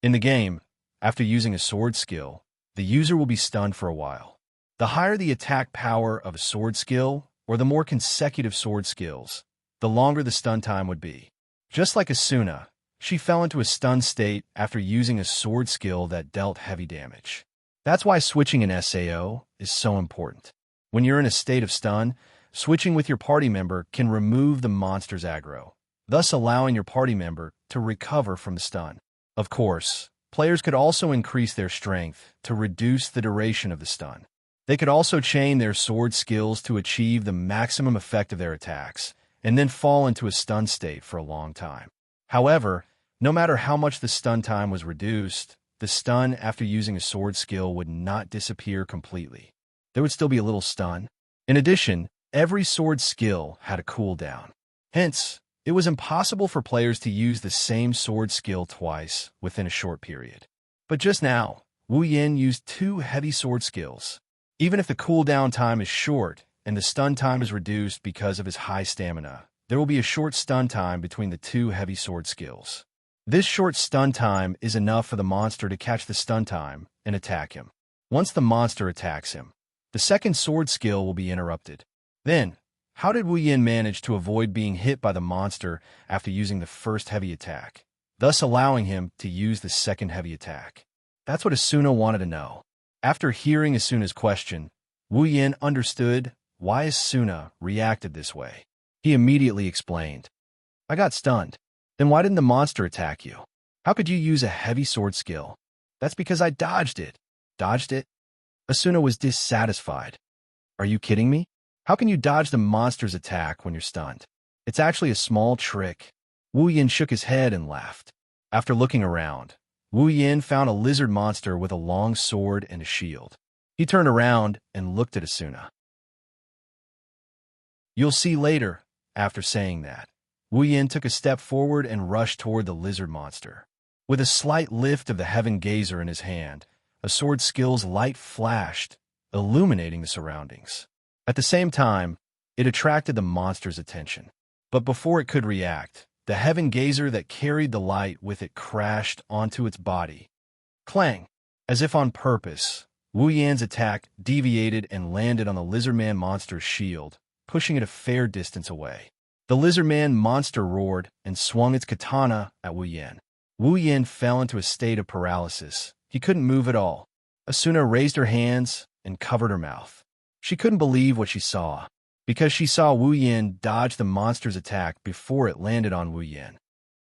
In the game, after using a sword skill, the user will be stunned for a while. The higher the attack power of a sword skill, or the more consecutive sword skills, the longer the stun time would be. Just like Asuna, she fell into a stun state after using a sword skill that dealt heavy damage. That's why switching in SAO is so important. When you're in a state of stun, switching with your party member can remove the monster's aggro, thus allowing your party member to recover from the stun. Of course, players could also increase their strength to reduce the duration of the stun. They could also chain their sword skills to achieve the maximum effect of their attacks, and then fall into a stun state for a long time. However, no matter how much the stun time was reduced, the stun after using a sword skill would not disappear completely. There would still be a little stun. In addition, every sword skill had a cooldown. Hence, it was impossible for players to use the same sword skill twice within a short period. But just now, Wu Yin used 2 heavy sword skills. Even if the cooldown time is short and the stun time is reduced because of his high stamina, there will be a short stun time between the 2 heavy sword skills. This short stun time is enough for the monster to catch the stun time and attack him. Once the monster attacks him, the second sword skill will be interrupted. Then, how did Wu Yin manage to avoid being hit by the monster after using the first heavy attack, thus allowing him to use the second heavy attack? That's what Asuna wanted to know. After hearing Asuna's question, Wu Yin understood why Asuna reacted this way. He immediately explained, I got stunned. Then why didn't the monster attack you? How could you use a heavy sword skill? That's because I dodged it. Dodged it? Asuna was dissatisfied. Are you kidding me? How can you dodge the monster's attack when you're stunned? It's actually a small trick. Wu Yin shook his head and laughed. After looking around, Wu Yin found a lizard monster with a long sword and a shield. He turned around and looked at Asuna. You'll see later, after saying that. Wu Yin took a step forward and rushed toward the lizard monster. With a slight lift of the heaven gazer in his hand, a sword skill's light flashed, illuminating the surroundings. At the same time, it attracted the monster's attention. But before it could react, the heaven gazer that carried the light with it crashed onto its body. Clang! As if on purpose, Wu Yan's attack deviated and landed on the lizardman monster's shield, pushing it a fair distance away. The lizardman monster roared and swung its katana at Wu Yan. Wu Yan fell into a state of paralysis. He couldn't move at all. Asuna raised her hands and covered her mouth. She couldn't believe what she saw, because she saw Wu Yan dodge the monster's attack before it landed on Wu Yan.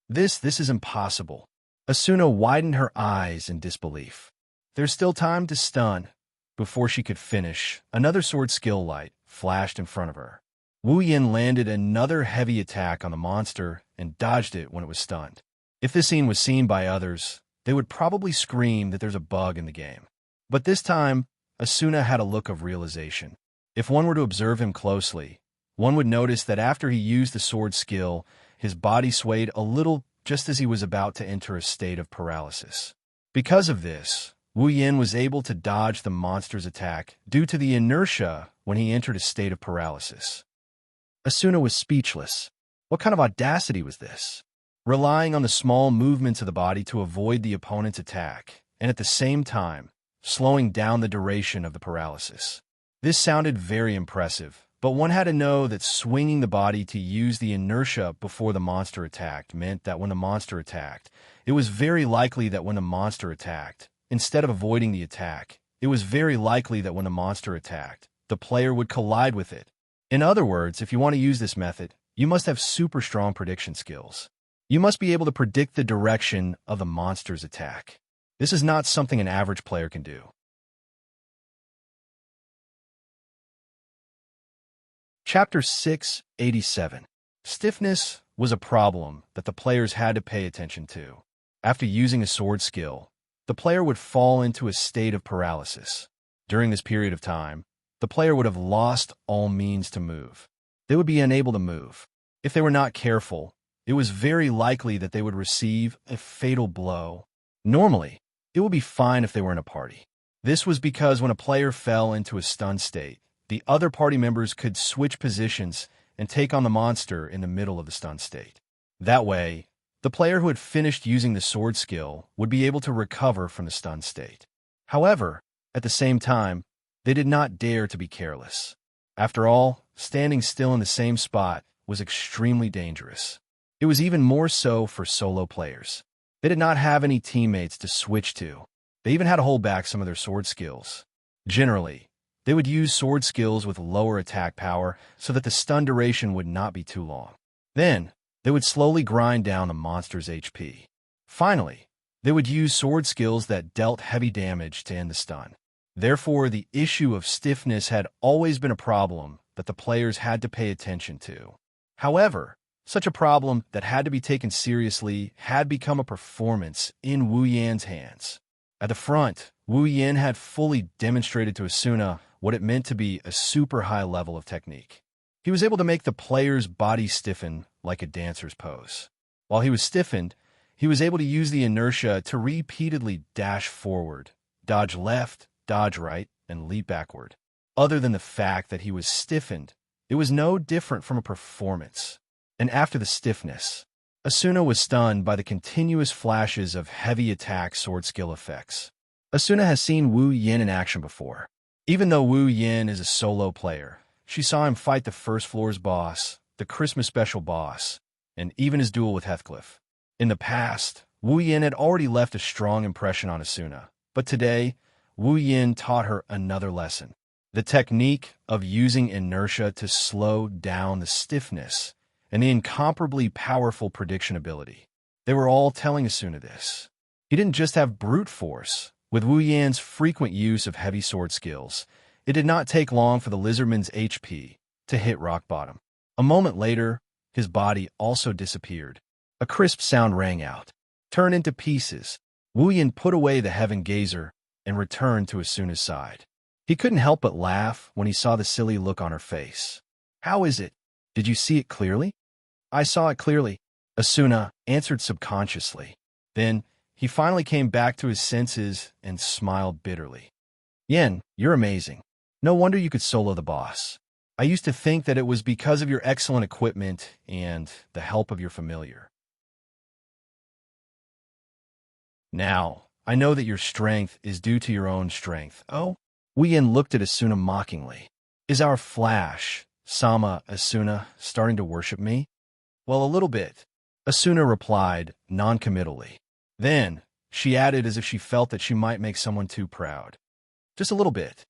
This is impossible. Asuna widened her eyes in disbelief. There's still time to stun. Before she could finish, another sword skill light flashed in front of her. Wu Yan landed another heavy attack on the monster and dodged it when it was stunned. If this scene was seen by others, they would probably scream that there's a bug in the game. But this time, Asuna had a look of realization. If one were to observe him closely, one would notice that after he used the sword skill, his body swayed a little just as he was about to enter a state of paralysis. Because of this, Wu Yan was able to dodge the monster's attack due to the inertia when he entered a state of paralysis. Asuna was speechless. What kind of audacity was this? Relying on the small movements of the body to avoid the opponent's attack, and at the same time, slowing down the duration of the paralysis. This sounded very impressive, but one had to know that swinging the body to use the inertia before the monster attacked meant that when the monster attacked, it was very likely that when the monster attacked, instead of avoiding the attack, it was very likely that when the monster attacked, the player would collide with it. In other words, if you want to use this method, you must have super strong prediction skills. You must be able to predict the direction of the monster's attack. This is not something an average player can do. Chapter 687. Stiffness was a problem that the players had to pay attention to. After using a sword skill, the player would fall into a state of paralysis. During this period of time, the player would have lost all means to move. They would be unable to move. If they were not careful, it was very likely that they would receive a fatal blow. Normally, it would be fine if they were in a party. This was because when a player fell into a stun state, the other party members could switch positions and take on the monster in the middle of the stun state. That way, the player who had finished using the sword skill would be able to recover from the stun state. However, at the same time, they did not dare to be careless. After all, standing still in the same spot was extremely dangerous. It was even more so for solo players. They did not have any teammates to switch to. They even had to hold back some of their sword skills. Generally, they would use sword skills with lower attack power so that the stun duration would not be too long. Then, they would slowly grind down the monster's HP. Finally, they would use sword skills that dealt heavy damage to end the stun. Therefore, the issue of stiffness had always been a problem that the players had to pay attention to. However, such a problem that had to be taken seriously had become a performance in Wu Yan's hands. At the front, Wu Yan had fully demonstrated to Asuna what it meant to be a super high level of technique. He was able to make the player's body stiffen like a dancer's pose. While he was stiffened, he was able to use the inertia to repeatedly dash forward, dodge left, dodge right, and leap backward. Other than the fact that he was stiffened, it was no different from a performance. And after the stiffness, Asuna was stunned by the continuous flashes of heavy attack sword skill effects. Asuna has seen Wu Yan in action before. Even though Wu Yan is a solo player, she saw him fight the first floor's boss, the Christmas special boss, and even his duel with Heathcliff. In the past, Wu Yan had already left a strong impression on Asuna, but today, Wu Yan taught her another lesson. The technique of using inertia to slow down the stiffness and the incomparably powerful prediction ability. They were all telling Asuna this. He didn't just have brute force. With Wu Yan's frequent use of heavy sword skills, it did not take long for the lizardman's HP to hit rock bottom. A moment later, his body also disappeared. A crisp sound rang out. Turned into pieces, Wu Yan put away the heaven gazer and returned to Asuna's side. He couldn't help but laugh when he saw the silly look on her face. "How is it? Did you see it clearly?" "I saw it clearly," Asuna answered subconsciously. Then, he finally came back to his senses and smiled bitterly. "Yen, you're amazing. No wonder you could solo the boss. I used to think that it was because of your excellent equipment and the help of your familiar. Now, I know that your strength is due to your own strength." "Oh?" Wu Yan looked at Asuna mockingly. "Is our flash, Sama Asuna, starting to worship me?" "Well, a little bit," Asuna replied noncommittally. Then, she added as if she felt that she might make someone too proud. "Just a little bit.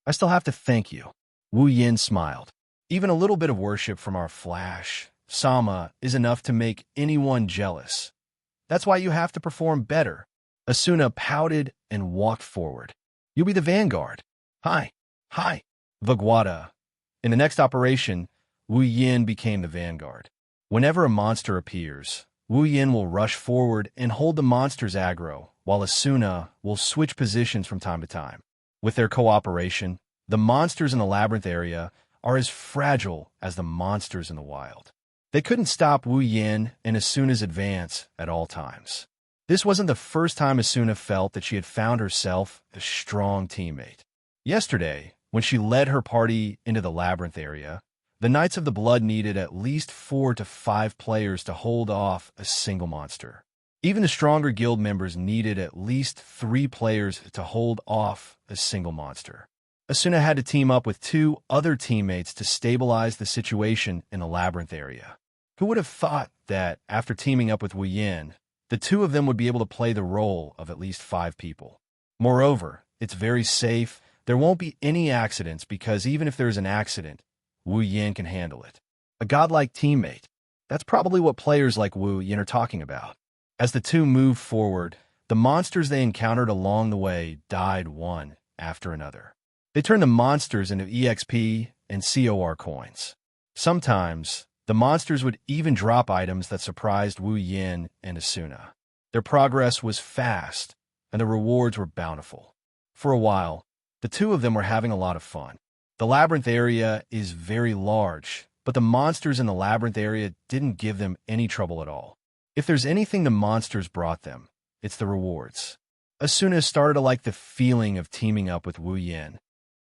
I still have to thank you." Wu Yan smiled. "Even a little bit of worship from our flash, Sama, is enough to make anyone jealous. That's why you have to perform better." Asuna pouted and walked forward. "You'll be the vanguard." Hi. Vagwada. In the next operation, Wu Yan became the vanguard. Whenever a monster appears, Wu Yan will rush forward and hold the monster's aggro, while Asuna will switch positions from time to time. With their cooperation, the monsters in the labyrinth area are as fragile as the monsters in the wild. They couldn't stop Wu Yan and Asuna's advance at all times. This wasn't the first time Asuna felt that she had found herself a strong teammate. Yesterday, when she led her party into the labyrinth area, the Knights of the Blood needed at least 4 to 5 players to hold off a single monster. Even the stronger guild members needed at least 3 players to hold off a single monster. Asuna had to team up with 2 other teammates to stabilize the situation in the labyrinth area. Who would have thought that, after teaming up with Wu Yan, the 2 of them would be able to play the role of at least 5 people? Moreover, it's very safe. There won't be any accidents because even if there's an accident, Wu Yan can handle it. A godlike teammate. That's probably what players like Wu Yan are talking about. As the 2 moved forward, the monsters they encountered along the way died one after another. They turned the monsters into EXP and COR coins. Sometimes, the monsters would even drop items that surprised Wu Yan and Asuna. Their progress was fast, and the rewards were bountiful. For a while, the 2 of them were having a lot of fun. The labyrinth area is very large, but the monsters in the labyrinth area didn't give them any trouble at all. If there's anything the monsters brought them, it's the rewards. Asuna started to like the feeling of teaming up with Wu Yan.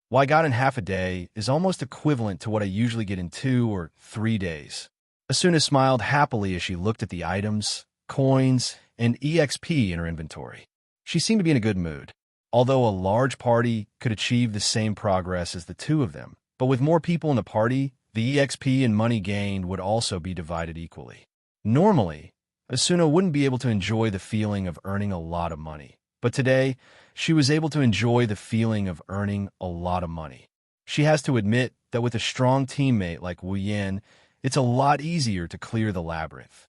What I got in half a day is almost equivalent to what I usually get in 2 or 3 days. Asuna smiled happily as she looked at the items, coins, and EXP in her inventory. She seemed to be in a good mood. Although a large party could achieve the same progress as the two of them, but with more people in the party, the EXP and money gained would also be divided equally. Normally, Asuna wouldn't be able to enjoy the feeling of earning a lot of money, but today, she was able to enjoy the feeling of earning a lot of money. She has to admit that with a strong teammate like Wu Yin, it's a lot easier to clear the labyrinth.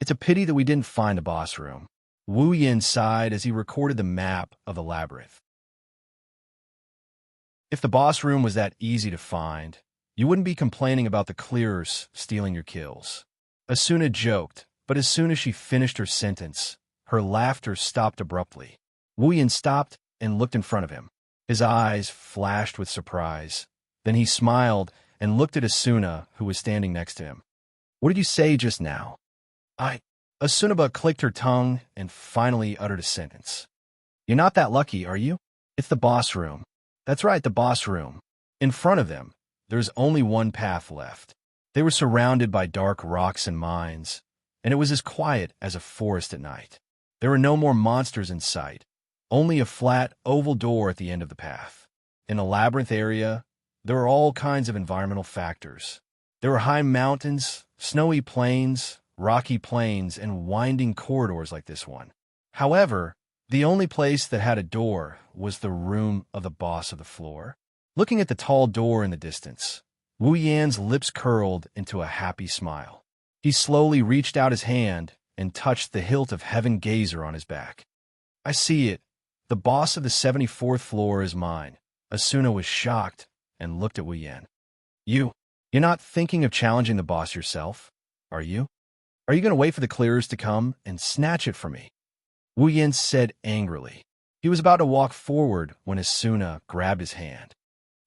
It's a pity that we didn't find a boss room. Wu Yin sighed as he recorded the map of the labyrinth. If the boss room was that easy to find, you wouldn't be complaining about the clearers stealing your kills. Asuna joked, but as soon as she finished her sentence, her laughter stopped abruptly. Wu Yin stopped and looked in front of him. His eyes flashed with surprise. Then he smiled and looked at Asuna, who was standing next to him. "What did you say just now?" Asunaba clicked her tongue and finally uttered a sentence. "You're not that lucky, are you? It's the boss room." "That's right, the boss room." In front of them, there's only one path left. They were surrounded by dark rocks and mines, and it was as quiet as a forest at night. There were no more monsters in sight, only a flat, oval door at the end of the path. In the labyrinth area, there were all kinds of environmental factors. There were high mountains, snowy plains, rocky plains, and winding corridors like this one. However, the only place that had a door was the room of the boss of the floor. Looking at the tall door in the distance, Wu Yan's lips curled into a happy smile. He slowly reached out his hand and touched the hilt of Heaven Gazer on his back. "I see it. The boss of the 74th floor is mine." Asuna was shocked and looked at Wu Yan. You're not thinking of challenging the boss yourself, are you? Are you going to wait for the clearers to come and snatch it from me?" Wu Yan said angrily. He was about to walk forward when Asuna grabbed his hand.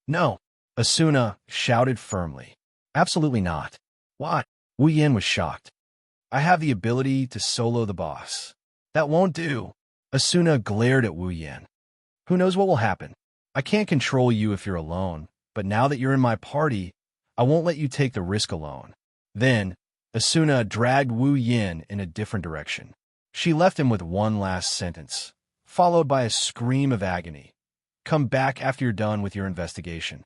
"No," Asuna shouted firmly. "Absolutely not." "What?" Wu Yan was shocked. "I have the ability to solo the boss." "That won't do." Asuna glared at Wu Yan. "Who knows what will happen? I can't control you if you're alone, but now that you're in my party, I won't let you take the risk alone." Then, Asuna dragged Wu Yin in a different direction. She left him with one last sentence, followed by a scream of agony. "Come back after you're done with your investigation."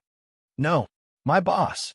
"No, my boss."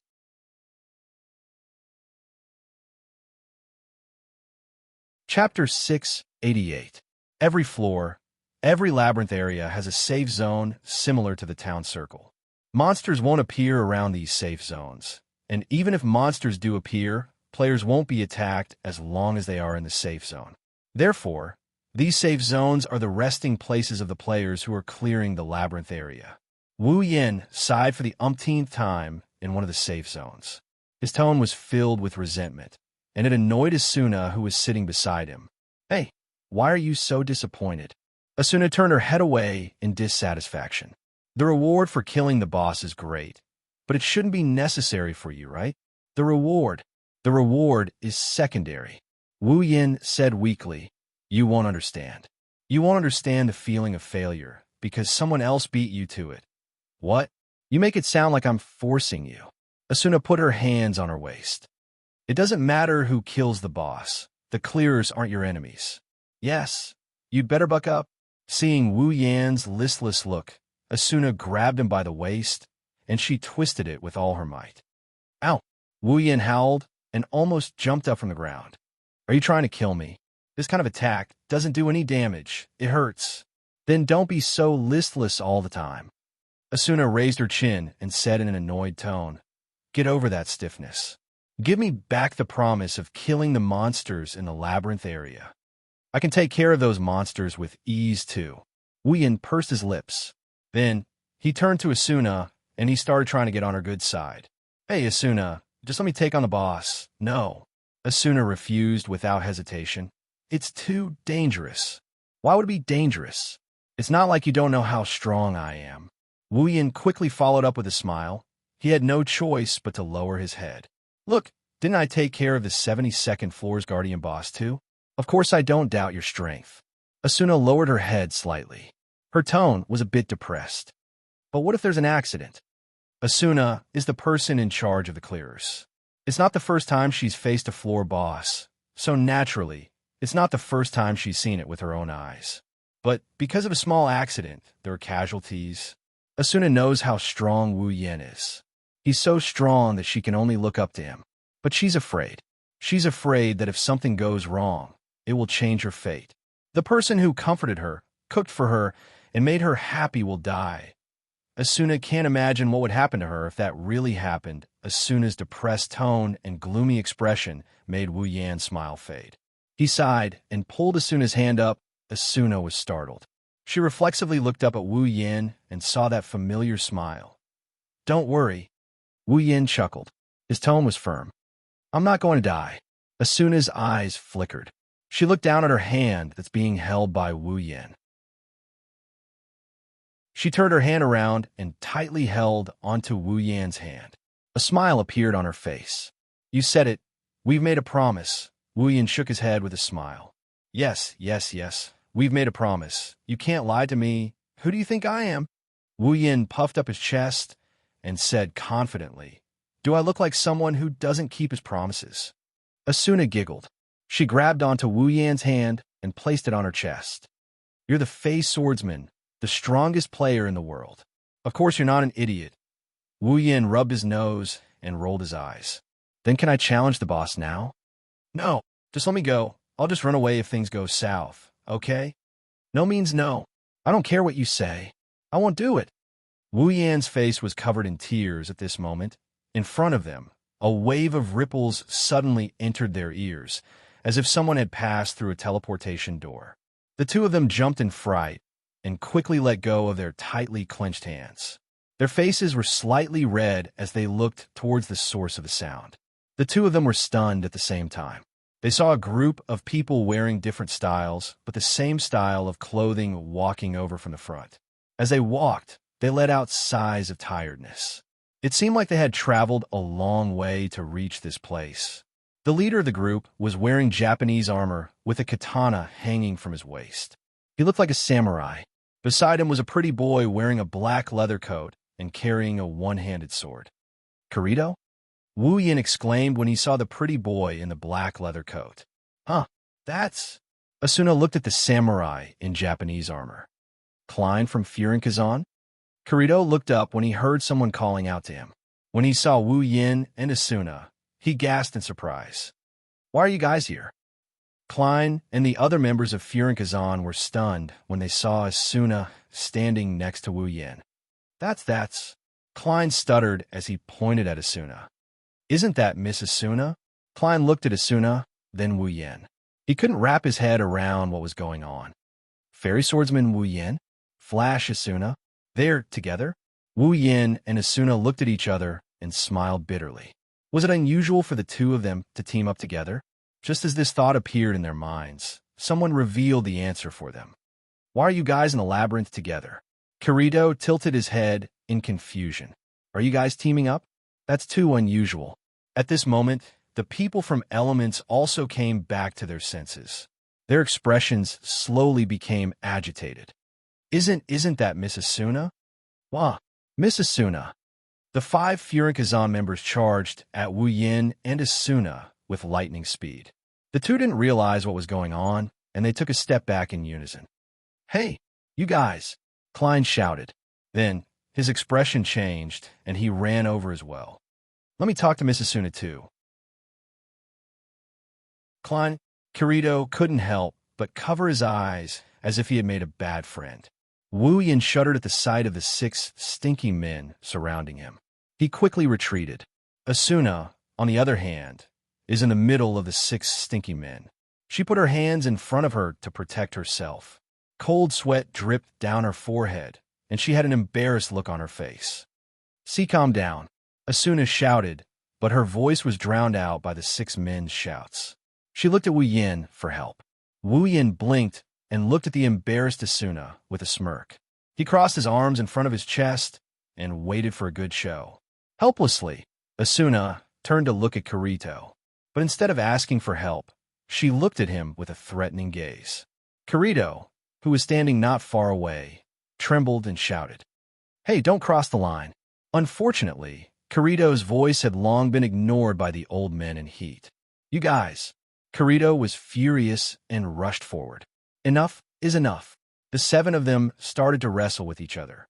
Chapter 688. Every floor, every labyrinth area has a safe zone similar to the town circle. Monsters won't appear around these safe zones, and even if monsters do appear, players won't be attacked as long as they are in the safe zone. Therefore, these safe zones are the resting places of the players who are clearing the labyrinth area. Wu Yin sighed for the umpteenth time in one of the safe zones. His tone was filled with resentment, and it annoyed Asuna, who was sitting beside him. "Hey, why are you so disappointed?" Asuna turned her head away in dissatisfaction. "The reward for killing the boss is great, but it shouldn't be necessary for you, right? The reward is secondary." Wu Yin said weakly. "You won't understand. You won't understand the feeling of failure, because someone else beat you to it." "What? You make it sound like I'm forcing you." Asuna put her hands on her waist. "It doesn't matter who kills the boss. The clearers aren't your enemies." "Yes, you'd better buck up." Seeing Wu Yan's listless look, Asuna grabbed him by the waist, and she twisted it with all her might. "Ow!" Wu Yan howled and almost jumped up from the ground. "Are you trying to kill me? This kind of attack doesn't do any damage. It hurts." "Then don't be so listless all the time." Asuna raised her chin and said in an annoyed tone, "Get over that stiffness. Give me back the promise of killing the monsters in the labyrinth area. I can take care of those monsters with ease too." Wu Yin pursed his lips. Then, he turned to Asuna, and he started trying to get on her good side. "Hey, Asuna, just let me take on the boss." "No." Asuna refused without hesitation. "It's too dangerous." "Why would it be dangerous? It's not like you don't know how strong I am." Wu Yin quickly followed up with a smile. He had no choice but to lower his head. "Look, didn't I take care of the 72nd floor's guardian boss too? Of course I don't doubt your strength." Asuna lowered her head slightly. Her tone was a bit depressed. But what if there's an accident? Asuna is the person in charge of the clearers. It's not the first time she's faced a floor boss, so naturally, it's not the first time she's seen it with her own eyes. But because of a small accident, there are casualties. Asuna knows how strong Wu Yin is. He's so strong that she can only look up to him. But she's afraid. She's afraid that if something goes wrong, it will change her fate. The person who comforted her, cooked for her, and made her happy will die. Asuna can't imagine what would happen to her if that really happened. Asuna's depressed tone and gloomy expression made Wu Yan's smile fade. He sighed and pulled Asuna's hand up. Asuna was startled. She reflexively looked up at Wu Yin and saw that familiar smile. "Don't worry." Wu Yin chuckled. His tone was firm. "I'm not going to die." Asuna's eyes flickered. She looked down at her hand that's being held by Wu Yin. She turned her hand around and tightly held onto Wu Yan's hand. A smile appeared on her face. "You said it. We've made a promise." Wu Yin shook his head with a smile. Yes. We've made a promise. You can't lie to me. Who do you think I am?" Wu Yin puffed up his chest and said confidently, "Do I look like someone who doesn't keep his promises?" Asuna giggled. She grabbed onto Wu Yan's hand and placed it on her chest. "You're the Fey swordsman, the strongest player in the world. Of course you're not an idiot." Wu Yin rubbed his nose and rolled his eyes. "Then can I challenge the boss now?" "No, just let me go. I'll just run away if things go south, okay?" "No means no. I don't care what you say. I won't do it." Wu Yan's face was covered in tears at this moment. In front of them, a wave of ripples suddenly entered their ears, as if someone had passed through a teleportation door. The two of them jumped in fright and quickly let go of their tightly clenched hands. Their faces were slightly red as they looked towards the source of the sound. The two of them were stunned at the same time. They saw a group of people wearing different styles, but the same style of clothing walking over from the front. As they walked, they let out sighs of tiredness. It seemed like they had traveled a long way to reach this place. The leader of the group was wearing Japanese armor with a katana hanging from his waist. He looked like a samurai. Beside him was a pretty boy wearing a black leather coat and carrying a one-handed sword. "Kirito?" Wu Yin exclaimed when he saw the pretty boy in the black leather coat. "Huh, that's..." Asuna looked at the samurai in Japanese armor. "Klein from Furin Kazan?" Kirito looked up when he heard someone calling out to him. When he saw Wu Yin and Asuna, he gasped in surprise. "Why are you guys here?" Klein and the other members of Furin Kazan were stunned when they saw Asuna standing next to Wu Yin. That's... Klein stuttered as he pointed at Asuna. "Isn't that Miss Asuna?" Klein looked at Asuna, then Wu Yin. He couldn't wrap his head around what was going on. Fairy swordsman Wu Yin? Flash Asuna? They're together? Wu Yin and Asuna looked at each other and smiled bitterly. Was it unusual for the two of them to team up together? Just as this thought appeared in their minds, someone revealed the answer for them. "Why are you guys in the labyrinth together?" Kirito tilted his head in confusion. "Are you guys teaming up? That's too unusual." At this moment, the people from Elements also came back to their senses. Their expressions slowly became agitated. Isn't that Miss Asuna?" "Wah, Miss Asuna." The 5 Furin Kazan members charged at Wu Yin and Asuna with lightning speed. The two didn't realize what was going on, and they took a step back in unison. "Hey, you guys!" Klein shouted. Then, his expression changed, and he ran over as well. "Let me talk to Miss Asuna too." Klein, Kirito couldn't help but cover his eyes as if he had made a bad friend. Wu Yin shuddered at the sight of the 6 stinky men surrounding him. He quickly retreated. Asuna, on the other hand, is in the middle of the 6 stinky men. She put her hands in front of her to protect herself. Cold sweat dripped down her forehead, and she had an embarrassed look on her face. "See, calm down," Asuna shouted, but her voice was drowned out by the 6 men's shouts. She looked at Wu Yin for help. Wu Yin blinked and looked at the embarrassed Asuna with a smirk. He crossed his arms in front of his chest and waited for a good show. Helplessly, Asuna turned to look at Kirito, but instead of asking for help, she looked at him with a threatening gaze. Kirito, who was standing not far away, trembled and shouted, Hey, don't cross the line. Unfortunately, Kirito's voice had long been ignored by the old men in heat. You guys. Kirito was furious and rushed forward. Enough is enough. The 7 of them started to wrestle with each other.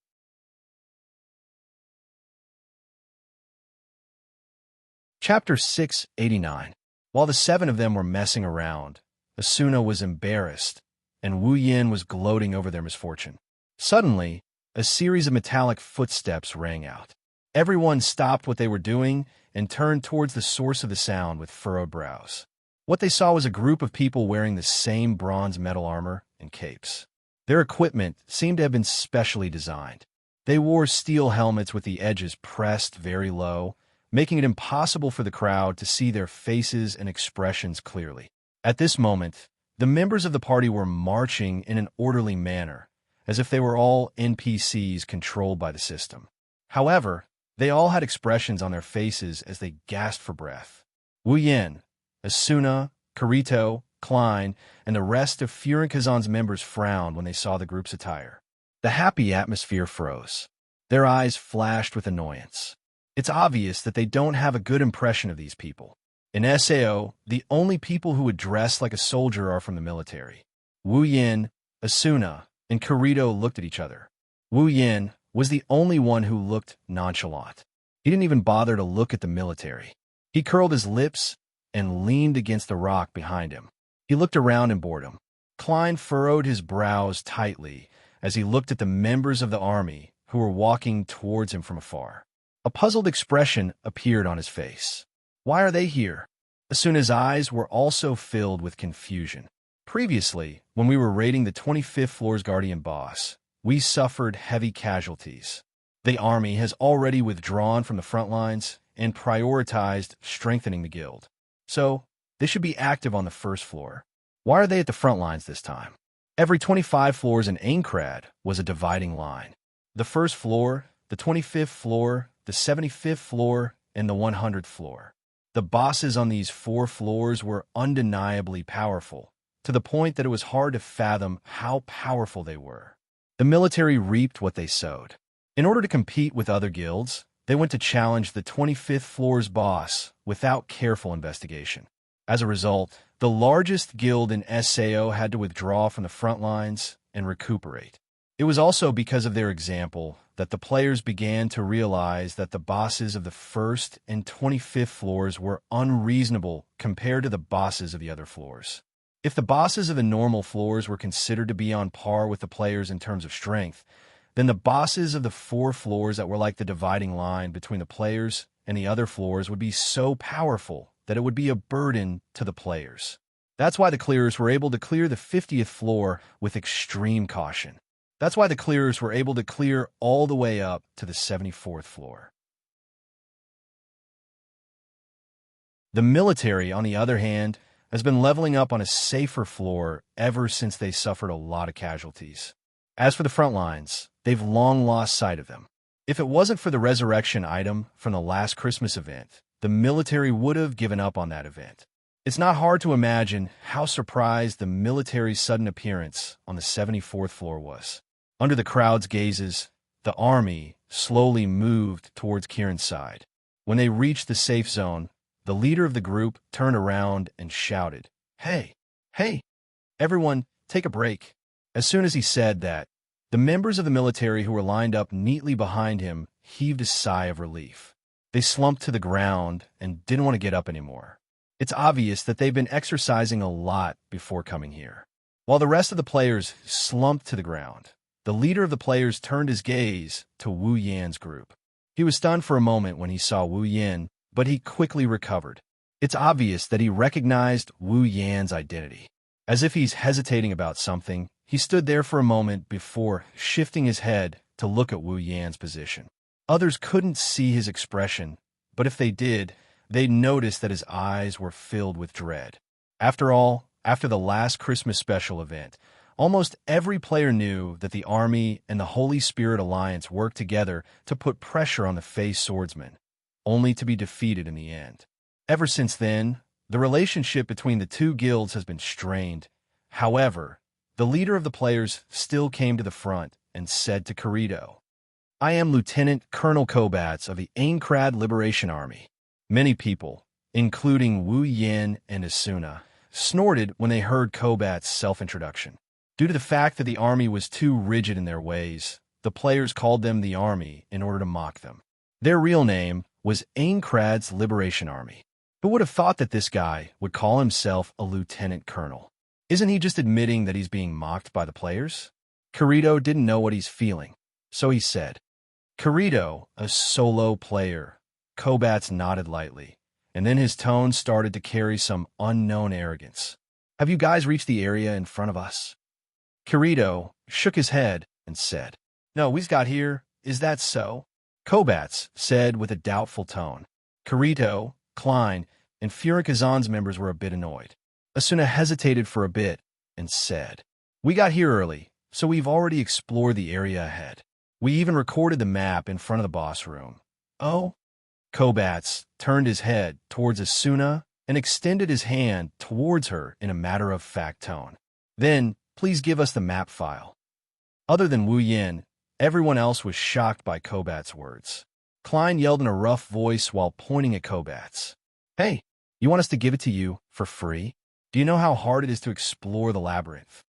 Chapter 689. While the 7 of them were messing around, Asuna was embarrassed, and Wu Yin was gloating over their misfortune. Suddenly, a series of metallic footsteps rang out. Everyone stopped what they were doing and turned towards the source of the sound with furrowed brows. What they saw was a group of people wearing the same bronze metal armor and capes. Their equipment seemed to have been specially designed. They wore steel helmets with the edges pressed very low, making it impossible for the crowd to see their faces and expressions clearly. At this moment, the members of the party were marching in an orderly manner, as if they were all NPCs controlled by the system. However, they all had expressions on their faces as they gasped for breath. Wu Yin, Asuna, Kirito, Klein, and the rest of Furinkazan's members frowned when they saw the group's attire. The happy atmosphere froze. Their eyes flashed with annoyance. It's obvious that they don't have a good impression of these people. In SAO, the only people who would dress like a soldier are from the military. Wu Yin, Asuna, and Kirito looked at each other. Wu Yin was the only one who looked nonchalant. He didn't even bother to look at the military. He curled his lips and leaned against the rock behind him. He looked around in boredom. Klein furrowed his brows tightly as he looked at the members of the army who were walking towards him from afar. A puzzled expression appeared on his face. Why are they here? Asuna's eyes were also filled with confusion. Previously, when we were raiding the 25th floor's guardian boss, we suffered heavy casualties. The army has already withdrawn from the front lines and prioritized strengthening the guild. So, they should be active on the first floor. Why are they at the front lines this time? Every 25 floors in Aincrad was a dividing line. The first floor, the 25th floor, the 75th floor, and the 100th floor. The bosses on these 4 floors were undeniably powerful, to the point that it was hard to fathom how powerful they were. The military reaped what they sowed. In order to compete with other guilds, they went to challenge the 25th floor's boss without careful investigation. As a result, the largest guild in SAO had to withdraw from the front lines and recuperate. It was also because of their example that the players began to realize that the bosses of the 1st and 25th floors were unreasonable compared to the bosses of the other floors. If the bosses of the normal floors were considered to be on par with the players in terms of strength, then the bosses of the 4 floors that were like the dividing line between the players and the other floors would be so powerful that it would be a burden to the players. That's why the clearers were able to clear the 50th floor with extreme caution. That's why the clearers were able to clear all the way up to the 74th floor. The military, on the other hand, has been leveling up on a safer floor ever since they suffered a lot of casualties. As for the front lines, they've long lost sight of them. If it wasn't for the resurrection item from the last Christmas event, the military would have given up on that event. It's not hard to imagine how surprised the military's sudden appearance on the 74th floor was. Under the crowd's gazes, the army slowly moved towards Kieran's side. When they reached the safe zone, the leader of the group turned around and shouted, "Hey, hey, everyone, take a break." As soon as he said that, the members of the military who were lined up neatly behind him heaved a sigh of relief. They slumped to the ground and didn't want to get up anymore. It's obvious that they've been exercising a lot before coming here. While the rest of the players slumped to the ground, the leader of the players turned his gaze to Wu Yan's group. He was stunned for a moment when he saw Wu Yan, but he quickly recovered. It's obvious that he recognized Wu Yan's identity. As if he's hesitating about something, he stood there for a moment before shifting his head to look at Wu Yan's position. Others couldn't see his expression, but if they did, they'd notice that his eyes were filled with dread. After all, after the last Christmas special event, almost every player knew that the Army and the Holy Spirit Alliance worked together to put pressure on the Fey swordsmen, only to be defeated in the end. Ever since then, the relationship between the two guilds has been strained. However, the leader of the players still came to the front and said to Kirito, I am Lieutenant Colonel Kobats of the Aincrad Liberation Army. Many people, including Wu Yin and Asuna, snorted when they heard Kobats' self-introduction. Due to the fact that the army was too rigid in their ways, the players called them the Army in order to mock them. Their real name was Aincrad's Liberation Army. Who would have thought that this guy would call himself a lieutenant colonel? Isn't he just admitting that he's being mocked by the players? Kirito didn't know what he's feeling, so he said, Kirito, a solo player. Kobats nodded lightly, and then his tone started to carry some unknown arrogance. Have you guys reached the area in front of us? Kirito shook his head and said, No, we've got here. Is that so? Kobats said with a doubtful tone. Kirito, Klein, and Furikazan's members were a bit annoyed. Asuna hesitated for a bit and said, We got here early, so we've already explored the area ahead. We even recorded the map in front of the boss room. Oh? Kobats turned his head towards Asuna and extended his hand towards her in a matter-of-fact tone. Then, please give us the map file. Other than Wu Yin, everyone else was shocked by Kobats' words. Klein yelled in a rough voice while pointing at Kobats. Hey, you want us to give it to you for free? Do you know how hard it is to explore the labyrinth?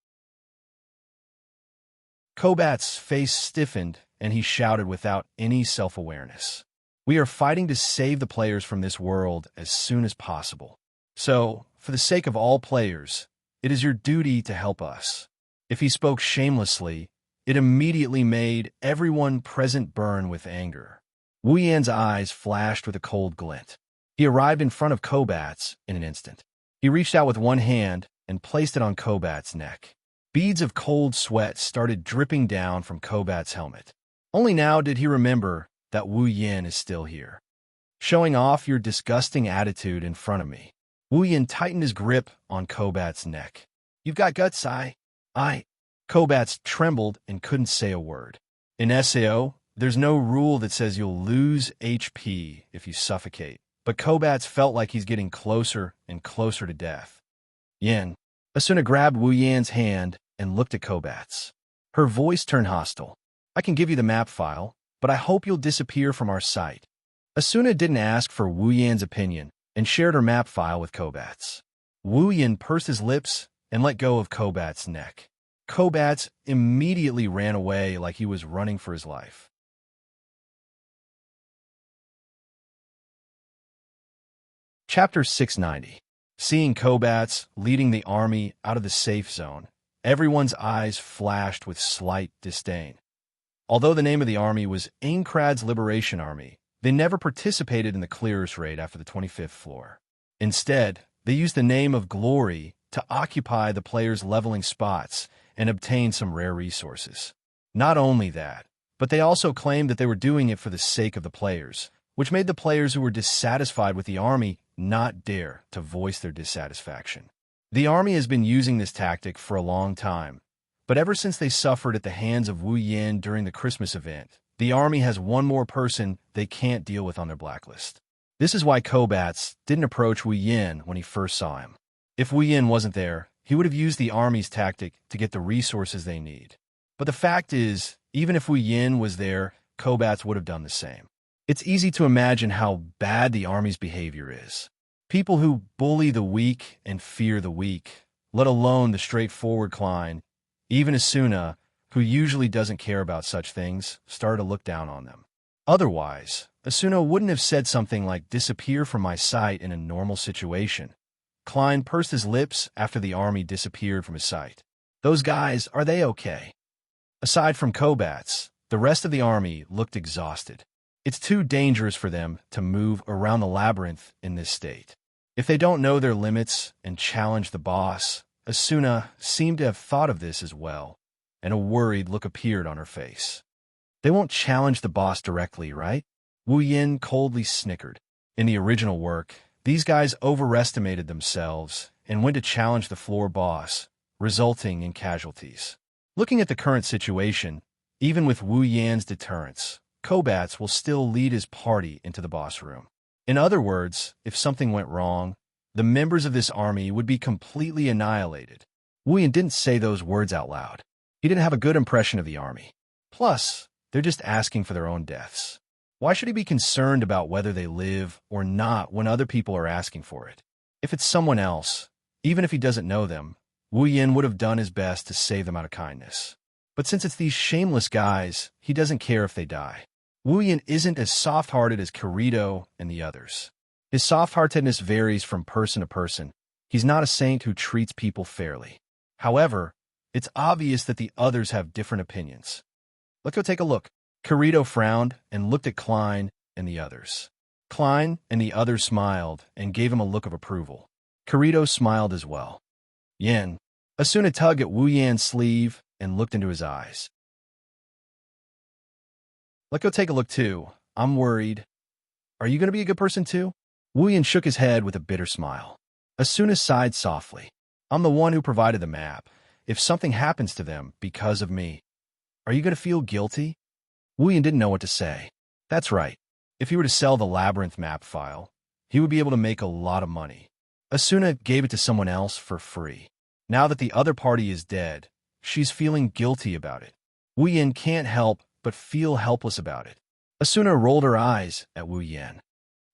Kobats' face stiffened, and he shouted without any self-awareness. We are fighting to save the players from this world as soon as possible. So, for the sake of all players, it is your duty to help us. If he spoke shamelessly, it immediately made everyone present burn with anger. Wu Yan's eyes flashed with a cold glint. He arrived in front of Kobats in an instant. He reached out with one hand and placed it on Kobats' neck. Beads of cold sweat started dripping down from Kobats' helmet. Only now did he remember that Wu Yin is still here. Showing off your disgusting attitude in front of me. Wu Yin tightened his grip on Kobats' neck. You've got guts, Kobats trembled and couldn't say a word. In SAO, there's no rule that says you'll lose HP if you suffocate, but Kobats felt like he's getting closer and closer to death. Yin. Asuna grabbed Wu Yan's hand and looked at Kobats. Her voice turned hostile. I can give you the map file, but I hope you'll disappear from our sight. Asuna didn't ask for Wu Yan's opinion and shared her map file with Kobats. Wu Yan pursed his lips and let go of Kobats' neck. Kobats immediately ran away like he was running for his life. Chapter 690. Seeing Kobats leading the army out of the safe zone, everyone's eyes flashed with slight disdain. Although the name of the army was Aincrad's Liberation Army, they never participated in the clearers raid after the 25th floor. Instead, they used the name of Glory to occupy the players' leveling spots and obtain some rare resources. Not only that, but they also claimed that they were doing it for the sake of the players, which made the players who were dissatisfied with the army not dare to voice their dissatisfaction. The army has been using this tactic for a long time, but ever since they suffered at the hands of Wu Yin during the Christmas event, the army has one more person they can't deal with on their blacklist. This is why Kobats didn't approach Wu Yin when he first saw him. If Wu Yin wasn't there, he would have used the army's tactic to get the resources they need. But the fact is, even if Wu Yin was there, Kobats would have done the same. It's easy to imagine how bad the army's behavior is. People who bully the weak and fear the weak, let alone the straightforward Klein, even Asuna, who usually doesn't care about such things, started to look down on them. Otherwise, Asuna wouldn't have said something like disappear from my sight in a normal situation. Klein pursed his lips after the army disappeared from his sight. Those guys, are they okay? Aside from Kobats, the rest of the army looked exhausted. It's too dangerous for them to move around the labyrinth in this state. If they don't know their limits and challenge the boss, Asuna seemed to have thought of this as well, and a worried look appeared on her face. They won't challenge the boss directly, right? Wu Yin coldly snickered. In the original work, these guys overestimated themselves and went to challenge the floor boss, resulting in casualties. Looking at the current situation, even with Wu Yan's deterrence, Kobats will still lead his party into the boss room. In other words, if something went wrong, the members of this army would be completely annihilated. Wu Yan didn't say those words out loud. He didn't have a good impression of the army. Plus, They're just asking for their own deaths. Why should he be concerned about whether they live or not when other people are asking for it? If it's someone else, even if he doesn't know them, Wu Yin would have done his best to save them out of kindness. But since it's these shameless guys, he doesn't care if they die. Wu Yin isn't as soft-hearted as Kirito and the others. His soft-heartedness varies from person to person. He's not a saint who treats people fairly. However, it's obvious that the others have different opinions. Let's go take a look. Kirito frowned and looked at Klein and the others. Klein and the others smiled and gave him a look of approval. Kirito smiled as well. Yin. Asuna tugged at Wu Yan's sleeve and looked into his eyes. Let's go take a look too. I'm worried. Are you going to be a good person too? Wu Yan shook his head with a bitter smile. Asuna sighed softly. I'm the one who provided the map. If something happens to them because of me, are you going to feel guilty? Wu Yan didn't know what to say. That's right. If he were to sell the Labyrinth map file, he would be able to make a lot of money. Asuna gave it to someone else for free. Now that the other party is dead, she's feeling guilty about it. Wu Yan can't help but feel helpless about it. Asuna rolled her eyes at Wu Yan.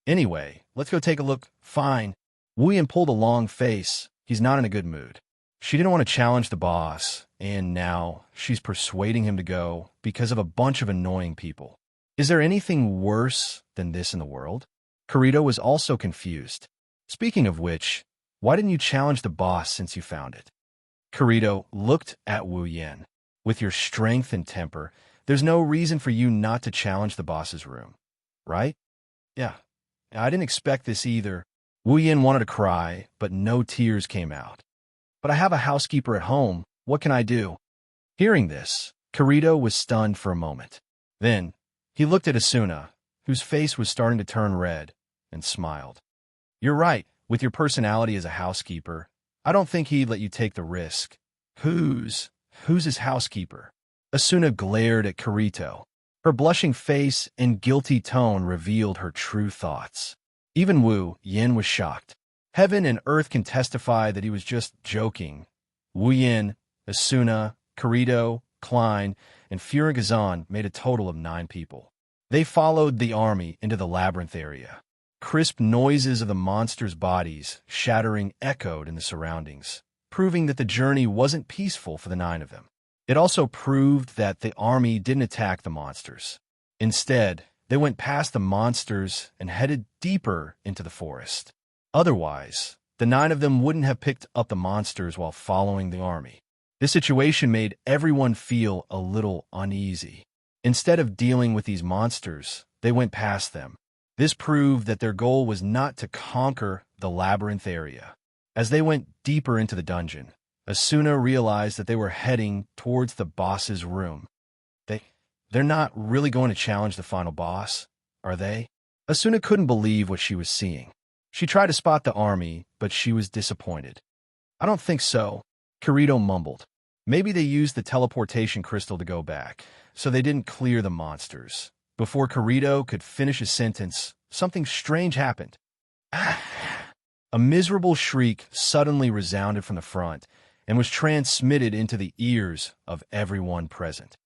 Anyway, let's go take a look. Fine. Wu Yan pulled a long face. He's not in a good mood. She didn't want to challenge the boss, and now she's persuading him to go because of a bunch of annoying people. Is there anything worse than this in the world? Kirito was also confused. Speaking of which, why didn't you challenge the boss since you found it? Kirito looked at Wu Yan. With your strength and temper, there's no reason for you not to challenge the boss's room, right? Yeah, I didn't expect this either. Wu Yan wanted to cry, but no tears came out. But I have a housekeeper at home. What can I do? Hearing this, Kirito was stunned for a moment. Then, he looked at Asuna, whose face was starting to turn red, and smiled. You're right. With your personality as a housekeeper, I don't think he'd let you take the risk. Who's his housekeeper? Asuna glared at Kirito. Her blushing face and guilty tone revealed her true thoughts. Even Wu Yin was shocked. Heaven and earth can testify that he was just joking. Wu Yin, Asuna, Kirito, Klein, and Furigazan made a total of 9 people. They followed the army into the labyrinth area. Crisp noises of the monsters' bodies shattering echoed in the surroundings, proving that the journey wasn't peaceful for the 9 of them. It also proved that the army didn't attack the monsters. Instead, they went past the monsters and headed deeper into the forest. Otherwise, the 9 of them wouldn't have picked up the monsters while following the army. This situation made everyone feel a little uneasy. Instead of dealing with these monsters, they went past them. This proved that their goal was not to conquer the labyrinth area. As they went deeper into the dungeon, Asuna realized that they were heading towards the boss's room. They're not really going to challenge the final boss, are they? Asuna couldn't believe what she was seeing. She tried to spot the army, but she was disappointed. I don't think so, Kirito mumbled. Maybe they used the teleportation crystal to go back, so they didn't clear the monsters. Before Kirito could finish his sentence, something strange happened. A miserable shriek suddenly resounded from the front and was transmitted into the ears of everyone present.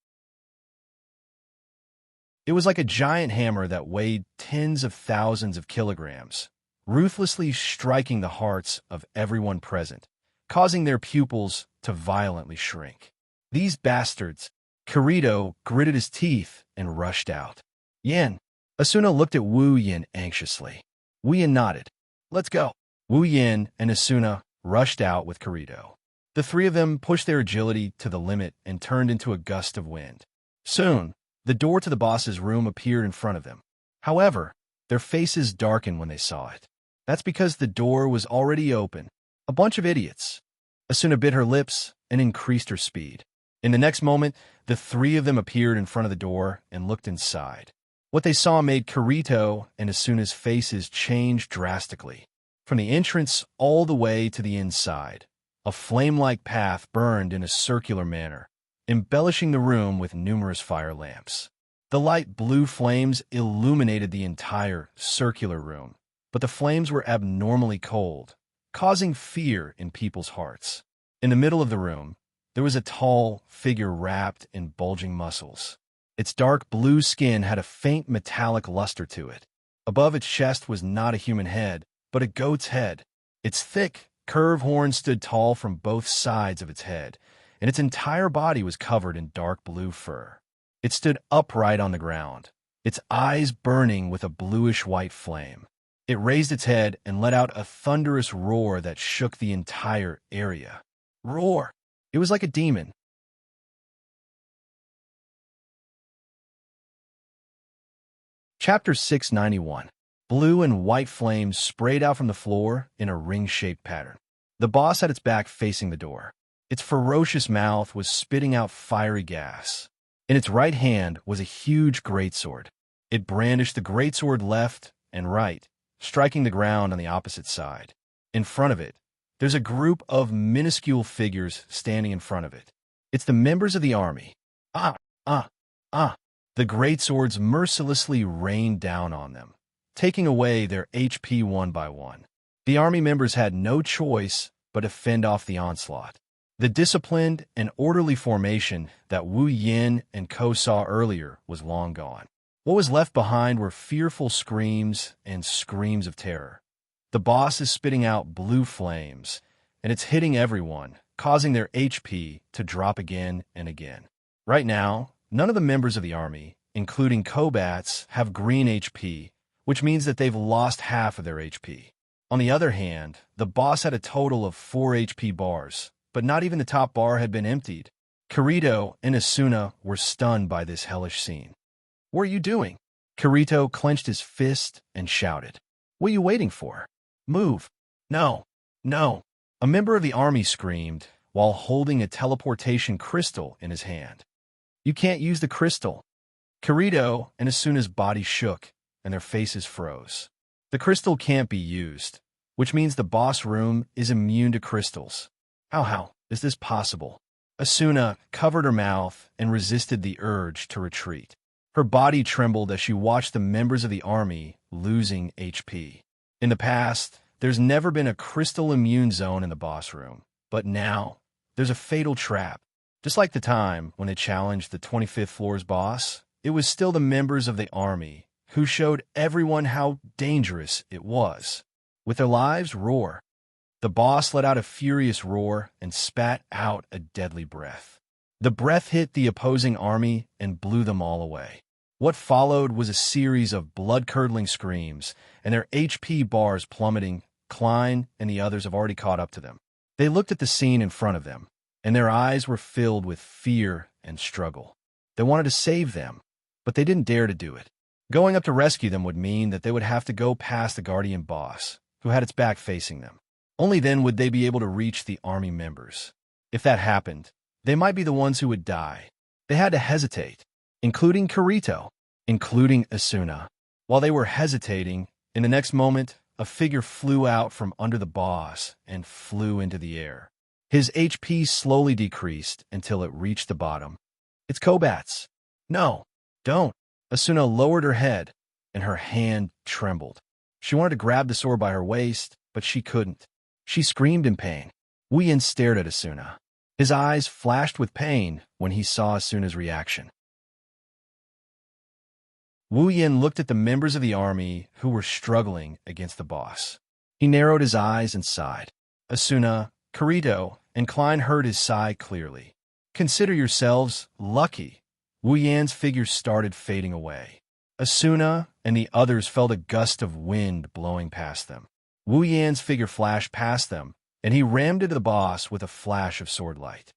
It was like a giant hammer that weighed tens of thousands of kilograms, ruthlessly striking the hearts of everyone present, causing their pupils to violently shrink. These bastards! Kirito gritted his teeth and rushed out. Yin. Asuna looked at Wu Yin anxiously. Wu Yin nodded. Let's go. Wu Yin and Asuna rushed out with Kirito. The 3 of them pushed their agility to the limit and turned into a gust of wind. Soon, the door to the boss's room appeared in front of them. However, their faces darkened when they saw it. That's because the door was already open. A bunch of idiots. Asuna bit her lips and increased her speed. In the next moment, the 3 of them appeared in front of the door and looked inside. What they saw made Kirito and Asuna's faces change drastically. From the entrance all the way to the inside, a flame-like path burned in a circular manner, embellishing the room with numerous fire lamps. The light blue flames illuminated the entire circular room, but the flames were abnormally cold, causing fear in people's hearts. In the middle of the room, there was a tall figure wrapped in bulging muscles. Its dark blue skin had a faint metallic luster to it. Above its chest was not a human head, but a goat's head. Its thick, curved horns stood tall from both sides of its head, and its entire body was covered in dark blue fur. It stood upright on the ground, its eyes burning with a bluish-white flame. It raised its head and let out a thunderous roar that shook the entire area. Roar! It was like a demon. Chapter 691. Blue and white flames sprayed out from the floor in a ring-shaped pattern. The boss had its back facing the door. Its ferocious mouth was spitting out fiery gas. In its right hand was a huge greatsword. It brandished the greatsword left and right, striking the ground on the opposite side. In front of it, there's a group of minuscule figures standing in front of it. It's the members of the army. Ah, ah, ah. The greatswords mercilessly rained down on them, taking away their HP one by one. The army members had no choice but to fend off the onslaught. The disciplined and orderly formation that Wu Yin and Ko saw earlier was long gone. What was left behind were fearful screams and screams of terror. The boss is spitting out blue flames, and it's hitting everyone, causing their HP to drop again and again. Right now, none of the members of the army, including Kobats, have green HP, which means that they've lost half of their HP. On the other hand, the boss had a total of 4 HP bars, but not even the top bar had been emptied. Kirito and Asuna were stunned by this hellish scene. "What are you doing?" Kirito clenched his fist and shouted. "What are you waiting for? Move!" "No, no!" A member of the army screamed while holding a teleportation crystal in his hand. "You can't use the crystal." Kirito and Asuna's body shook, and their faces froze. The crystal can't be used, which means the boss room is immune to crystals. How is this possible? Asuna covered her mouth and resisted the urge to retreat. Her body trembled as she watched the members of the army losing HP. In the past, there's never been a crystal immune zone in the boss room, but now there's a fatal trap. Just like the time when they challenged the 25th floor's boss, it was still the members of the army who showed everyone how dangerous it was. With their lives roar. The boss let out a furious roar and spat out a deadly breath. The breath hit the opposing army and blew them all away. What followed was a series of blood-curdling screams, and their HP bars plummeting. Klein and the others have already caught up to them. They looked at the scene in front of them, and their eyes were filled with fear and struggle. They wanted to save them, but they didn't dare to do it. Going up to rescue them would mean that they would have to go past the Guardian boss, who had its back facing them. Only then would they be able to reach the army members. If that happened, they might be the ones who would die. They had to hesitate, including Kirito, including Asuna. While they were hesitating, in the next moment, a figure flew out from under the boss and flew into the air. His HP slowly decreased until it reached the bottom. "It's Kobats." "No, don't." Asuna lowered her head, and her hand trembled. She wanted to grab the sword by her waist, but she couldn't. She screamed in pain. Wu Yin stared at Asuna. His eyes flashed with pain when he saw Asuna's reaction. Wu Yin looked at the members of the army who were struggling against the boss. He narrowed his eyes and sighed. Asuna, Kirito, and Klein heard his sigh clearly. "Consider yourselves lucky." Wu Yan's figure started fading away. Asuna and the others felt a gust of wind blowing past them. Wu Yan's figure flashed past them, and he rammed into the boss with a flash of sword light.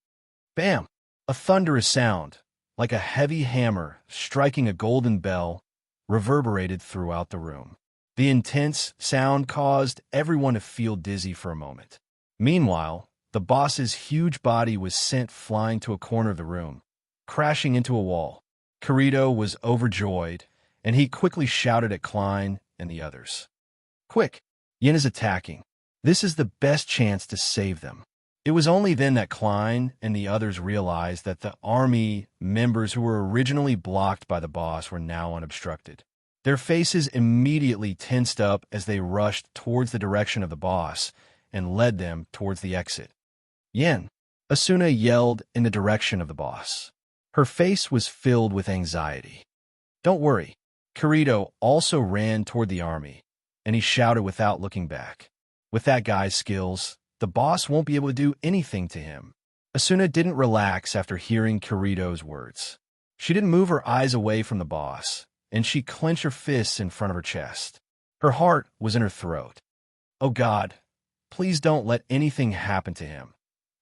Bam! A thunderous sound, like a heavy hammer striking a golden bell, reverberated throughout the room. The intense sound caused everyone to feel dizzy for a moment. Meanwhile, the boss's huge body was sent flying to a corner of the room, crashing into a wall. Kirito was overjoyed, and he quickly shouted at Klein and the others. "Quick! Yin is attacking. This is the best chance to save them." It was only then that Klein and the others realized that the army members who were originally blocked by the boss were now unobstructed. Their faces immediately tensed up as they rushed towards the direction of the boss and led them towards the exit. "Yin!" Asuna yelled in the direction of the boss. Her face was filled with anxiety. "Don't worry." Kirito also ran toward the army, and he shouted without looking back. "With that guy's skills, the boss won't be able to do anything to him." Asuna didn't relax after hearing Kirito's words. She didn't move her eyes away from the boss, and she clenched her fists in front of her chest. Her heart was in her throat. "Oh God, please don't let anything happen to him."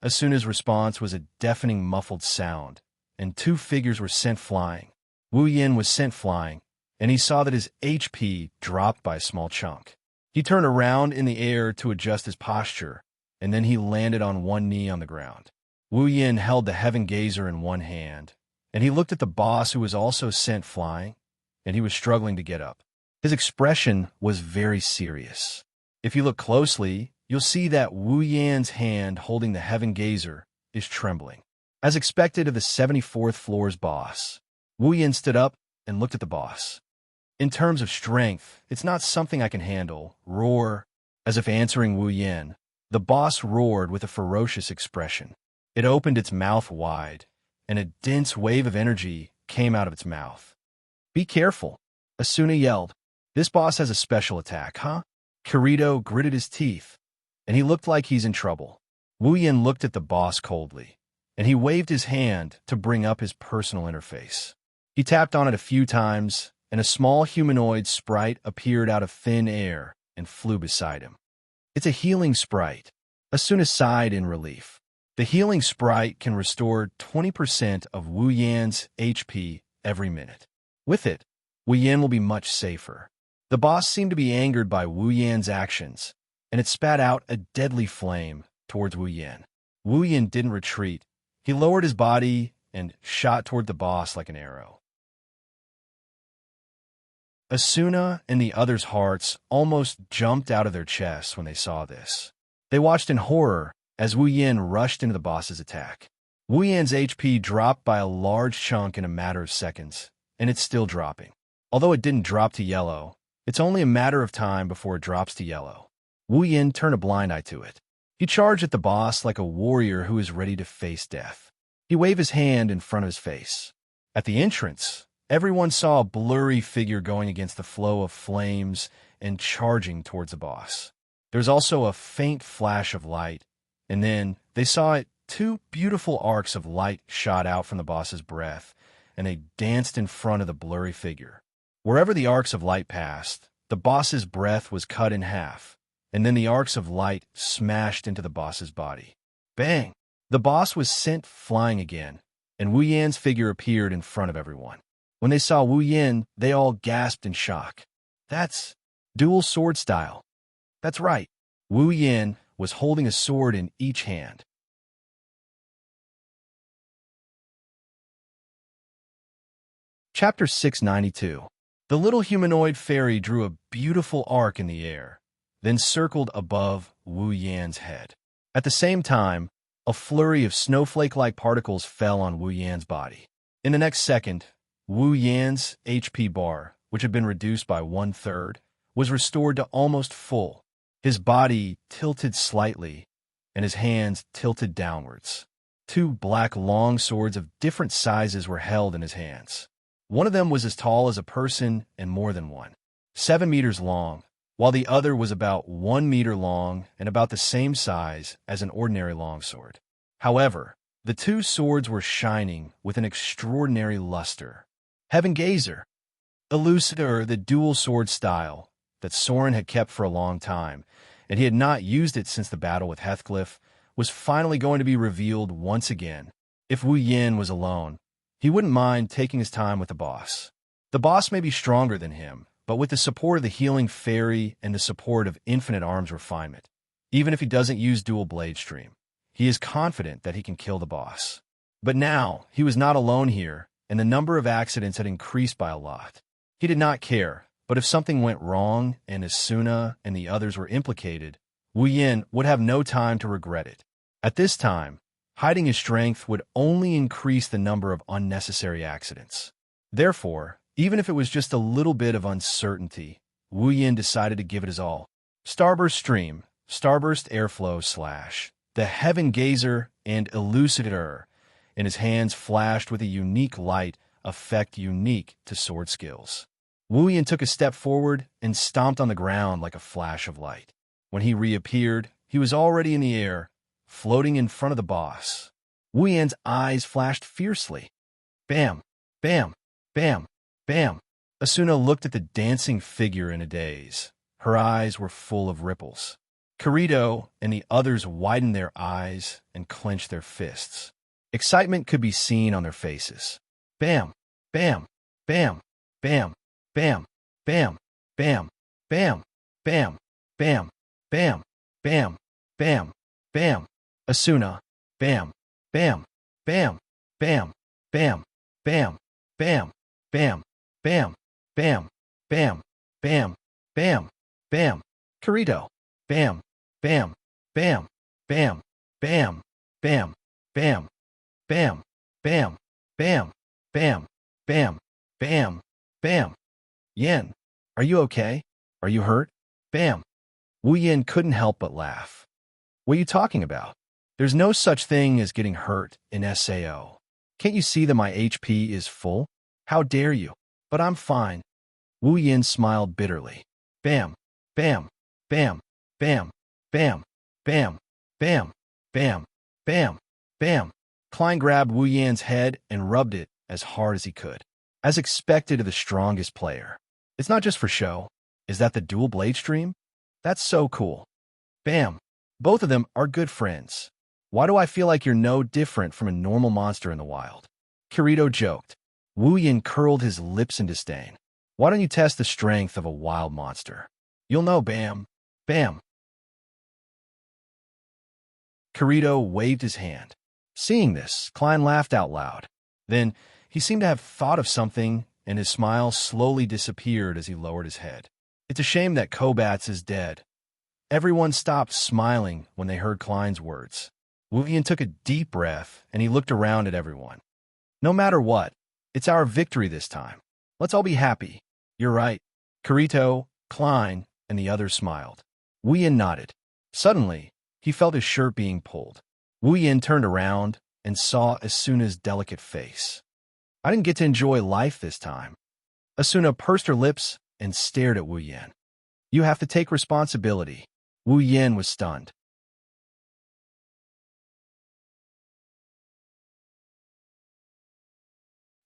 Asuna's response was a deafening muffled sound, and two figures were sent flying. Wu Yin was sent flying, and he saw that his HP dropped by a small chunk. He turned around in the air to adjust his posture, and then he landed on one knee on the ground. Wu Yin held the Heaven Gazer in one hand, and he looked at the boss who was also sent flying, and he was struggling to get up. His expression was very serious. If you look closely, you'll see that Wu Yan's hand holding the Heaven Gazer is trembling. As expected of the 74th floor's boss, Wu Yan stood up and looked at the boss. "In terms of strength, it's not something I can handle." Roar. As if answering Wu Yan, the boss roared with a ferocious expression. It opened its mouth wide, and a dense wave of energy came out of its mouth. "Be careful," Asuna yelled. "This boss has a special attack, huh?" Kirito gritted his teeth, and he looked like he's in trouble. Wu Yan looked at the boss coldly, and he waved his hand to bring up his personal interface. He tapped on it a few times, and a small humanoid sprite appeared out of thin air and flew beside him. "It's a healing sprite." Asuna sighed in relief. The healing sprite can restore 20% of Wu Yan's HP every minute. With it, Wu Yan will be much safer. The boss seemed to be angered by Wu Yan's actions, and it spat out a deadly flame towards Wu Yan. Wu Yan didn't retreat. He lowered his body and shot toward the boss like an arrow. Asuna and the others' hearts almost jumped out of their chests when they saw this. They watched in horror as Wu Yan rushed into the boss's attack. Wu Yan's HP dropped by a large chunk in a matter of seconds, and it's still dropping. Although it didn't drop to yellow, it's only a matter of time before it drops to yellow. Wu Yan turned a blind eye to it. He charged at the boss like a warrior who is ready to face death. He waved his hand in front of his face. At the entrance, everyone saw a blurry figure going against the flow of flames and charging towards the boss. There was also a faint flash of light, and then they saw it. Two beautiful arcs of light shot out from the boss's breath, and they danced in front of the blurry figure. Wherever the arcs of light passed, the boss's breath was cut in half, and then the arcs of light smashed into the boss's body. Bang! The boss was sent flying again, and Wu Yan's figure appeared in front of everyone. When they saw Wu Yan, they all gasped in shock. "That's dual sword style." That's right. Wu Yan was holding a sword in each hand. Chapter 692. The little humanoid fairy drew a beautiful arc in the air, then circled above Wu Yan's head. At the same time, a flurry of snowflake-like particles fell on Wu Yan's body. In the next second, Wu Yan's HP bar, which had been reduced by 1/3, was restored to almost full. His body tilted slightly, and his hands tilted downwards. Two black long swords of different sizes were held in his hands. One of them was as tall as a person and more than one, 7 meters long, while the other was about 1 meter long and about the same size as an ordinary longsword. However, the two swords were shining with an extraordinary luster. Heaven Gazer, Elucidator, the dual sword style that Soren had kept for a long time, and he had not used it since the battle with Heathcliff, was finally going to be revealed once again. If Wu Yan was alone, he wouldn't mind taking his time with the boss. The boss may be stronger than him, but with the support of the healing fairy and the support of infinite arms refinement, even if he doesn't use dual blade stream, he is confident that he can kill the boss. But now, he was not alone here, and the number of accidents had increased by a lot. He did not care, but if something went wrong and Asuna and the others were implicated, Wu Yan would have no time to regret it. At this time, hiding his strength would only increase the number of unnecessary accidents. Therefore, even if it was just a little bit of uncertainty, Wu Yan decided to give it his all. Starburst Stream, Starburst Airflow / the Heaven Gazer and Elucidator, and his hands flashed with a unique light effect unique to sword skills. Wu Yin took a step forward and stomped on the ground like a flash of light. When he reappeared, he was already in the air, floating in front of the boss. Wu Yan's eyes flashed fiercely. Bam! Bam! Bam! Bam! Asuna looked at the dancing figure in a daze. Her eyes were full of ripples. Kirito and the others widened their eyes and clenched their fists. Excitement could be seen on their faces. Bam! Bam! Bam! Bam! Bam! Bam! Bam! Bam! Bam! Bam! Bam! Bam! Bam! Bam! Asuna! Bam! Bam! Bam! Bam! Bam! Bam! Bam! Bam! Bam! Bam! Bam! Bam! Bam! Bam! Kirito! Bam! Bam! Bam! Bam! Bam! Bam! Bam! Bam! Bam! Bam! Bam! Bam! Bam! Bam! Yen, are you okay? Are you hurt? Bam! Wu Yin couldn't help but laugh. What are you talking about? There's no such thing as getting hurt in SAO. Can't you see that my HP is full? How dare you? But I'm fine. Wu Yin smiled bitterly. Bam! Bam! Bam! Bam! Bam! Bam! Bam! Bam! Bam! Bam! Klein grabbed Wu Yan's head and rubbed it as hard as he could. As expected of the strongest player. It's not just for show. Is that the dual blade stream? That's so cool. Bam! Both of them are good friends. Why do I feel like you're no different from a normal monster in the wild? Kirito joked. Wu Yin curled his lips in disdain. Why don't you test the strength of a wild monster? You'll know, Bam. Bam. Kirito waved his hand. Seeing this, Klein laughed out loud. Then, he seemed to have thought of something, and his smile slowly disappeared as he lowered his head. It's a shame that Kobats is dead. Everyone stopped smiling when they heard Klein's words. Wu Yin took a deep breath, and he looked around at everyone. No matter what, it's our victory this time. Let's all be happy. You're right. Kirito, Klein, and the others smiled. Wu Yin nodded. Suddenly, he felt his shirt being pulled. Wu Yin turned around and saw Asuna's delicate face. I didn't get to enjoy life this time. Asuna pursed her lips and stared at Wu Yin. You have to take responsibility. Wu Yin was stunned.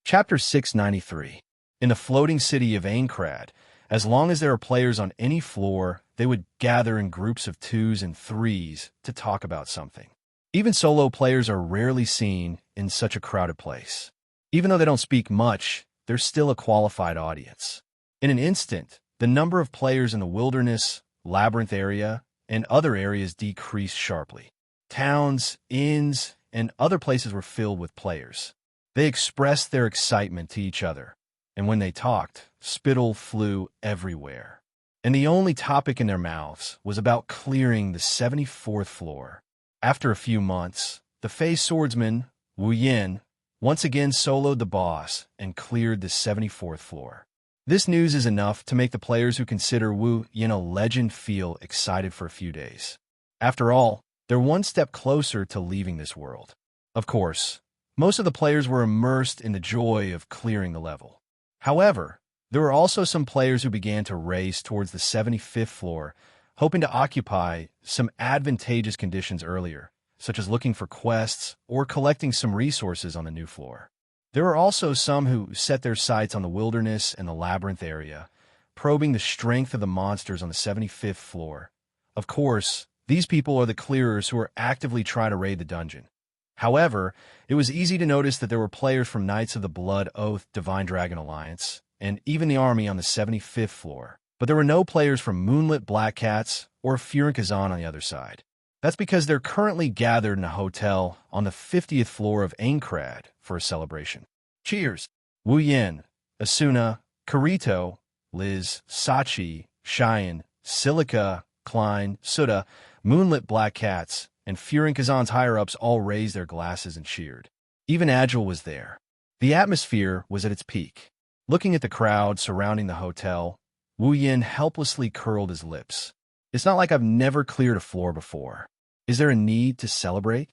Chapter 693. In the floating city of Aincrad, as long as there are players on any floor, they would gather in groups of 2s and 3s to talk about something. Even solo players are rarely seen in such a crowded place. Even though they don't speak much, they're still a qualified audience. In an instant, the number of players in the wilderness, labyrinth area, and other areas decreased sharply. Towns, inns, and other places were filled with players. They expressed their excitement to each other, and when they talked, spittle flew everywhere. And the only topic in their mouths was about clearing the 74th floor. After a few months, the Fey swordsman, Wu Yin, once again soloed the boss and cleared the 74th floor. This news is enough to make the players who consider Wu Yin a legend feel excited for a few days. After all, they're one step closer to leaving this world. Of course, most of the players were immersed in the joy of clearing the level. However, there were also some players who began to race towards the 75th floor, hoping to occupy some advantageous conditions earlier, such as looking for quests or collecting some resources on the new floor. There were also some who set their sights on the wilderness and the labyrinth area, probing the strength of the monsters on the 75th floor. Of course, these people are the clearers who are actively trying to raid the dungeon. However, it was easy to notice that there were players from Knights of the Blood Oath Divine Dragon Alliance, and even the army on the 75th floor. But there were no players from Moonlit Black Cats or Furin Kazan on the other side. That's because they're currently gathered in a hotel on the 50th floor of Aincrad for a celebration. Cheers! Wu Yin, Asuna, Kirito, Liz, Sachi, Cheyenne, Silica, Klein, Suda, Moonlit Black Cats, and Furin Kazan's higher-ups all raised their glasses and cheered. Even Agile was there. The atmosphere was at its peak. Looking at the crowd surrounding the hotel, Wu Yin helplessly curled his lips. It's not like I've never cleared a floor before. Is there a need to celebrate?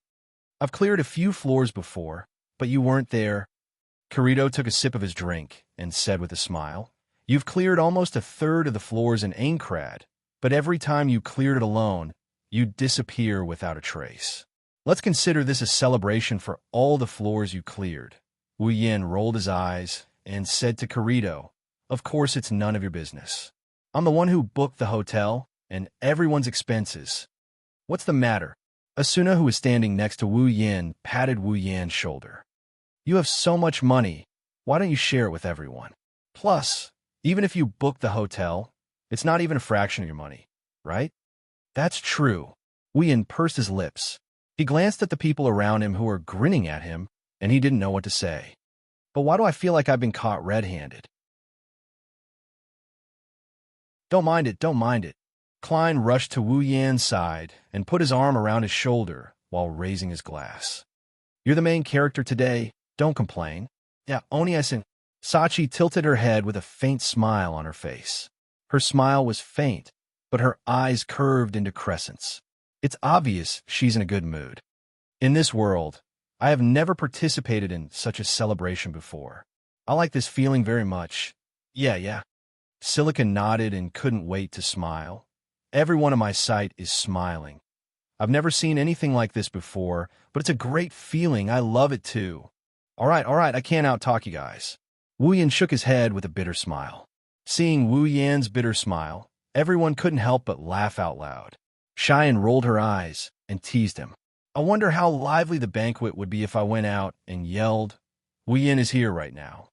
I've cleared a few floors before, But you weren't there. Kirito took a sip of his drink and said with a smile, "You've cleared almost a third of the floors in Aincrad, but every time you cleared it alone, you disappear without a trace. Let's consider this a celebration for all the floors you cleared." Wu Yin rolled his eyes and said to Kirito, "Of course it's none of your business. I'm the one who booked the hotel and everyone's expenses. What's the matter?" Asuna, who was standing next to Wu Yin, patted Wu Yan's shoulder. "You have so much money. Why don't you share it with everyone? Plus, even if you book the hotel, it's not even a fraction of your money, right?" "That's true." Wu Yin pursed his lips. He glanced at the people around him who were grinning at him, and he didn't know what to say. "But why do I feel like I've been caught red-handed?" Don't mind it, don't mind it." Klein rushed to Wu Yan's side and put his arm around his shoulder while raising his glass. "You're the main character today. Don't complain." "Yeah, Oni-san." Sachi tilted her head with a faint smile on her face. Her smile was faint, but her eyes curved into crescents. It's obvious she's in a good mood. "In this world, I have never participated in such a celebration before. I like this feeling very much." Yeah. Silica nodded and couldn't wait to smile. "Everyone in my sight is smiling. I've never seen anything like this before, but it's a great feeling. I love it too." All right, I can't out-talk you guys." Wu Yan shook his head with a bitter smile. Seeing Wu Yan's bitter smile, everyone couldn't help but laugh out loud. Cheyenne rolled her eyes and teased him. "I wonder how lively the banquet would be if I went out and yelled, 'Wu Yan is here right now.'"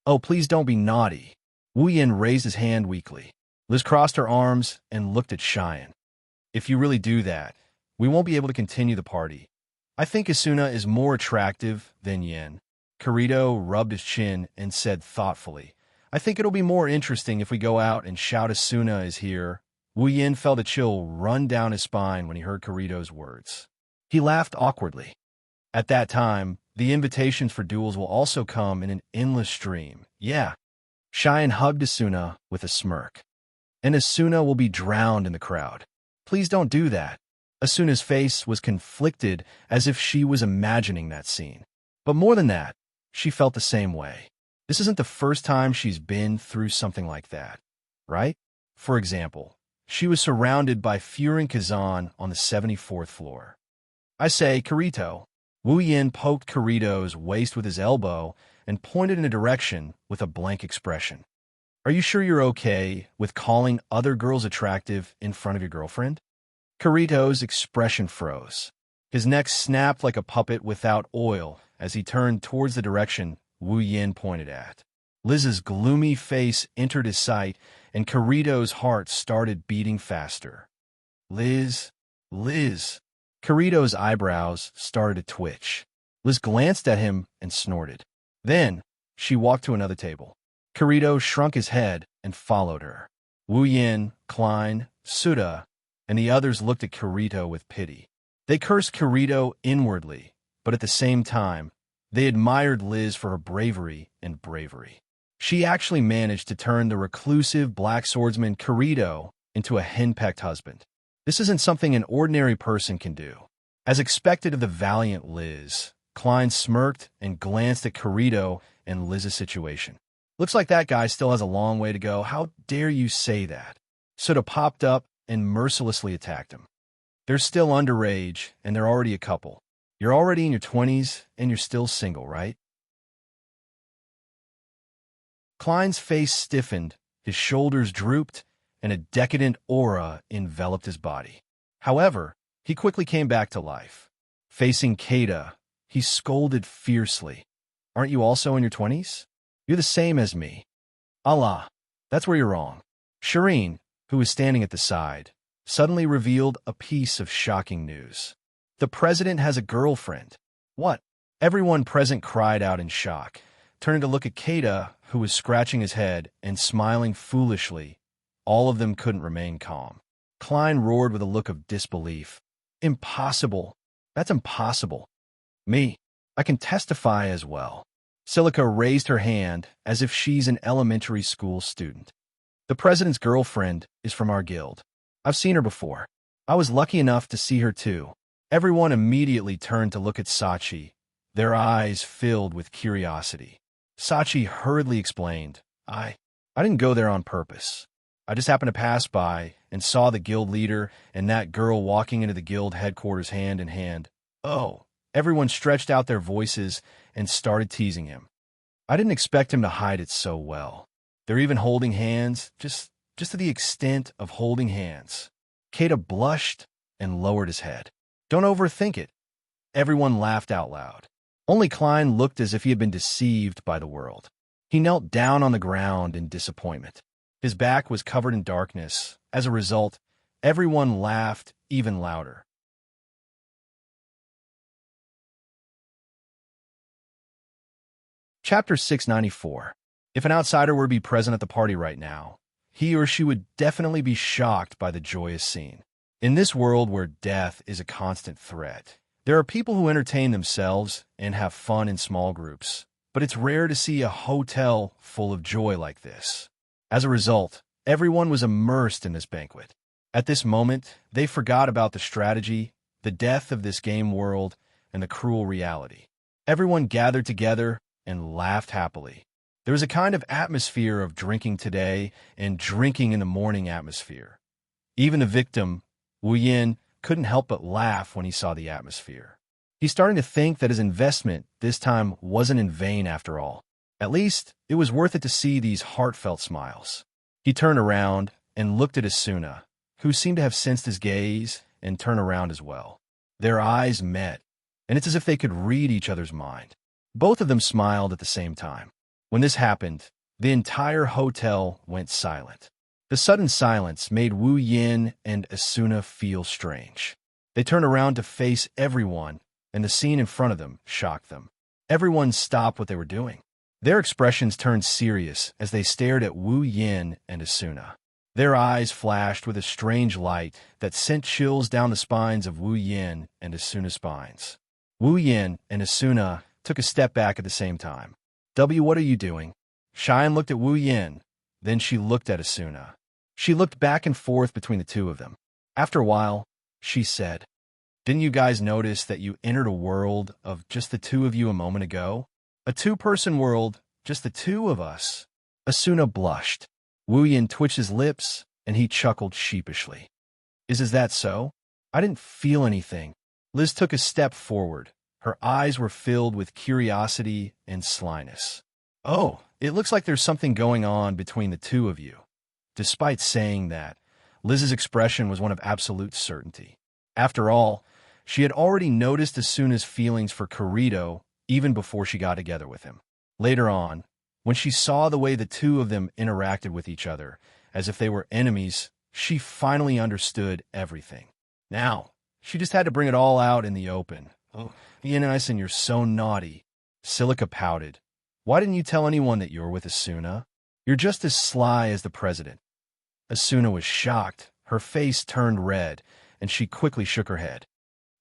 "Oh, please don't be naughty." Wu Yan raised his hand weakly. Liz crossed her arms and looked at Cheyenne. "If you really do that, we won't be able to continue the party. I think Asuna is more attractive than Yin." Kirito rubbed his chin and said thoughtfully, "I think it'll be more interesting if we go out and shout Asuna is here." Wu Yin felt a chill run down his spine when he heard Kirito's words. He laughed awkwardly. At that time, the invitations for duels will also come in an endless stream. Yeah. Cheyenne hugged Asuna with a smirk. "And Asuna will be drowned in the crowd." "Please don't do that." Asuna's face was conflicted as if she was imagining that scene. But more than that, she felt the same way. This isn't the first time she's been through something like that, right? For example, she was surrounded by Furin Kazan on the 74th floor. "I say, Kirito." Wu Yin poked Kirito's waist with his elbow and pointed in a direction with a blank expression. "Are you sure you're okay with calling other girls attractive in front of your girlfriend?" Kirito's expression froze. His neck snapped like a puppet without oil as he turned towards the direction Wu Yin pointed at. Liz's gloomy face entered his sight, and Kirito's heart started beating faster. Liz. Kirito's eyebrows started to twitch. Liz glanced at him and snorted. Then, she walked to another table. Kirito shrunk his head and followed her. Wu Yin, Klein, Suda, and the others looked at Kirito with pity. They cursed Kirito inwardly, but at the same time, they admired Liz for her bravery. She actually managed to turn the reclusive black swordsman Kirito into a henpecked husband. This isn't something an ordinary person can do. As expected of the valiant Liz, Klein smirked and glanced at Kirito and Liz's situation. "Looks like that guy still has a long way to go. How dare you say that?" Suda popped up and mercilessly attacked him. "They're still underage, and they're already a couple. You're already in your 20s, and you're still single, right?" Klein's face stiffened, his shoulders drooped, and a decadent aura enveloped his body. However, he quickly came back to life. Facing Keita, he scolded fiercely. "Aren't you also in your 20s? You're the same as me." "Allah, that's where you're wrong." Serene, who was standing at the side, suddenly revealed a piece of shocking news. "The president has a girlfriend." "What?" Everyone present cried out in shock, turning to look at Keita, who was scratching his head and smiling foolishly. All of them couldn't remain calm. Klein roared with a look of disbelief. "Impossible. That's impossible." "Me. I can testify as well." Silica raised her hand as if she's an elementary school student. "The president's girlfriend is from our guild. I've seen her before. I was lucky enough to see her too." Everyone immediately turned to look at Sachi, their eyes filled with curiosity. Sachi hurriedly explained, I didn't go there on purpose. I just happened to pass by and saw the guild leader and that girl walking into the guild headquarters hand in hand. Oh, everyone stretched out their voices and started teasing him. I didn't expect him to hide it so well. They're even holding hands, just to the extent of holding hands. Kata blushed and lowered his head. Don't overthink it. Everyone laughed out loud. Only Klein looked as if he had been deceived by the world. He knelt down on the ground in disappointment. His back was covered in darkness. As a result, everyone laughed even louder. Chapter 694. If an outsider were to be present at the party right now, he or she would definitely be shocked by the joyous scene. In this world where death is a constant threat, there are people who entertain themselves and have fun in small groups, but it's rare to see a hotel full of joy like this. As a result, everyone was immersed in this banquet. At this moment, they forgot about the strategy, the death of this game world, and the cruel reality. Everyone gathered together and laughed happily. There was a kind of atmosphere of drinking today and drinking in the morning atmosphere. Even the victim, Wu Yin, couldn't help but laugh when he saw the atmosphere. He's starting to think that his investment this time wasn't in vain after all. At least, it was worth it to see these heartfelt smiles. He turned around and looked at Asuna, who seemed to have sensed his gaze and turned around as well. Their eyes met, and it's as if they could read each other's mind. Both of them smiled at the same time. When this happened, the entire hotel went silent. The sudden silence made Wu Yin and Asuna feel strange. They turned around to face everyone, and the scene in front of them shocked them. Everyone stopped what they were doing. Their expressions turned serious as they stared at Wu Yin and Asuna. Their eyes flashed with a strange light that sent chills down the spines of Wu Yin and Asuna's spines. Wu Yin and Asuna took a step back at the same time. What are you doing? Cheyenne looked at Wu Yin, then she looked at Asuna. She looked back and forth between the two of them. After a while, she said, Didn't you guys notice that you entered a world of just the two of you a moment ago? A two-person world, just the two of us. Asuna blushed. Wu Yin twitched his lips, and he chuckled sheepishly. Is that so? I didn't feel anything. Liz took a step forward. Her eyes were filled with curiosity and slyness. Oh, it looks like there's something going on between the two of you. Despite saying that, Liz's expression was one of absolute certainty. After all, she had already noticed Asuna's feelings for Kirito even before she got together with him. Later on, when she saw the way the two of them interacted with each other, as if they were enemies, she finally understood everything. Now, she just had to bring it all out in the open. Oh, Yin, you're so naughty. Silica pouted. Why didn't you tell anyone that you're with Asuna? You're just as sly as the president. Asuna was shocked. Her face turned red, and she quickly shook her head.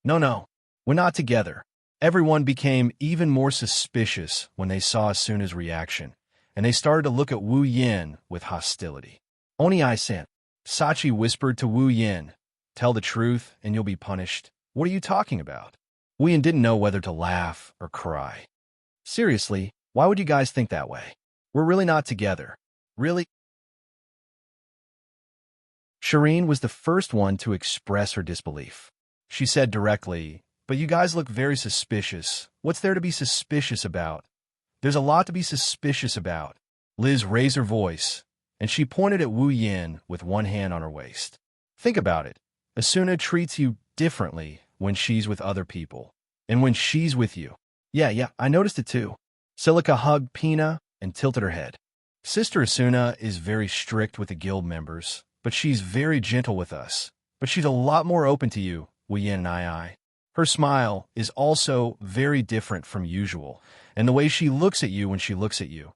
No, we're not together. Everyone became even more suspicious when they saw Asuna's reaction, and they started to look at Wu Yin with hostility. Oni-san, Sachi whispered to Wu Yin, Tell the truth, and you'll be punished. What are you talking about? Wu Yin didn't know whether to laugh or cry. Seriously, why would you guys think that way? We're really not together. Really? Serene was the first one to express her disbelief. She said directly, But you guys look very suspicious. What's there to be suspicious about? There's a lot to be suspicious about. Liz raised her voice, and she pointed at Wu Yin with one hand on her waist. Think about it. Asuna treats you differently when she's with other people, and when she's with you. Yeah, I noticed it too. Silica hugged Pina and tilted her head. Sister Asuna is very strict with the guild members, but she's very gentle with us. But she's a lot more open to you, Wu Yin and I. Her smile is also very different from usual, and the way she looks at you when she looks at you.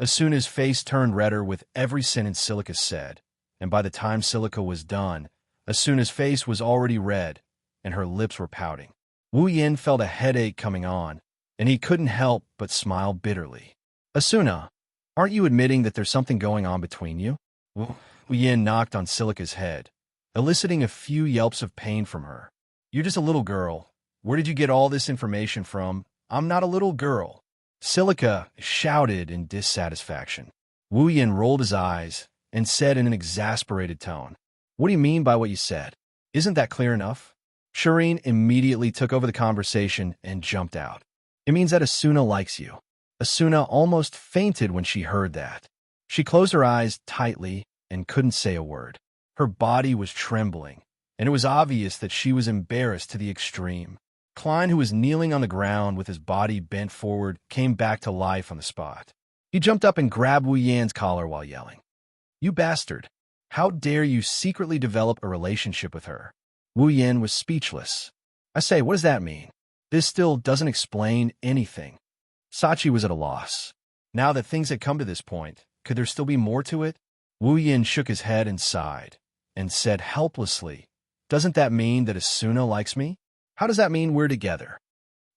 Asuna's face turned redder with every sentence Silica said, and by the time Silica was done, Asuna's face was already red, and her lips were pouting. Wu Yin felt a headache coming on, and he couldn't help but smile bitterly. Asuna, aren't you admitting that there's something going on between you? Wu Yin knocked on Silica's head, eliciting a few yelps of pain from her. You're just a little girl. Where did you get all this information from? I'm not a little girl. Silica shouted in dissatisfaction. Wu Yin rolled his eyes and said in an exasperated tone, "What do you mean by what you said? Isn't that clear enough?" Serene immediately took over the conversation and jumped out. "It means that Asuna likes you." Asuna almost fainted when she heard that. She closed her eyes tightly and couldn't say a word. Her body was trembling, and it was obvious that she was embarrassed to the extreme. Klein, who was kneeling on the ground with his body bent forward, came back to life on the spot. He jumped up and grabbed Wu Yan's collar while yelling, "You bastard! How dare you secretly develop a relationship with her?" Wu Yan was speechless. "I say, what does that mean? This still doesn't explain anything." Sachi was at a loss. Now that things had come to this point, could there still be more to it? Wu Yin shook his head and sighed, and said helplessly, "Doesn't that mean that Asuna likes me? How does that mean we're together?"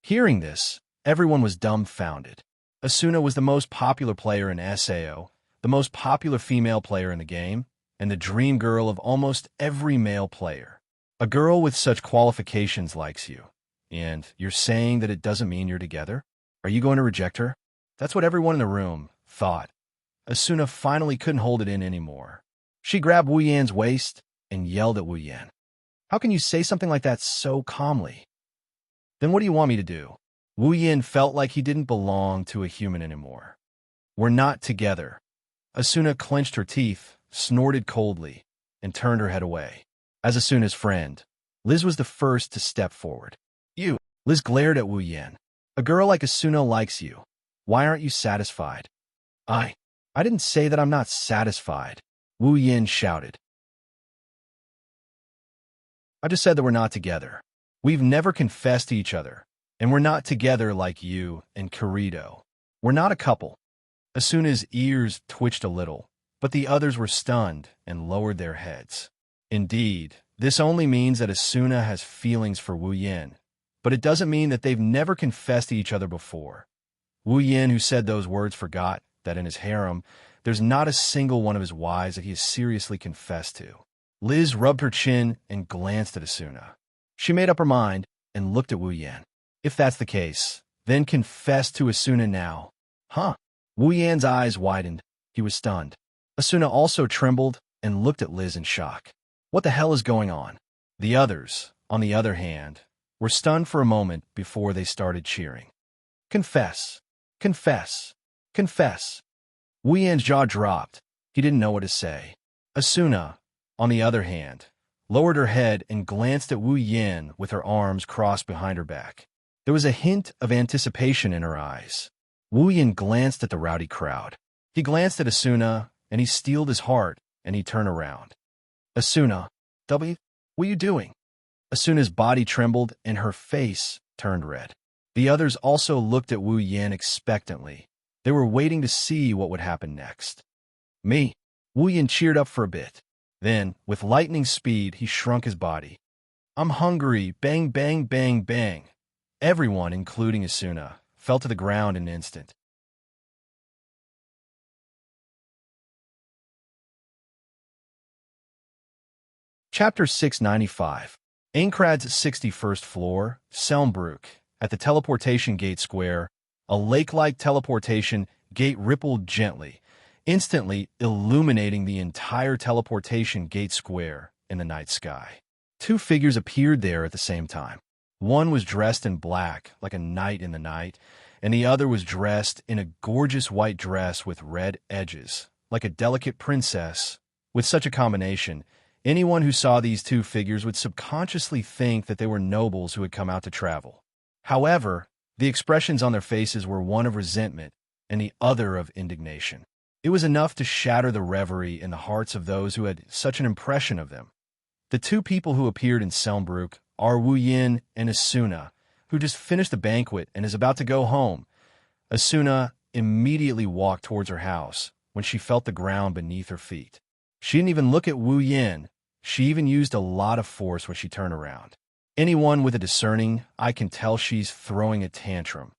Hearing this, everyone was dumbfounded. Asuna was the most popular player in SAO, the most popular female player in the game, and the dream girl of almost every male player. A girl with such qualifications likes you, and you're saying that it doesn't mean you're together? Are you going to reject her? That's what everyone in the room thought. Asuna finally couldn't hold it in anymore. She grabbed Wu Yan's waist and yelled at Wu Yan. "How can you say something like that so calmly?" "Then what do you want me to do?" Wu Yan felt like he didn't belong to a human anymore. "We're not together." Asuna clenched her teeth, snorted coldly, and turned her head away. As Asuna's friend, Liz was the first to step forward. "You!" Liz glared at Wu Yan. "A girl like Asuna likes you. Why aren't you satisfied?" I didn't say that I'm not satisfied," Wu Yin shouted. "I just said that we're not together. We've never confessed to each other, and we're not together like you and Kirito. We're not a couple." Asuna's ears twitched a little, but the others were stunned and lowered their heads. Indeed, this only means that Asuna has feelings for Wu Yin, but it doesn't mean that they've never confessed to each other before. Wu Yin, who said those words, forgot that in his harem, there's not a single one of his wives that he has seriously confessed to. Liz rubbed her chin and glanced at Asuna. She made up her mind and looked at Wu Yan. "If that's the case, then confess to Asuna now." "Huh?" Wu Yan's eyes widened. He was stunned. Asuna also trembled and looked at Liz in shock. What the hell is going on? The others, on the other hand, were stunned for a moment before they started cheering. "Confess! Confess! Confess!" Wu Yan's jaw dropped. He didn't know what to say. Asuna, on the other hand, lowered her head and glanced at Wu Yan with her arms crossed behind her back. There was a hint of anticipation in her eyes. Wu Yan glanced at the rowdy crowd. He glanced at Asuna, and he steeled his heart, and he turned around. "Asuna, what are you doing?" Asuna's body trembled, and her face turned red. The others also looked at Wu Yan expectantly. They were waiting to see what would happen next. "Me?" Wu Yan cheered up for a bit. Then, with lightning speed, he shrunk his body. "I'm hungry. Bang, bang, bang, bang." Everyone, including Asuna, fell to the ground in an instant. Chapter 695. Aincrad's 61st floor, Selmbrook. At the teleportation gate square, a lake-like teleportation gate rippled gently, instantly illuminating the entire teleportation gate square in the night sky. Two figures appeared there at the same time. One was dressed in black, like a knight in the night, and the other was dressed in a gorgeous white dress with red edges, like a delicate princess. With such a combination, anyone who saw these two figures would subconsciously think that they were nobles who had come out to travel. However, the expressions on their faces were one of resentment and the other of indignation. It was enough to shatter the reverie in the hearts of those who had such an impression of them. The two people who appeared in Selmbrook are Wu Yin and Asuna, who just finished the banquet and is about to go home. Asuna immediately walked towards her house when she felt the ground beneath her feet. She didn't even look at Wu Yin. She even used a lot of force when she turned around. Anyone with a discerning eye can tell she's throwing a tantrum.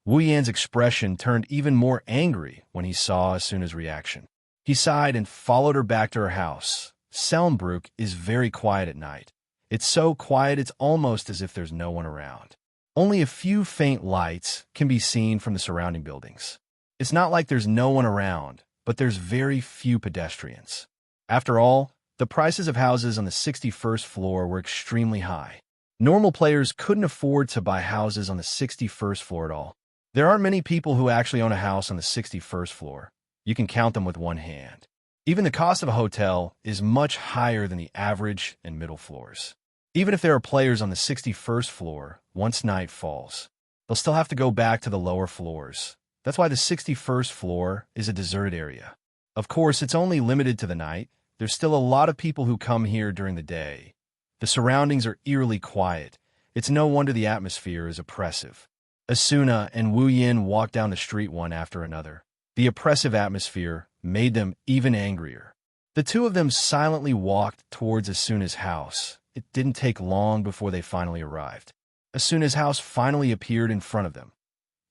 Wu Yan's expression turned even more angry when he saw Asuna's reaction. He sighed and followed her back to her house. Selmbrook is very quiet at night. It's so quiet it's almost as if there's no one around. Only a few faint lights can be seen from the surrounding buildings. It's not like there's no one around, but there's very few pedestrians. After all, the prices of houses on the 61st floor were extremely high. Normal players couldn't afford to buy houses on the 61st floor at all. There aren't many people who actually own a house on the 61st floor. You can count them with one hand. Even the cost of a hotel is much higher than the average and middle floors. Even if there are players on the 61st floor, once night falls, they'll still have to go back to the lower floors. That's why the 61st floor is a deserted area. Of course, it's only limited to the night. There's still a lot of people who come here during the day. The surroundings are eerily quiet. It's no wonder the atmosphere is oppressive. Asuna and Wu Yin walked down the street one after another. The oppressive atmosphere made them even angrier. The two of them silently walked towards Asuna's house. It didn't take long before they finally arrived. Asuna's house finally appeared in front of them.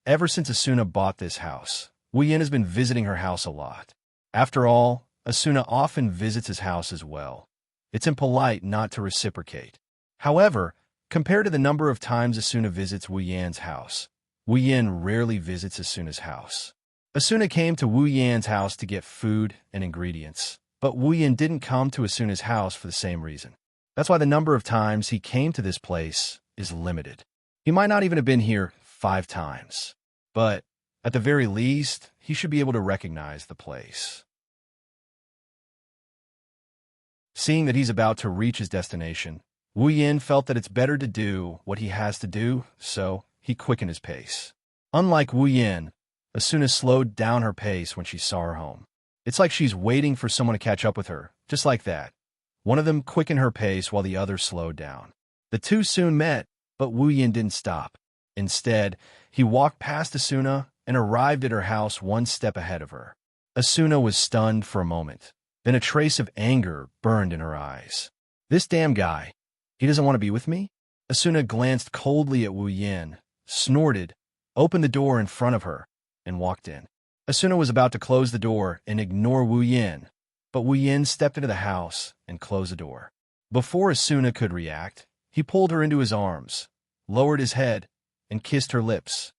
Ever since Asuna bought this house, Wu Yin has been visiting her house a lot. After all, Asuna often visits his house as well. It's impolite not to reciprocate. However, compared to the number of times Asuna visits Wu Yan's house, Wu Yin rarely visits Asuna's house. Asuna came to Wu Yan's house to get food and ingredients, but Wu Yin didn't come to Asuna's house for the same reason. That's why the number of times he came to this place is limited. He might not even have been here 5 times, but at the very least, he should be able to recognize the place. Seeing that he's about to reach his destination, Wu Yin felt that it's better to do what he has to do, so he quickened his pace. Unlike Wu Yin, Asuna slowed down her pace when she saw her home. It's like she's waiting for someone to catch up with her, just like that. One of them quickened her pace while the other slowed down. The two soon met, but Wu Yin didn't stop. Instead, he walked past Asuna and arrived at her house one step ahead of her. Asuna was stunned for a moment. Then a trace of anger burned in her eyes. This damn guy. He doesn't want to be with me? Asuna glanced coldly at Wu Yin, snorted, opened the door in front of her, and walked in. Asuna was about to close the door and ignore Wu Yin, but Wu Yin stepped into the house and closed the door. Before Asuna could react, he pulled her into his arms, lowered his head, and kissed her lips.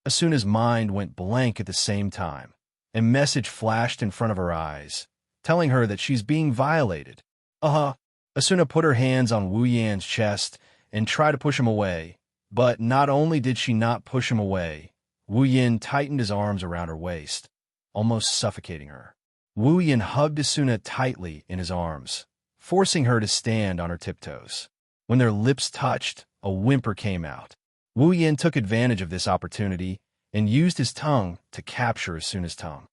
Asuna's mind went blank at the same time. A message flashed in front of her eyes, telling her that she's being violated. Asuna put her hands on Wu Yan's chest and tried to push him away, but not only did she not push him away, Wu Yin tightened his arms around her waist, almost suffocating her. Wu Yin hugged Asuna tightly in his arms, forcing her to stand on her tiptoes. When their lips touched, a whimper came out. Wu Yin took advantage of this opportunity and used his tongue to capture Asuna's tongue.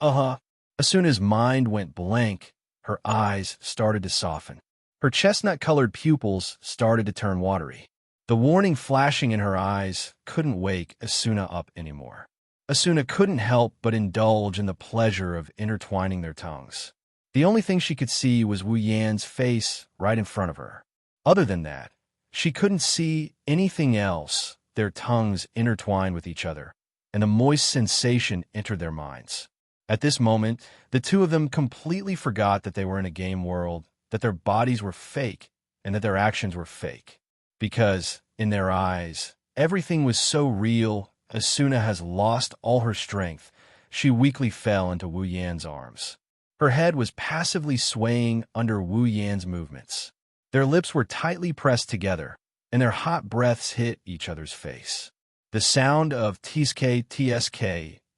Asuna's mind went blank. Her eyes started to soften. Her chestnut-colored pupils started to turn watery. The warning flashing in her eyes couldn't wake Asuna up anymore. Asuna couldn't help but indulge in the pleasure of intertwining their tongues. The only thing she could see was Wu Yan's face right in front of her. Other than that, she couldn't see anything else. Their tongues intertwined with each other, and a moist sensation entered their minds. At this moment, the two of them completely forgot that they were in a game world, that their bodies were fake, and that their actions were fake. Because, in their eyes, everything was so real. Asuna has lost all her strength. She weakly fell into Wu Yan's arms. Her head was passively swaying under Wu Yan's movements. Their lips were tightly pressed together, and their hot breaths hit each other's face. The sound of tsk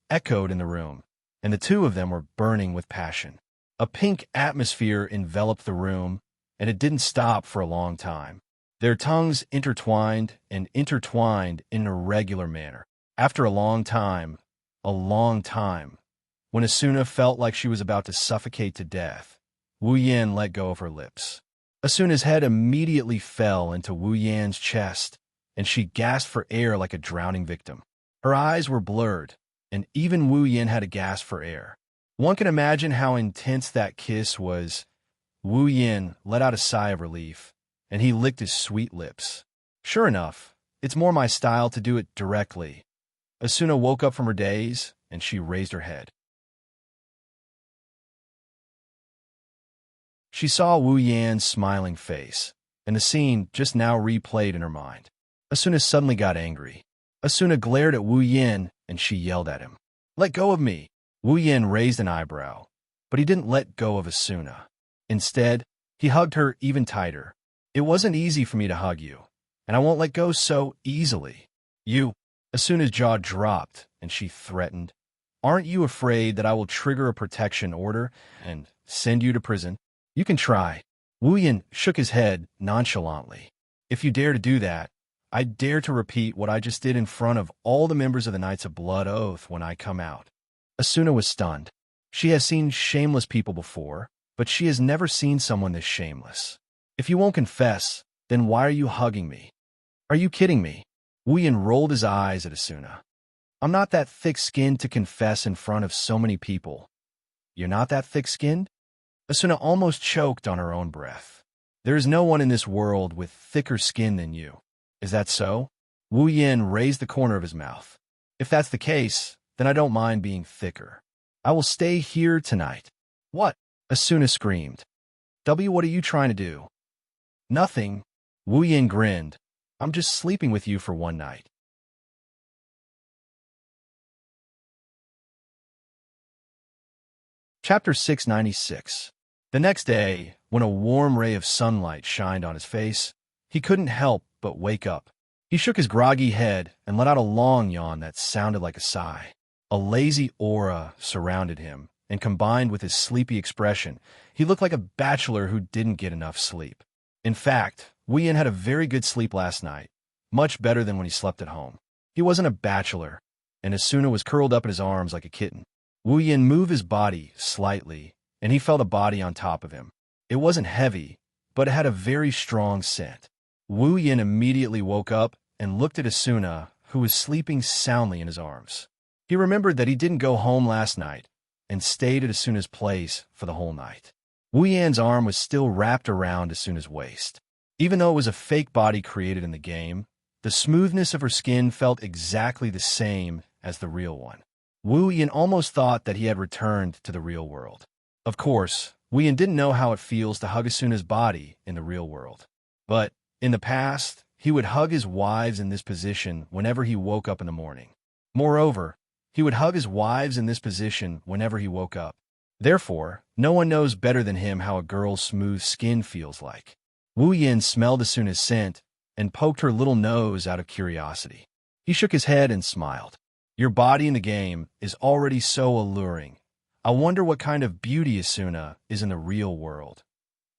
echoed in the room, and the two of them were burning with passion. A pink atmosphere enveloped the room, and it didn't stop for a long time. Their tongues intertwined and intertwined in an irregular manner. After a long time, when Asuna felt like she was about to suffocate to death, Wu Yin let go of her lips. Asuna's head immediately fell into Wu Yan's chest, and she gasped for air like a drowning victim. Her eyes were blurred, and even Wu Yin had to gasp for air. One can imagine how intense that kiss was. Wu Yin let out a sigh of relief, and he licked his sweet lips. Sure enough, it's more my style to do it directly. Asuna woke up from her daze, and she raised her head. She saw Wu Yan's smiling face, and the scene just now replayed in her mind. Asuna suddenly got angry. Asuna glared at Wu Yin, and she yelled at him. "Let go of me!" Wu Yin raised an eyebrow, but he didn't let go of Asuna. Instead, he hugged her even tighter. "It wasn't easy for me to hug you, and I won't let go so easily." "You—" Asuna's jaw dropped, and she threatened. "Aren't you afraid that I will trigger a protection order and send you to prison?" "You can try." Wu Yin shook his head nonchalantly. "If you dare to do that, I dare to repeat what I just did in front of all the members of the Knights of Blood Oath when I come out." Asuna was stunned. She has seen shameless people before, but she has never seen someone this shameless. "If you won't confess, then why are you hugging me? Are you kidding me?" Wu Yin rolled his eyes at Asuna. "I'm not that thick-skinned to confess in front of so many people." "You're not that thick-skinned?" Asuna almost choked on her own breath. "There is no one in this world with thicker skin than you. Is that so?" Wu Yin raised the corner of his mouth. "If that's the case, then I don't mind being thicker. I will stay here tonight." "What?" Asuna screamed. What are you trying to do?" "Nothing." Wu Yin grinned. "I'm just sleeping with you for one night." Chapter 696. The next day, when a warm ray of sunlight shined on his face, he couldn't help but wake up. He shook his groggy head and let out a long yawn that sounded like a sigh. A lazy aura surrounded him, and combined with his sleepy expression, he looked like a bachelor who didn't get enough sleep. In fact, Wu Yin had a very good sleep last night, much better than when he slept at home. He wasn't a bachelor, and Asuna was curled up in his arms like a kitten. Wu Yin moved his body slightly, and he felt a body on top of him. It wasn't heavy, but it had a very strong scent. Wu Yin immediately woke up and looked at Asuna, who was sleeping soundly in his arms. He remembered that he didn't go home last night and stayed at Asuna's place for the whole night. Wu Yan's arm was still wrapped around Asuna's waist. Even though it was a fake body created in the game, the smoothness of her skin felt exactly the same as the real one. Wu Yan almost thought that he had returned to the real world. Of course, Wu Yan didn't know how it feels to hug Asuna's body in the real world. But, in the past, he would hug his wives in this position whenever he woke up in the morning. Moreover, he would hug his wives in this position whenever he woke up. Therefore, no one knows better than him how a girl's smooth skin feels like. Wu Yin smelled Asuna's scent and poked her little nose out of curiosity. He shook his head and smiled. "Your body in the game is already so alluring. I wonder what kind of beauty Asuna is in the real world."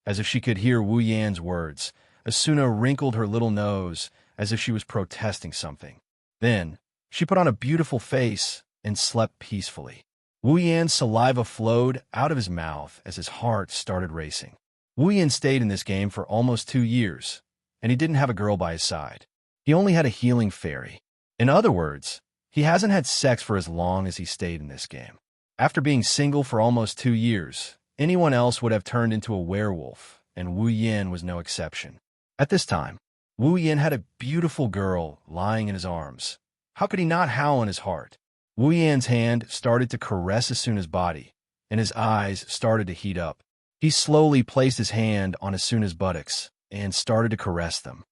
As if she could hear Wu Yan's words, Asuna wrinkled her little nose as if she was protesting something. Then, she put on a beautiful face and slept peacefully. Wu Yan's saliva flowed out of his mouth as his heart started racing. Wu Yan stayed in this game for almost 2 years, and he didn't have a girl by his side. He only had a healing fairy. In other words, he hasn't had sex for as long as he stayed in this game. After being single for almost 2 years, anyone else would have turned into a werewolf, and Wu Yan was no exception. At this time, Wu Yan had a beautiful girl lying in his arms. How could he not howl in his heart? Wu Yan's hand started to caress Asuna's body, and his eyes started to heat up. He slowly placed his hand on Asuna's buttocks and started to caress them.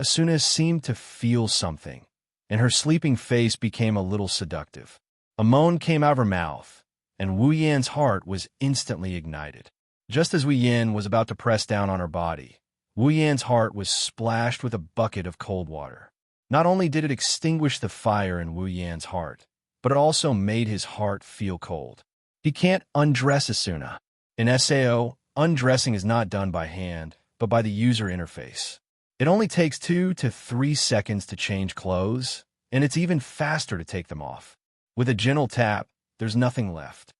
Asuna seemed to feel something, and her sleeping face became a little seductive. A moan came out of her mouth, and Wu Yan's heart was instantly ignited. Just as Wu Yan was about to press down on her body, Wu Yan's heart was splashed with a bucket of cold water. Not only did it extinguish the fire in Wu Yan's heart, but it also made his heart feel cold. He can't undress Asuna. In SAO, undressing is not done by hand, but by the user interface. It only takes 2 to 3 seconds to change clothes, and it's even faster to take them off. With a gentle tap, there's nothing left.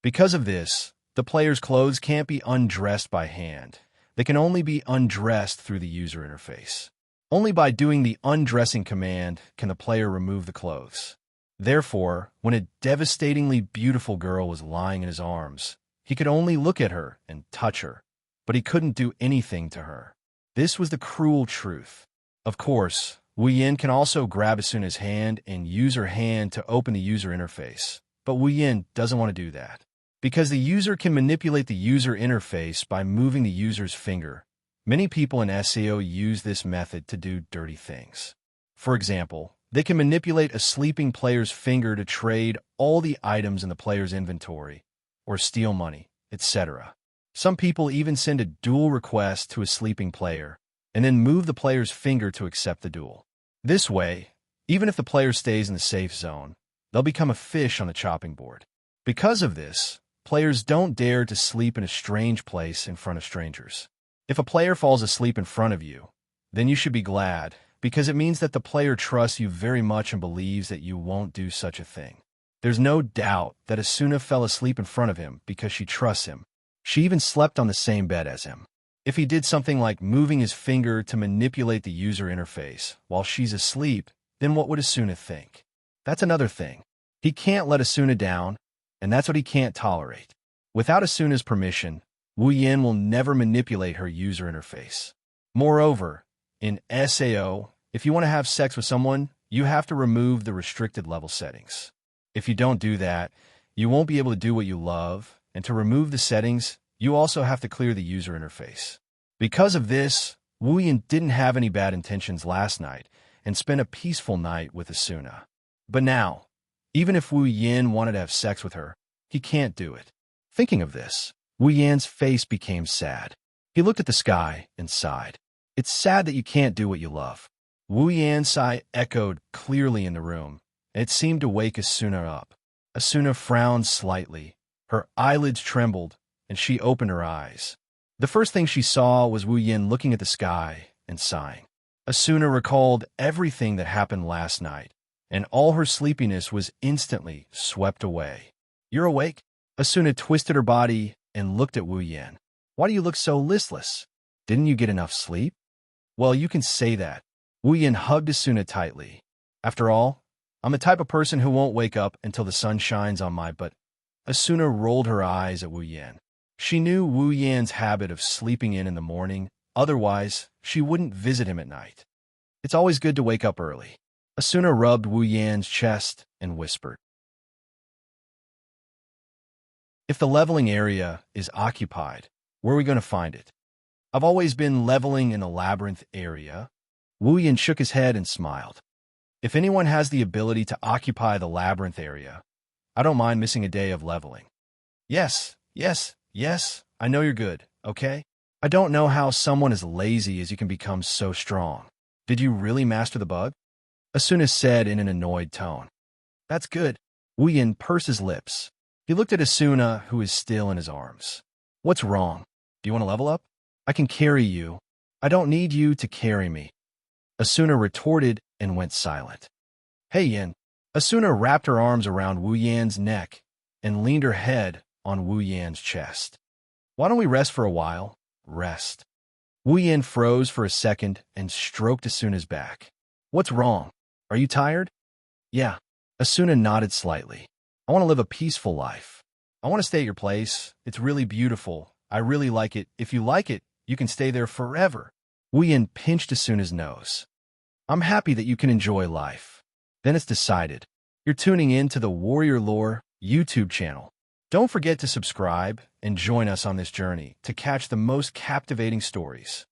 Because of this, the player's clothes can't be undressed by hand. They can only be undressed through the user interface. Only by doing the undressing command can the player remove the clothes. Therefore, when a devastatingly beautiful girl was lying in his arms, he could only look at her and touch her, but he couldn't do anything to her. This was the cruel truth. Of course, Wu Yan can also grab Asuna's hand and use her hand to open the user interface, but Wu Yan doesn't want to do that. Because the user can manipulate the user interface by moving the user's finger, Many people in SEO use this method to do dirty things. For example, they can manipulate a sleeping player's finger to trade all the items in the player's inventory, or steal money, etc. Some people even send a duel request to a sleeping player, and then move the player's finger to accept the duel. This way, even if the player stays in the safe zone, they'll become a fish on the chopping board. Because of this, players don't dare to sleep in a strange place in front of strangers. If a player falls asleep in front of you, then you should be glad, because it means that the player trusts you very much and believes that you won't do such a thing. There's no doubt that Asuna fell asleep in front of him because she trusts him. She even slept on the same bed as him. If he did something like moving his finger to manipulate the user interface while she's asleep, then what would Asuna think? That's another thing. He can't let Asuna down, and that's what he can't tolerate. Without Asuna's permission, Wu Yin will never manipulate her user interface. Moreover, in SAO, if you want to have sex with someone, you have to remove the restricted level settings. If you don't do that, you won't be able to do what you love, and to remove the settings, you also have to clear the user interface. Because of this, Wu Yin didn't have any bad intentions last night and spent a peaceful night with Asuna. But now, even if Wu Yin wanted to have sex with her, he can't do it. Thinking of this, Wu Yan's face became sad. He looked at the sky and sighed. It's sad that you can't do what you love. Wu Yan's sigh echoed clearly in the room, and it seemed to wake Asuna up. Asuna frowned slightly. Her eyelids trembled, and she opened her eyes. The first thing she saw was Wu Yin looking at the sky and sighing. Asuna recalled everything that happened last night, and all her sleepiness was instantly swept away. You're awake? Asuna twisted her body and looked at Wu Yin. Why do you look so listless? Didn't you get enough sleep? Well, you can say that. Wu Yin hugged Asuna tightly. After all, I'm the type of person who won't wake up until the sun shines on my butt. Asuna rolled her eyes at Wu Yin. She knew Wu Yan's habit of sleeping in the morning, otherwise she wouldn't visit him at night. It's always good to wake up early. Asuna rubbed Wu Yan's chest and whispered. If the leveling area is occupied, where are we going to find it? I've always been leveling in the labyrinth area. Wu Yin shook his head and smiled. If anyone has the ability to occupy the labyrinth area, I don't mind missing a day of leveling. Yes, I know you're good, okay? I don't know how someone as lazy as you can become so strong. Did you really master the bug? Asuna said in an annoyed tone. That's good. Wu Yin pursed his lips. He looked at Asuna, who is still in his arms. What's wrong? Do you want to level up? I can carry you. I don't need you to carry me. Asuna retorted and went silent. Hey, Yin. Asuna wrapped her arms around Wu Yan's neck and leaned her head on Wu Yan's chest. Why don't we rest for a while? Rest. Wu Yin froze for a second and stroked Asuna's back. What's wrong? Are you tired? Yeah. Asuna nodded slightly. I want to live a peaceful life. I want to stay at your place. It's really beautiful. I really like it. If you like it, you can stay there forever. Wu Yin pinched Asuna's nose. I'm happy that you can enjoy life. Then it's decided. You're tuning in to the Warrior Lore YouTube channel. Don't forget to subscribe and join us on this journey to catch the most captivating stories.